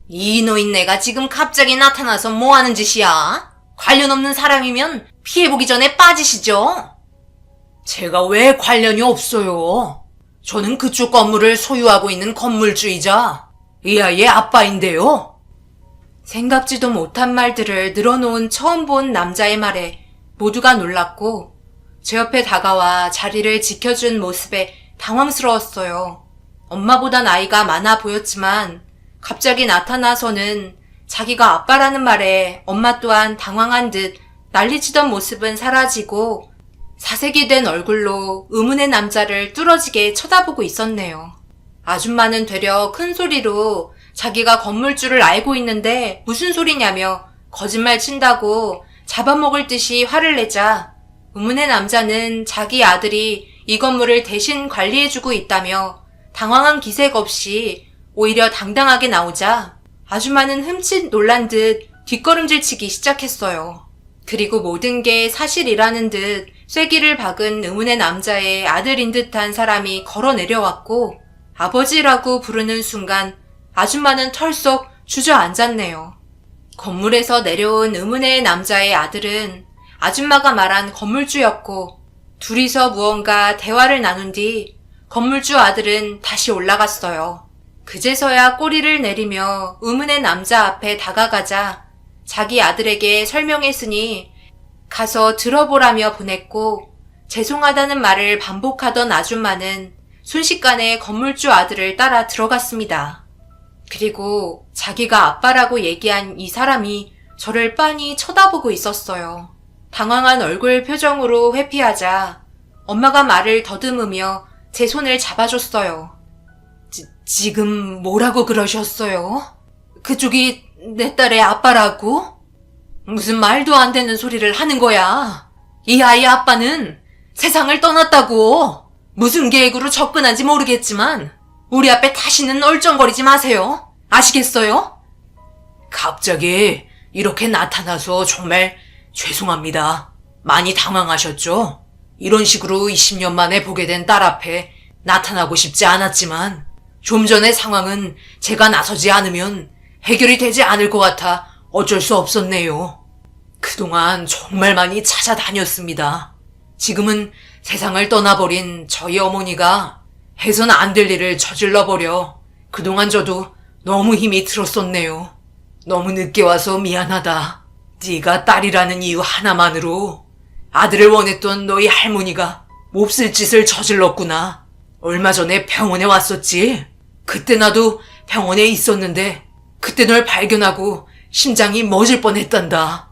이 노인네가 지금 갑자기 나타나서 뭐 하는 짓이야? 관련 없는 사람이면 피해보기 전에 빠지시죠? 제가 왜 관련이 없어요? 저는 그쪽 건물을 소유하고 있는 건물주이자 이 아이의 아빠인데요. 생각지도 못한 말들을 늘어놓은 처음 본 남자의 말에 모두가 놀랐고 제 옆에 다가와 자리를 지켜준 모습에 당황스러웠어요. 엄마보다 나이가 많아 보였지만 갑자기 나타나서는 자기가 아빠라는 말에 엄마 또한 당황한 듯 난리치던 모습은 사라지고 사색이 된 얼굴로 의문의 남자를 뚫어지게 쳐다보고 있었네요. 아줌마는 되려 큰 소리로 자기가 건물주를 알고 있는데 무슨 소리냐며 거짓말 친다고 잡아먹을 듯이 화를 내자 의문의 남자는 자기 아들이 이 건물을 대신 관리해주고 있다며 당황한 기색 없이 오히려 당당하게 나오자 아줌마는 흠칫 놀란 듯 뒷걸음질치기 시작했어요. 그리고 모든 게 사실이라는 듯 쐐기를 박은 의문의 남자의 아들인 듯한 사람이 걸어 내려왔고 아버지라고 부르는 순간 아줌마는 털썩 주저앉았네요. 건물에서 내려온 의문의 남자의 아들은 아줌마가 말한 건물주였고 둘이서 무언가 대화를 나눈 뒤 건물주 아들은 다시 올라갔어요. 그제서야 꼬리를 내리며 의문의 남자 앞에 다가가자 자기 아들에게 설명했으니 가서 들어보라며 보냈고 죄송하다는 말을 반복하던 아줌마는 순식간에 건물주 아들을 따라 들어갔습니다. 그리고 자기가 아빠라고 얘기한 이 사람이 저를 빤히 쳐다보고 있었어요. 당황한 얼굴 표정으로 회피하자 엄마가 말을 더듬으며 제 손을 잡아줬어요. 지금 뭐라고 그러셨어요? 그쪽이 내 딸의 아빠라고? 무슨 말도 안 되는 소리를 하는 거야. 이 아이의 아빠는 세상을 떠났다고. 무슨 계획으로 접근한지 모르겠지만 우리 앞에 다시는 얼쩡거리지 마세요. 아시겠어요? 갑자기 이렇게 나타나서 정말 죄송합니다. 많이 당황하셨죠? 이런 식으로 20년 만에 보게 된 딸 앞에 나타나고 싶지 않았지만 좀 전의 상황은 제가 나서지 않으면 해결이 되지 않을 것 같아 어쩔 수 없었네요. 그동안 정말 많이 찾아다녔습니다. 지금은 세상을 떠나버린 저희 어머니가 해선 안 될 일을 저질러버려 그동안 저도 너무 힘이 들었었네요. 너무 늦게 와서 미안하다. 네가 딸이라는 이유 하나만으로 아들을 원했던 너희 할머니가 몹쓸 짓을 저질렀구나. 얼마 전에 병원에 왔었지. 그때 나도 병원에 있었는데 그때 널 발견하고 심장이 멎을 뻔했단다.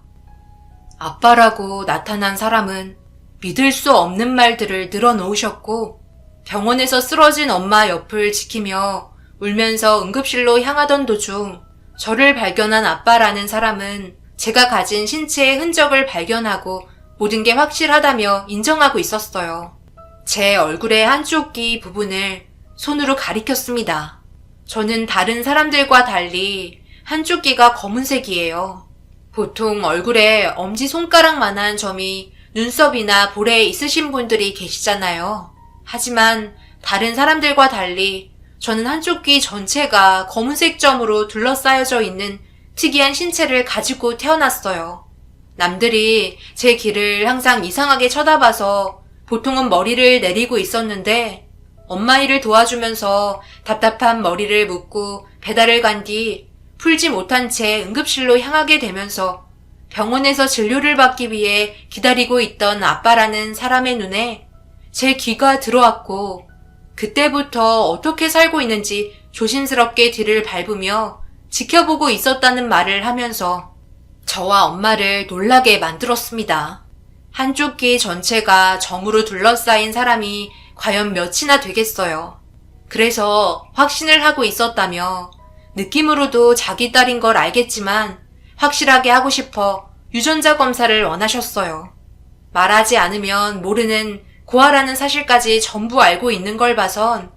아빠라고 나타난 사람은 믿을 수 없는 말들을 늘어놓으셨고 병원에서 쓰러진 엄마 옆을 지키며 울면서 응급실로 향하던 도중 저를 발견한 아빠라는 사람은 제가 가진 신체의 흔적을 발견하고 모든 게 확실하다며 인정하고 있었어요. 제 얼굴의 한쪽 귀 부분을 손으로 가리켰습니다. 저는 다른 사람들과 달리 한쪽 귀가 검은색이에요. 보통 얼굴에 엄지손가락만한 점이 눈썹이나 볼에 있으신 분들이 계시잖아요. 하지만 다른 사람들과 달리 저는 한쪽 귀 전체가 검은색 점으로 둘러싸여져 있는 특이한 신체를 가지고 태어났어요. 남들이 제 귀를 항상 이상하게 쳐다봐서 보통은 머리를 내리고 있었는데 엄마 일을 도와주면서 답답한 머리를 묶고 배달을 간 뒤 풀지 못한 채 응급실로 향하게 되면서 병원에서 진료를 받기 위해 기다리고 있던 아빠라는 사람의 눈에 제 귀가 들어왔고 그때부터 어떻게 살고 있는지 조심스럽게 뒤를 밟으며 지켜보고 있었다는 말을 하면서 저와 엄마를 놀라게 만들었습니다. 한쪽 귀 전체가 점으로 둘러싸인 사람이 과연 몇이나 되겠어요. 그래서 확신을 하고 있었다며 느낌으로도 자기 딸인 걸 알겠지만 확실하게 하고 싶어 유전자 검사를 원하셨어요. 말하지 않으면 모르는 고아라는 사실까지 전부 알고 있는 걸 봐선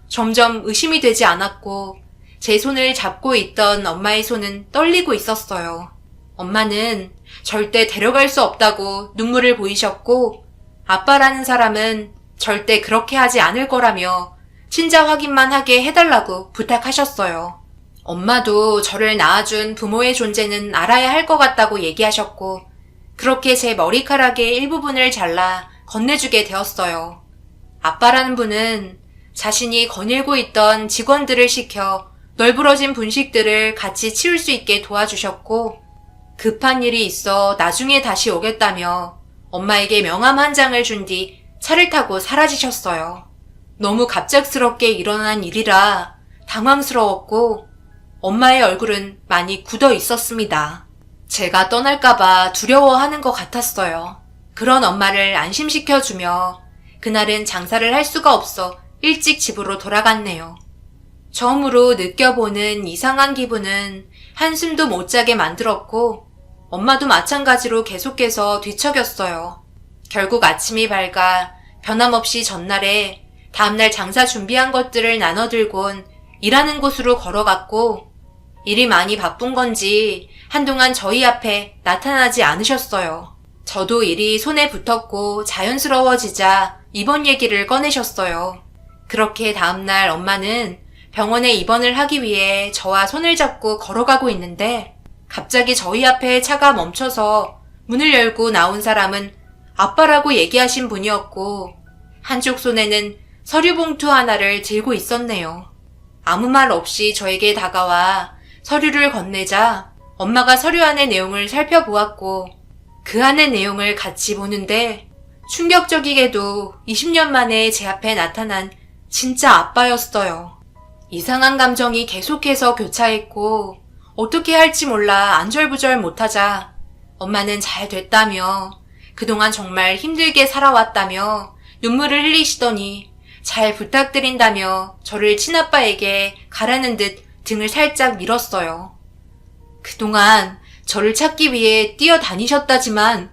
점점 의심이 되지 않았고 제 손을 잡고 있던 엄마의 손은 떨리고 있었어요. 엄마는 절대 데려갈 수 없다고 눈물을 보이셨고 아빠라는 사람은 절대 그렇게 하지 않을 거라며 친자 확인만 하게 해달라고 부탁하셨어요. 엄마도 저를 낳아준 부모의 존재는 알아야 할 것 같다고 얘기하셨고 그렇게 제 머리카락의 일부분을 잘라 건네주게 되었어요. 아빠라는 분은 자신이 거닐고 있던 직원들을 시켜 널브러진 분식들을 같이 치울 수 있게 도와주셨고 급한 일이 있어 나중에 다시 오겠다며 엄마에게 명함 한 장을 준 뒤 차를 타고 사라지셨어요. 너무 갑작스럽게 일어난 일이라 당황스러웠고 엄마의 얼굴은 많이 굳어 있었습니다. 제가 떠날까봐 두려워하는 것 같았어요. 그런 엄마를 안심시켜주며 그날은 장사를 할 수가 없어 일찍 집으로 돌아갔네요. 처음으로 느껴보는 이상한 기분은 한숨도 못 자게 만들었고 엄마도 마찬가지로 계속해서 뒤척였어요. 결국 아침이 밝아 변함없이 전날에 다음날 장사 준비한 것들을 나눠들곤 일하는 곳으로 걸어갔고 일이 많이 바쁜 건지 한동안 저희 앞에 나타나지 않으셨어요. 저도 일이 손에 붙었고 자연스러워지자 입원 얘기를 꺼내셨어요. 그렇게 다음날 엄마는 병원에 입원을 하기 위해 저와 손을 잡고 걸어가고 있는데 갑자기 저희 앞에 차가 멈춰서 문을 열고 나온 사람은 아빠라고 얘기하신 분이었고 한쪽 손에는 서류 봉투 하나를 들고 있었네요. 아무 말 없이 저에게 다가와 서류를 건네자 엄마가 서류 안의 내용을 살펴보았고 그 안의 내용을 같이 보는데 충격적이게도 20년 만에 제 앞에 나타난 진짜 아빠였어요. 이상한 감정이 계속해서 교차했고 어떻게 할지 몰라 안절부절 못하자 엄마는 잘 됐다며 그동안 정말 힘들게 살아왔다며 눈물을 흘리시더니 잘 부탁드린다며 저를 친아빠에게 가라는 듯 등을 살짝 밀었어요. 그동안 저를 찾기 위해 뛰어다니셨다지만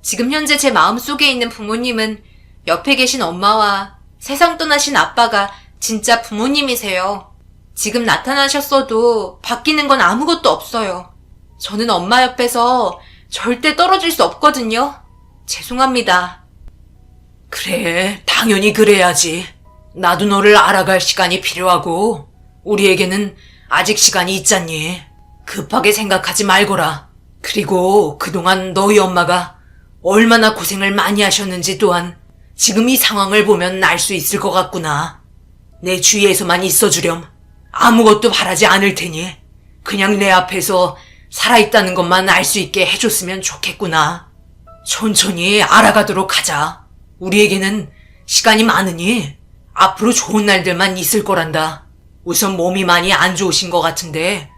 지금 현재 제 마음속에 있는 부모님은 옆에 계신 엄마와 세상 떠나신 아빠가 진짜 부모님이세요. 지금 나타나셨어도 바뀌는 건 아무것도 없어요. 저는 엄마 옆에서 절대 떨어질 수 없거든요. 죄송합니다. 그래, 당연히 그래야지. 나도 너를 알아갈 시간이 필요하고 우리에게는 아직 시간이 있잖니. 급하게 생각하지 말거라. 그리고 그동안 너희 엄마가 얼마나 고생을 많이 하셨는지 또한 지금 이 상황을 보면 알 수 있을 것 같구나. 내 주위에서만 있어주렴. 아무것도 바라지 않을 테니 그냥 내 앞에서 살아있다는 것만 알 수 있게 해줬으면 좋겠구나. 천천히 알아가도록 하자. 우리에게는 시간이 많으니 앞으로 좋은 날들만 있을 거란다. 우선 몸이 많이 안 좋으신 것 같은데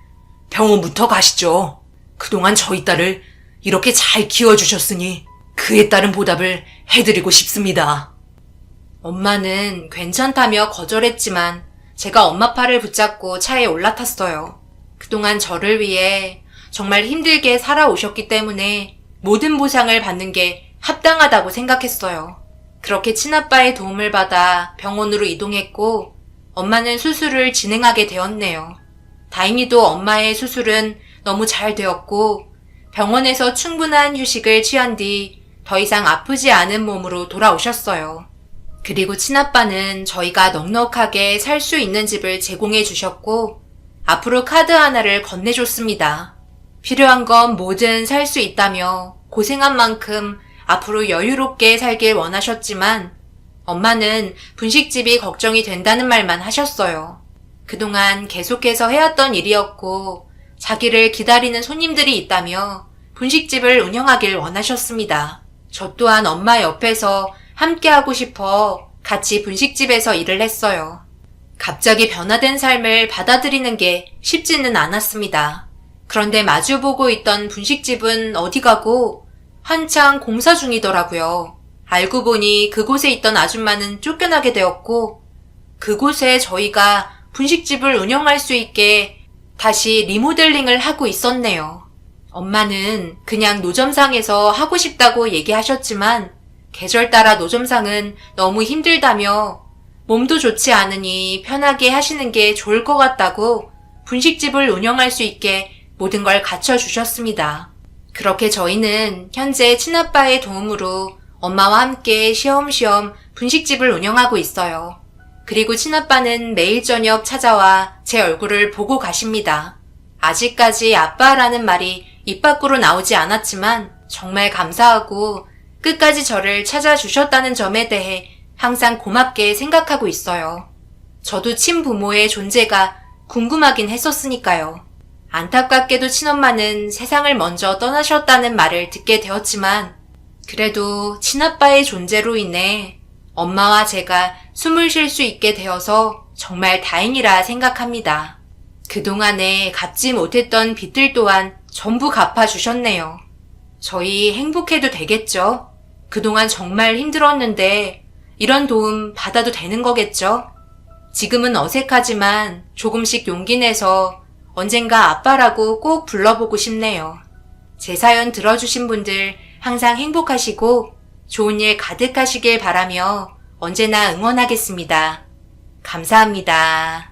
병원부터 가시죠. 그동안 저희 딸을 이렇게 잘 키워주셨으니 그에 따른 보답을 해드리고 싶습니다. 엄마는 괜찮다며 거절했지만 제가 엄마 팔을 붙잡고 차에 올라탔어요. 그동안 저를 위해 정말 힘들게 살아오셨기 때문에 모든 보상을 받는 게 합당하다고 생각했어요. 그렇게 친아빠의 도움을 받아 병원으로 이동했고 엄마는 수술을 진행하게 되었네요. 다행히도 엄마의 수술은 너무 잘 되었고 병원에서 충분한 휴식을 취한 뒤 더 이상 아프지 않은 몸으로 돌아오셨어요. 그리고 친아빠는 저희가 넉넉하게 살 수 있는 집을 제공해 주셨고 앞으로 카드 하나를 건네줬습니다. 필요한 건 뭐든 살 수 있다며 고생한 만큼 앞으로 여유롭게 살길 원하셨지만 엄마는 분식집이 걱정이 된다는 말만 하셨어요. 그동안 계속해서 해왔던 일이었고 자기를 기다리는 손님들이 있다며 분식집을 운영하길 원하셨습니다. 저 또한 엄마 옆에서 함께하고 싶어 같이 분식집에서 일을 했어요. 갑자기 변화된 삶을 받아들이는 게 쉽지는 않았습니다. 그런데 마주보고 있던 분식집은 어디 가고 한창 공사 중이더라고요. 알고 보니 그곳에 있던 아줌마는 쫓겨나게 되었고 그곳에 저희가 분식집을 운영할 수 있게 다시 리모델링을 하고 있었네요. 엄마는 그냥 노점상에서 하고 싶다고 얘기하셨지만 계절 따라 노점상은 너무 힘들다며 몸도 좋지 않으니 편하게 하시는 게 좋을 것 같다고 분식집을 운영할 수 있게 모든 걸 갖춰주셨습니다. 그렇게 저희는 현재 친아빠의 도움으로 엄마와 함께 쉬엄쉬엄 분식집을 운영하고 있어요. 그리고 친아빠는 매일 저녁 찾아와 제 얼굴을 보고 가십니다. 아직까지 아빠라는 말이 입 밖으로 나오지 않았지만 정말 감사하고 끝까지 저를 찾아주셨다는 점에 대해 항상 고맙게 생각하고 있어요. 저도 친부모의 존재가 궁금하긴 했었으니까요. 안타깝게도 친엄마는 세상을 먼저 떠나셨다는 말을 듣게 되었지만 그래도 친아빠의 존재로 인해 엄마와 제가 숨을 쉴 수 있게 되어서 정말 다행이라 생각합니다. 그동안에 갚지 못했던 빚들 또한 전부 갚아주셨네요. 저희 행복해도 되겠죠? 그동안 정말 힘들었는데 이런 도움 받아도 되는 거겠죠? 지금은 어색하지만 조금씩 용기 내서 언젠가 아빠라고 꼭 불러보고 싶네요. 제 사연 들어주신 분들 항상 행복하시고 좋은 일 가득하시길 바라며 언제나 응원하겠습니다. 감사합니다.